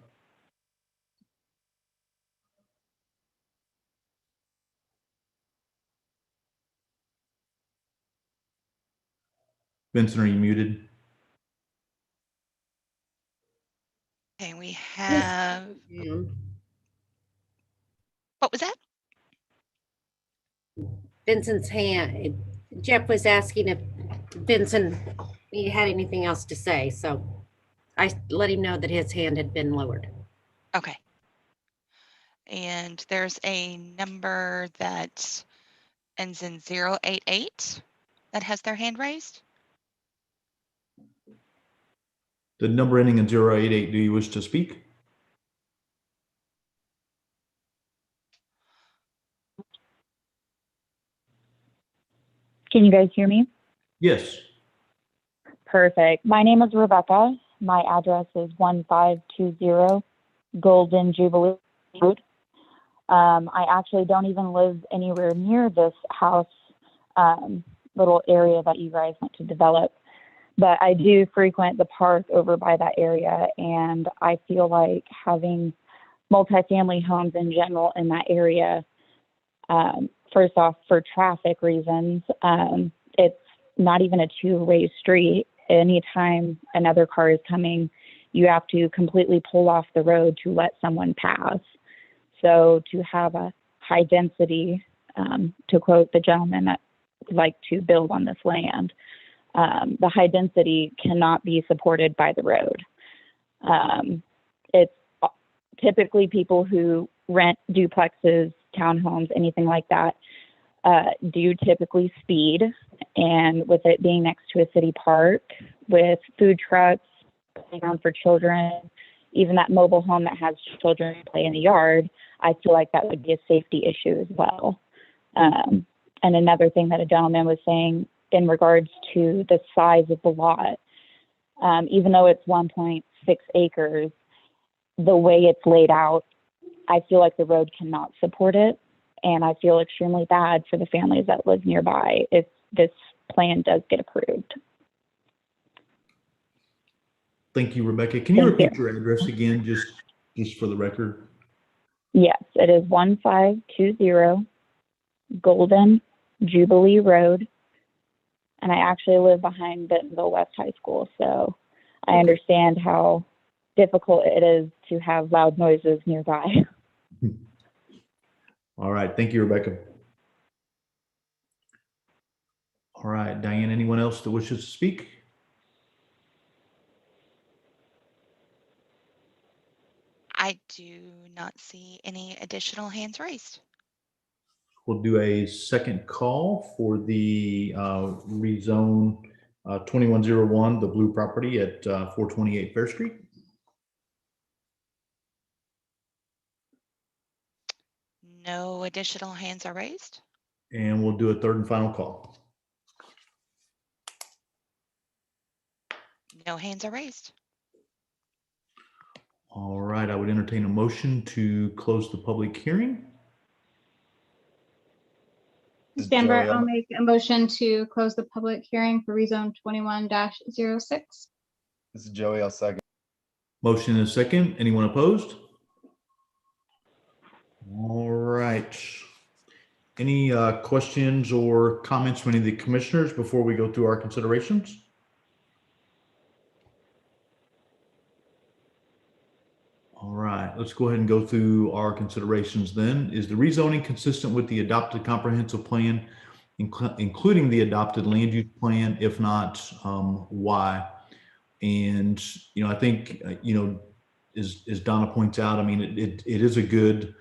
Vincent, are you muted? Okay, we have. What was that? Vincent's hand. Jeff was asking if Vincent he had anything else to say, so I let him know that his hand had been lowered. Okay. And there's a number that ends in 088 that has their hand raised. The number ending in 088, do you wish to speak? Can you guys hear me? Yes. Perfect. My name is Rebecca. My address is 1520 Golden Jubilee Road. I actually don't even live anywhere near this house little area that you guys want to develop, but I do frequent the park over by that area, and I feel like having multifamily homes in general in that area, first off, for traffic reasons, it's not even a two-way street. Anytime another car is coming, you have to completely pull off the road to let someone pass. So to have a high density, to quote the gentleman that would like to build on this land, the high density cannot be supported by the road. It's typically people who rent duplexes, townhomes, anything like that, do typically speed. And with it being next to a city park with food trucks, playground for children, even that mobile home that has children play in the yard, I feel like that would be a safety issue as well. And another thing that a gentleman was saying in regards to the size of the lot, even though it's 1.6 acres, the way it's laid out, I feel like the road cannot support it. And I feel extremely bad for the families that live nearby if this plan does get approved. Thank you, Rebecca. Can you repeat your address again, just for the record? Yes, it is 1520 Golden Jubilee Road. And I actually live behind Bentonville West High School, so I understand how difficult it is to have loud noises nearby. All right. Thank you, Rebecca. All right, Diane, anyone else that wishes to speak? I do not see any additional hands raised. We'll do a second call for the rezone 2101, the blue property at 428 Fair Street. No additional hands are raised. And we'll do a third and final call. No hands are raised. All right, I would entertain a motion to close the public hearing. Stanbert, I'll make a motion to close the public hearing for rezone 21-06. This is Joey. I'll second. Motion and a second. Anyone opposed? All right. Any questions or comments from any of the commissioners before we go through our considerations? All right, let's go ahead and go through our considerations then. Is the rezoning consistent with the adopted comprehensive plan, including the adopted land use plan? If not, why? And, I think, as Donna points out, I mean, it is a good,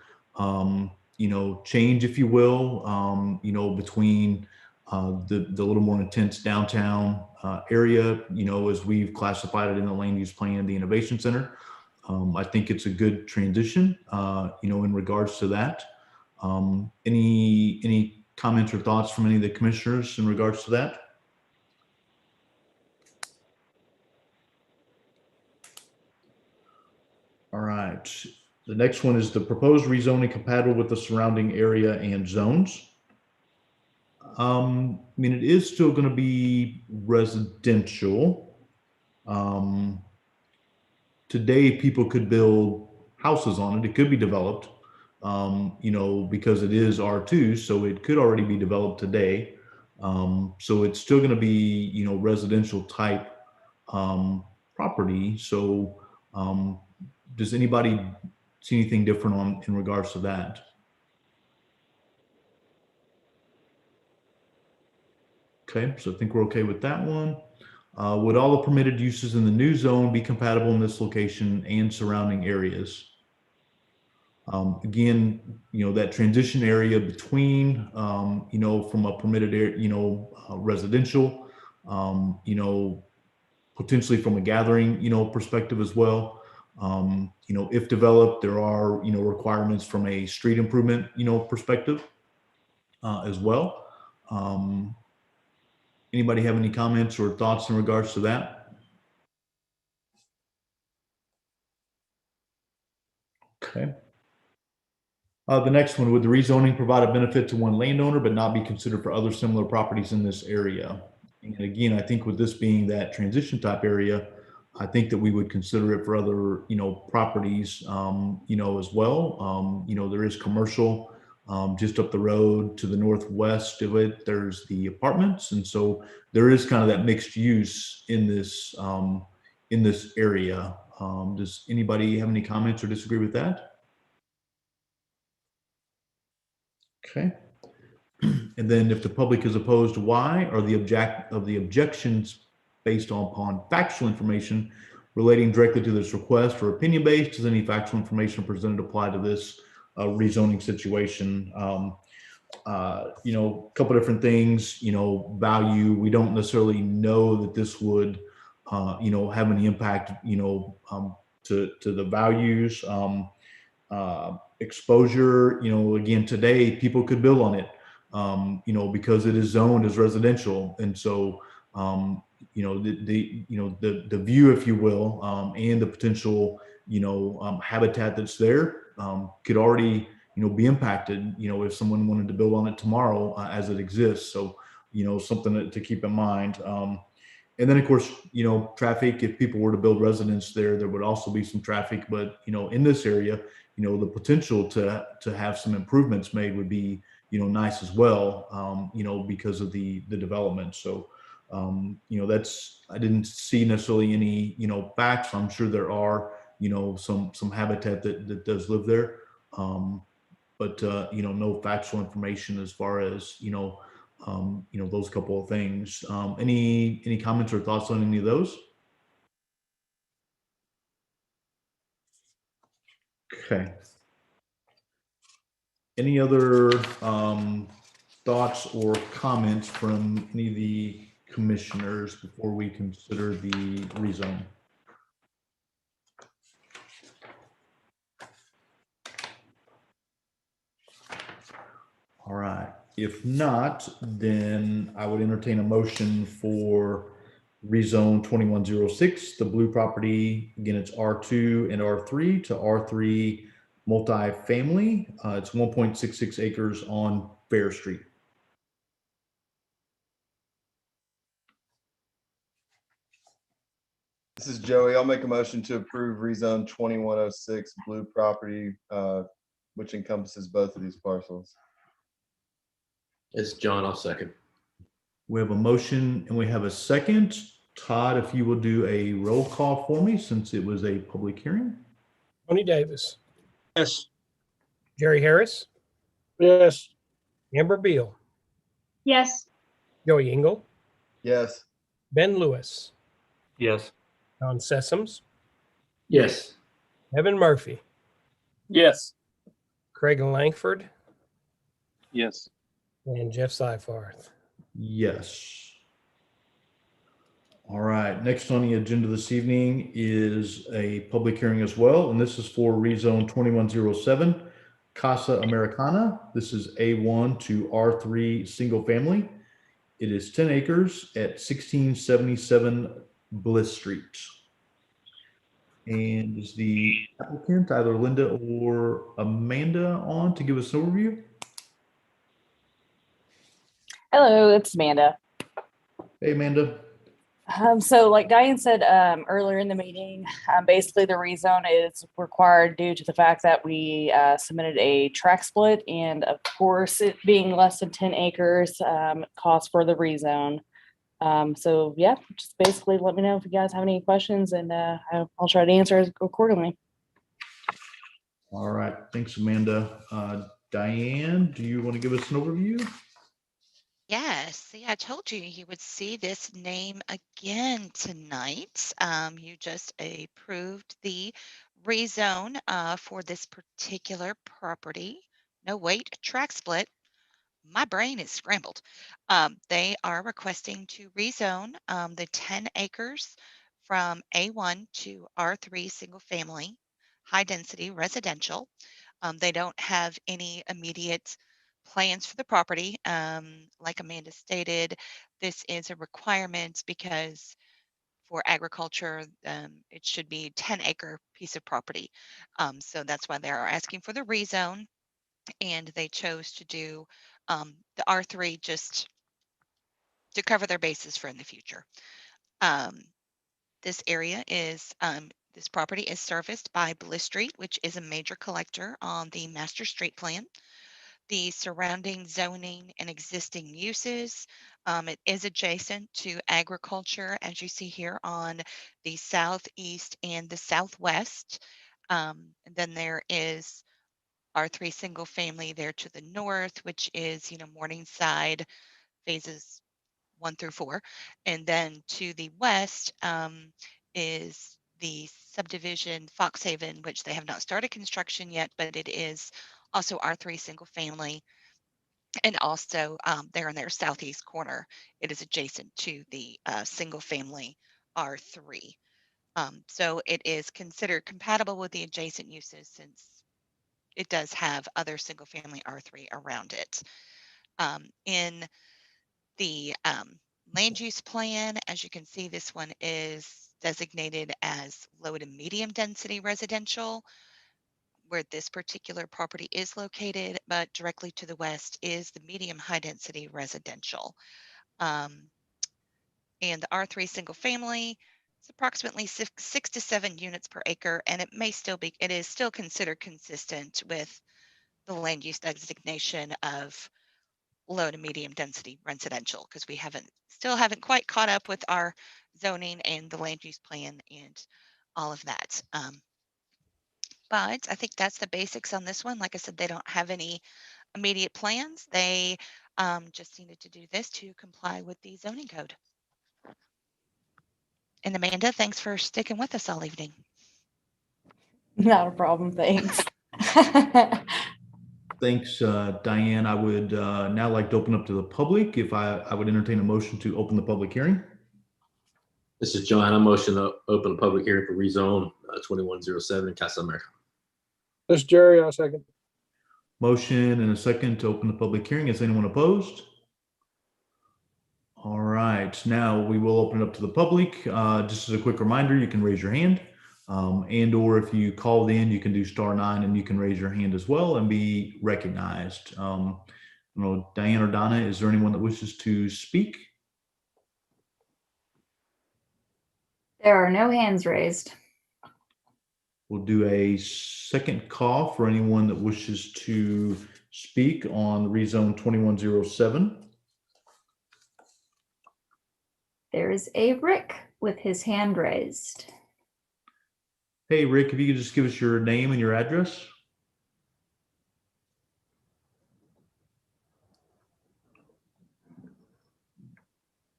change, if you will, between the little more intense downtown area, as we've classified it in the land use plan, the innovation center. I think it's a good transition, in regards to that. Any comments or thoughts from any of the commissioners in regards to that? All right. The next one is the proposed rezoning compatible with the surrounding area and zones. I mean, it is still going to be residential. Today, people could build houses on it. It could be developed, because it is R2, so it could already be developed today. So it's still going to be, residential type property. So does anybody see anything different in regards to that? Okay, so I think we're okay with that one. Would all the permitted uses in the new zone be compatible in this location and surrounding areas? Again, that transition area between, from a permitted area, residential, potentially from a gathering, perspective as well. If developed, there are, requirements from a street improvement, perspective as well. Anybody have any comments or thoughts in regards to that? Okay. The next one, would the rezoning provide a benefit to one landowner but not be considered for other similar properties in this area? And again, I think with this being that transition type area, I think that we would consider it for other, properties, as well. There is commercial just up the road to the northwest of it. There's the apartments, and so there is kind of that mixed use in this area. Does anybody have any comments or disagree with that? Okay. And then if the public is opposed, why? Are the objections based upon factual information relating directly to this request, or opinion based? Does any factual information presented apply to this rezoning situation? A couple different things, value. We don't necessarily know that this would, have any impact, to the values. Exposure, again, today people could build on it, because it is zoned as residential. And so, the view, if you will, and the potential, habitat that's there, could already, be impacted, if someone wanted to build on it tomorrow as it exists. So, something to keep in mind. And then of course, traffic, if people were to build residence there, there would also be some traffic, but, in this area, the potential to have some improvements made would be, nice as well, because of the development. So, I didn't see necessarily any, facts. I'm sure there are, some habitat that does live there. But no factual information as far as, those couple of things. Any comments or thoughts on any of those? Okay. Any other thoughts or comments from any of the commissioners before we consider the rezone? All right. If not, then I would entertain a motion for rezone 2106, the blue property. Again, it's R2 and R3 to R3 multifamily. It's 1.66 acres on Fair Street. This is Joey. I'll make a motion to approve rezone 2106 blue property, which encompasses both of these parcels. It's John. I'll second. We have a motion and we have a second. Todd, if you will do a roll call for me, since it was a public hearing. Tony Davis. Yes. Jerry Harris. Yes. Amber Beal. Yes. Joey Engel. Yes. Ben Lewis. Yes. Don Sessoms. Yes. Evan Murphy. Yes. Craig Langford. Yes. And Jeff Seifarth. Yes. All right. Next on the agenda this evening is a public hearing as well, and this is for rezone 2107 Casa Americana. This is A1 to R3 single family. It is 10 acres at 1677 Bliss Street. And is the applicant either Linda or Amanda on to give us an overview? Hello, it's Amanda. Hey, Amanda. So like Diane said earlier in the meeting, basically the rezone is required due to the fact that we submitted a track split, and of course it being less than 10 acres calls for the rezone. So yeah, just basically let me know if you guys have any questions, and I'll try to answer accordingly. All right, thanks, Amanda. Diane, do you want to give us an overview? Yes, see, I told you you would see this name again tonight. You just approved the rezone for this particular property. No, wait, track split. My brain is scrambled. They are requesting to rezone the 10 acres from A1 to R3 single family, high density residential. They don't have any immediate plans for the property. Like Amanda stated, this is a requirement because for agriculture, it should be 10-acre piece of property. So that's why they are asking for the rezone, and they chose to do the R3 just to cover their bases for in the future. This area is this property is serviced by Bliss Street, which is a major collector on the master street plan. The surrounding zoning and existing uses. It is adjacent to agriculture, as you see here on the southeast and the southwest. And then there is R3 single family there to the north, which is, Morningside phases 1 through 4. And then to the west is the subdivision Foxhaven, which they have not started construction yet, but it is also R3 single family. And also there in their southeast corner, it is adjacent to the single family R3. So it is considered compatible with the adjacent uses since it does have other single family R3 around it. In the land use plan, as you can see, this one is designated as low to medium density residential, where this particular property is located, but directly to the west is the medium high density residential. And the R3 single family, it's approximately 6 to 7 units per acre, and it is still considered consistent with the land use designation of low to medium density residential, because we still haven't quite caught up with our zoning and the land use plan and all of that. But I think that's the basics on this one. Like I said, they don't have any immediate plans. They just needed to do this to comply with the zoning code. And Amanda, thanks for sticking with us all evening. Not a problem, thanks. Thanks, Diane. I would now like to open up to the public. If I would entertain a motion to open the public hearing. This is John. I motion to open a public hearing for rezone 2107 Casa America. This is Jerry. I'll second. Motion and a second to open the public hearing. Is anyone opposed? All right, now we will open it up to the public. Just as a quick reminder, you can raise your hand. And or if you called in, you can do *9 and you can raise your hand as well and be recognized. Diane or Donna, is there anyone that wishes to speak? There are no hands raised. We'll do a second call for anyone that wishes to speak on Rezone 2107. There is a Rick with his hand raised. Hey, Rick, if you could just give us your name and your address.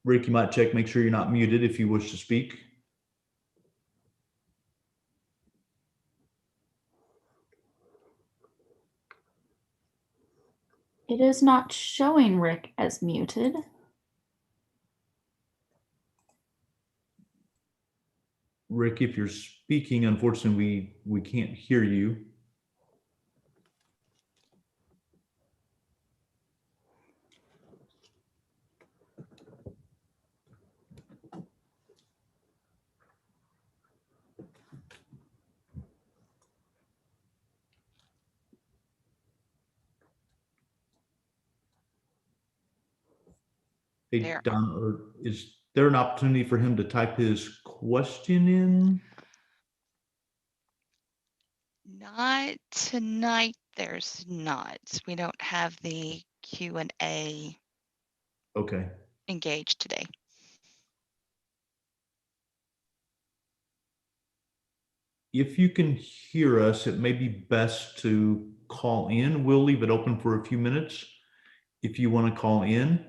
Rick, you might check, make sure you're not muted if you wish to speak. It is not showing Rick as muted. Rick, if you're speaking, unfortunately, we can't hear you. Hey, Don, or is there an opportunity for him to type his question in? Not tonight. There's not. We don't have the Q&A Okay. engaged today. If you can hear us, it may be best to call in. We'll leave it open for a few minutes if you want to call in.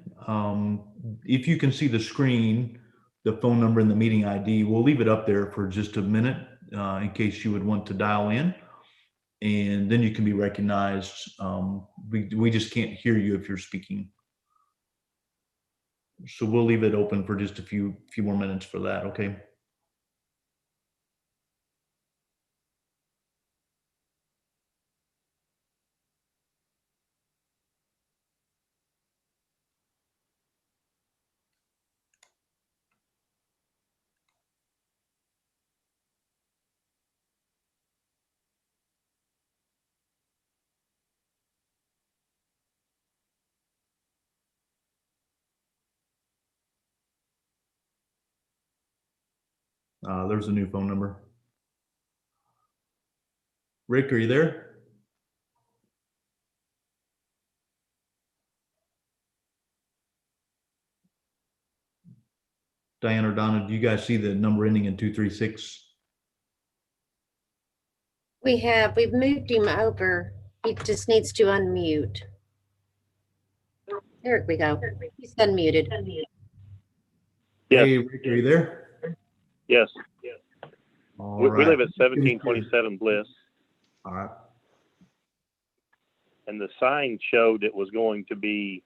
If you can see the screen, the phone number and the meeting ID, we'll leave it up there for just a minute in case you would want to dial in. And then you can be recognized. We just can't hear you if you're speaking. So we'll leave it open for just a few more minutes for that, okay? There's a new phone number. Rick, are you there? Diane or Donna, do you guys see the number ending in 236? We've moved him over. He just needs to unmute. There we go. He's unmuted. Yes. Hey, Rick, are you there? Yes. All We right. live at 1727 Bliss, All right. and the sign showed it was going to be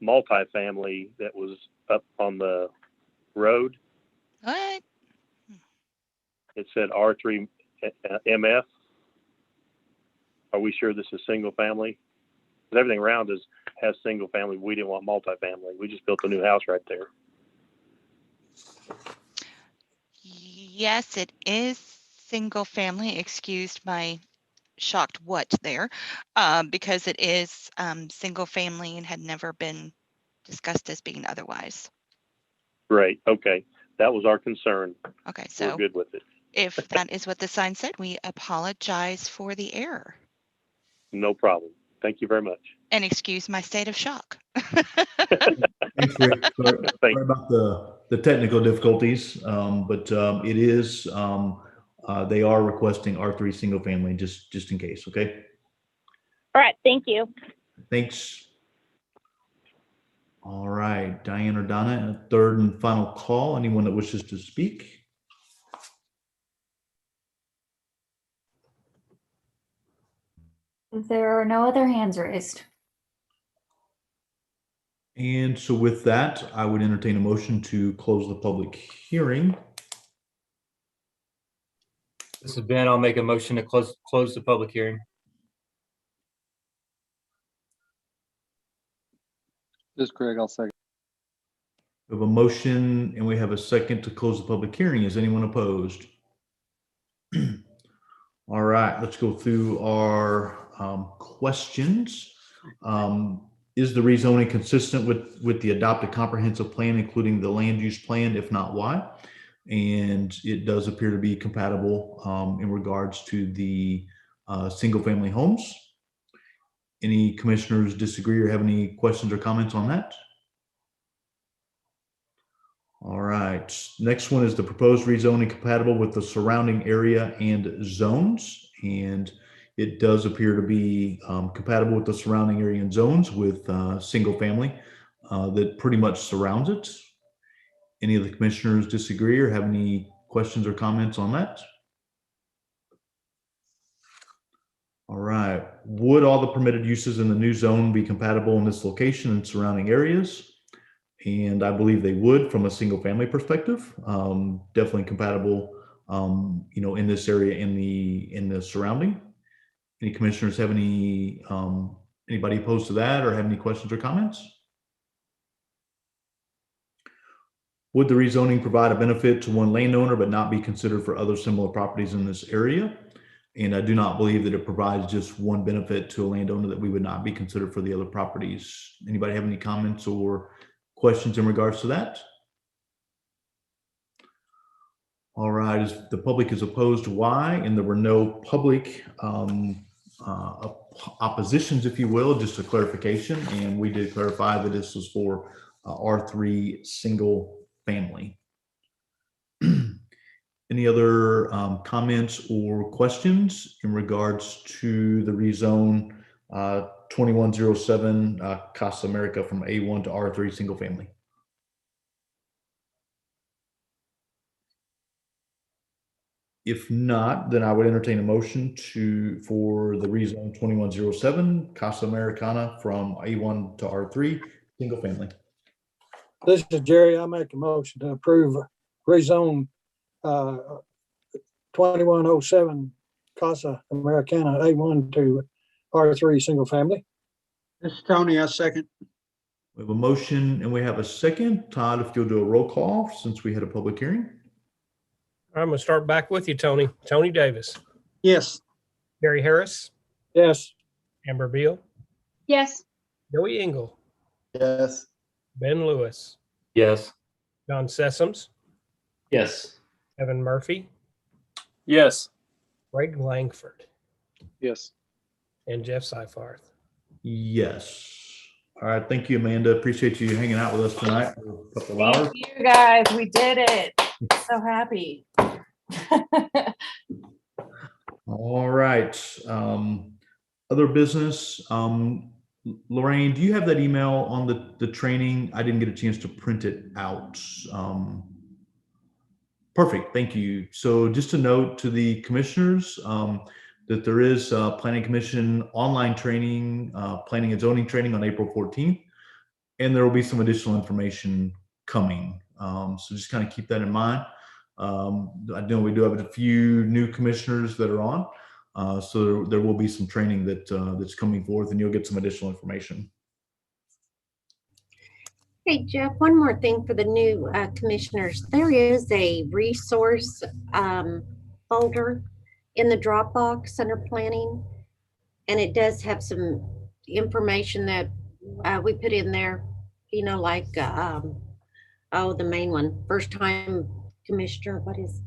multifamily that was up on the road. What? It said R3 MF. Are we sure this is single family? 'Cause everything around us has single family. We didn't want multifamily. We just built a new house right there. Yes, it is single family. Excused my shocked what there, because it is single family and had never been discussed as being otherwise. Great. Okay. That was our concern. Okay, We're so good with it. if that is what the sign said, we apologize for the error No problem. Thank you very much. and excuse my state of shock. Thanks, Rick. Sorry about the technical difficulties, but it is, they are requesting R3 single family, just in case, okay? All right, thank you. Thanks. All right, Diane or Donna, a third and final call. Anyone that wishes to speak? There are no other hands raised. And so with that, I would entertain a motion to close the public hearing. This is Ben. I'll make a motion to close the public hearing. This is Craig. I'll second. We have a motion and we have a second to close the public hearing. Is anyone opposed? All right, let's go through our questions. Is the rezoning consistent with the adopted comprehensive plan, including the land use plan? If not, why? And it does appear to be compatible in regards to the single family homes. Any commissioners disagree or have any questions or comments on that? All right, next one is the proposed rezoning compatible with the surrounding area and zones. And it does appear to be compatible with the surrounding area and zones with single family that pretty much surrounds it. Any of the commissioners disagree or have any questions or comments on that? All right, would all the permitted uses in the new zone be compatible in this location and surrounding areas? And I believe they would from a single family perspective. Definitely compatible, in this area in the surrounding. Any commissioners have any anybody opposed to that or have any questions or comments? Would the rezoning provide a benefit to one landowner but not be considered for other similar properties in this area? And I do not believe that it provides just one benefit to a landowner that we would not be considered for the other properties. Anybody have any comments or questions in regards to that? All right, as the public is opposed, why? And there were no public oppositions, if you will, just a clarification. And we did clarify that this was for R3 single family. Any other comments or questions in regards to the rezone 2107 Casa America from A1 to R3 single family? If not, then I would entertain a motion for the rezone 2107 Casa Americana from A1 to R3 single family. This is Jerry. I make a motion to approve rezone 2107 Casa Americana A1 to R3 single family. This is Tony. I second. We have a motion and we have a second. Todd, if you'll do a roll call since we had a public hearing. I'm going to start back with you, Tony. Tony Davis. Yes. Gary Harris. Yes. Amber Beal. Yes. Joey Engel. Yes. Ben Lewis. Yes. John Sessoms. Yes. Kevin Murphy, Yes. Greg Langford, Yes. and Jeff Seifarth. Yes. All right. Thank you, Amanda. Appreciate you hanging out with us tonight for a couple of hours. Thank you guys. We did it. So happy. All right. Other business. Lorraine, do you have that email on the training? I didn't get a chance to print it out. Perfect. Thank you. So just a note to the commissioners that there is Planning Commission online training, planning and zoning training on April 14th, and there will be some additional information coming. So just kind of keep that in mind. I know we do have a few new commissioners that are on, so there will be some training that's coming forth, and you'll get some additional information. Hey, Jeff, one more thing for the new commissioners. There is a resource folder in the Dropbox under planning, and it does have some information that we put in there, you know, like, oh, the main one, first time commissioner, what is,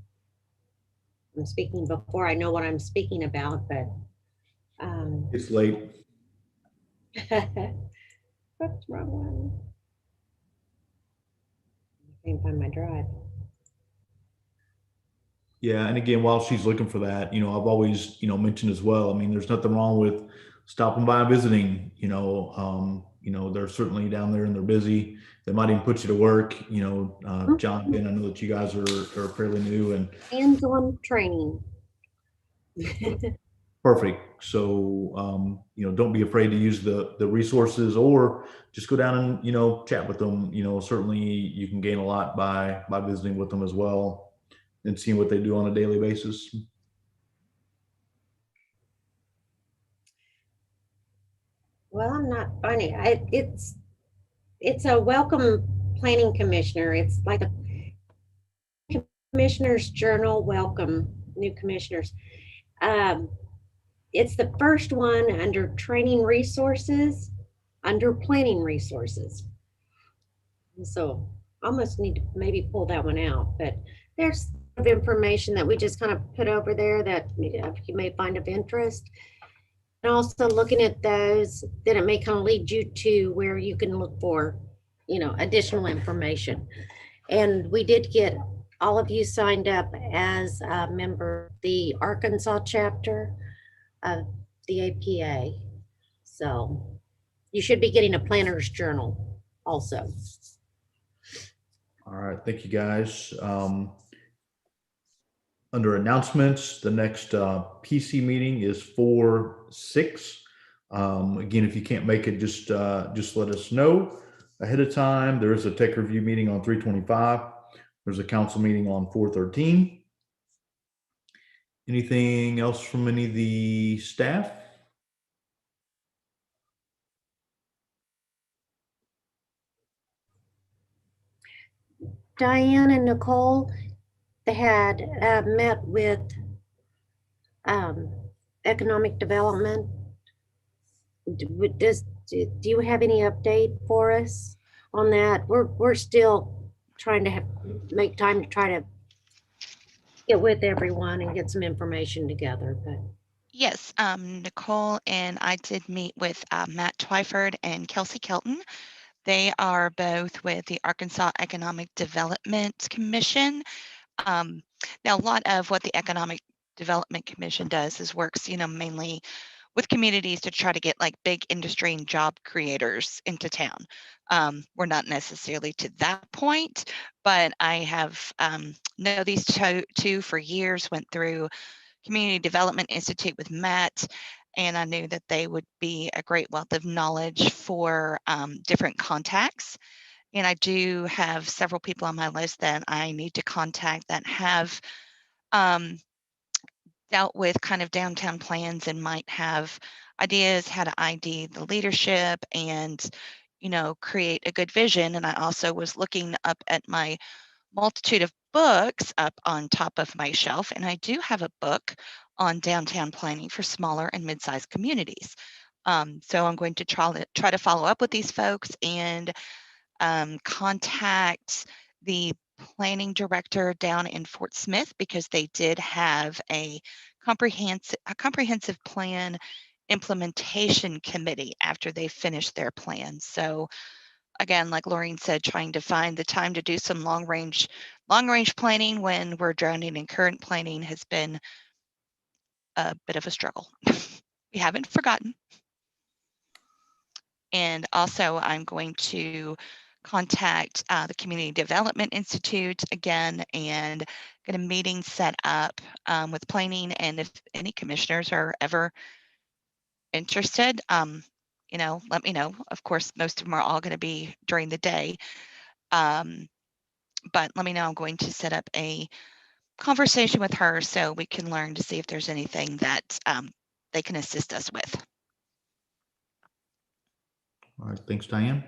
I'm speaking before I know what I'm speaking about, but. It's late. What's wrong one? I can't find my drive. Yeah, and again, while she's looking for that, you know, I've always, you know, mentioned as well. I mean, there's nothing wrong with stopping by and visiting. You know, they're certainly down there and they're busy. They might even put you to work. You know, John, Ben, I know that you guys are fairly new and hands-on training. Perfect. So, you know, don't be afraid to use the resources, or just go down and, you know, chat with them. You know, certainly you can gain a lot by visiting with them as well and seeing what they do on a daily basis. Well, I'm not funny. It's a welcome planning commissioner. It's like a commissioner's journal welcome new commissioners. It's the first one under training resources, under planning resources. So I almost need to maybe pull that one out, but there's information that we just kind of put over there that you may find of interest. And also looking at those, then it may kind of lead you to where you can look for, you know, additional information. And we did get all of you signed up as a member of the Arkansas chapter of the APA. So you should be getting a planner's journal also. All right, thank you guys. Under announcements, the next PC meeting is 4/6. Again, if you can't make it, just let us know ahead of time. There is a tech review meeting on 3/25. There's a council meeting on 4/13. Anything else from any of the staff? Diane and Nicole, they had met with economic development. Do you have any update for us on that? We're still trying to make time to try to get with everyone and get some information together. But yes, Nicole and I did meet with Matt Twyford and Kelsey Kelton. They are both with the Arkansas Economic Development Commission. Now, a lot of what the Economic Development Commission does is works, you know, mainly with communities to try to get like big industry and job creators into town. We're not necessarily to that point, but I have know these two for years, went through Community Development Institute with Matt, and I knew that they would be a great wealth of knowledge for different contacts. And I do have several people on my list that I need to contact that have dealt with kind of downtown plans and might have ideas how to ID the leadership and, you know, create a good vision. And I also was looking up at my multitude of books up on top of my shelf, and I do have a book on downtown planning for smaller and mid-sized communities. So I'm going to try to follow up with these folks and contact the planning director down in Fort Smith because they did have a comprehensive plan implementation committee after they finished their plan. So again, like Laureen said, trying to find the time to do some long range planning when we're drowning in current planning has been a bit of a struggle. We haven't forgotten. And also I'm going to contact the Community Development Institute again and get a meeting set up with planning. And if any commissioners are ever interested, you know, let me know. Of course, most of them are all going to be during the day. But let me know. I'm going to set up a conversation with her so we can learn to see if there's anything that they can assist us with. All right, thanks, Diane.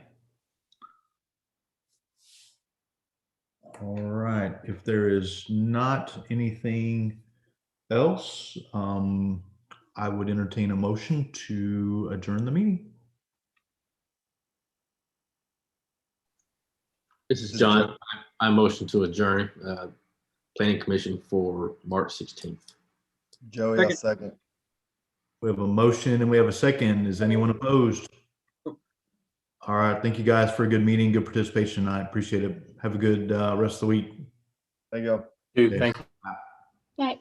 All right, if there is not anything else, I would entertain a motion to adjourn the meeting. This is John. I motion to adjourn Planning Commission for March 16th. Joey, I'll second. We have a motion and we have a second. Is anyone opposed? All right, thank you guys for a good meeting, good participation tonight. Appreciate it. Have a good rest of the week. Thank you. Dude, thank you. Right.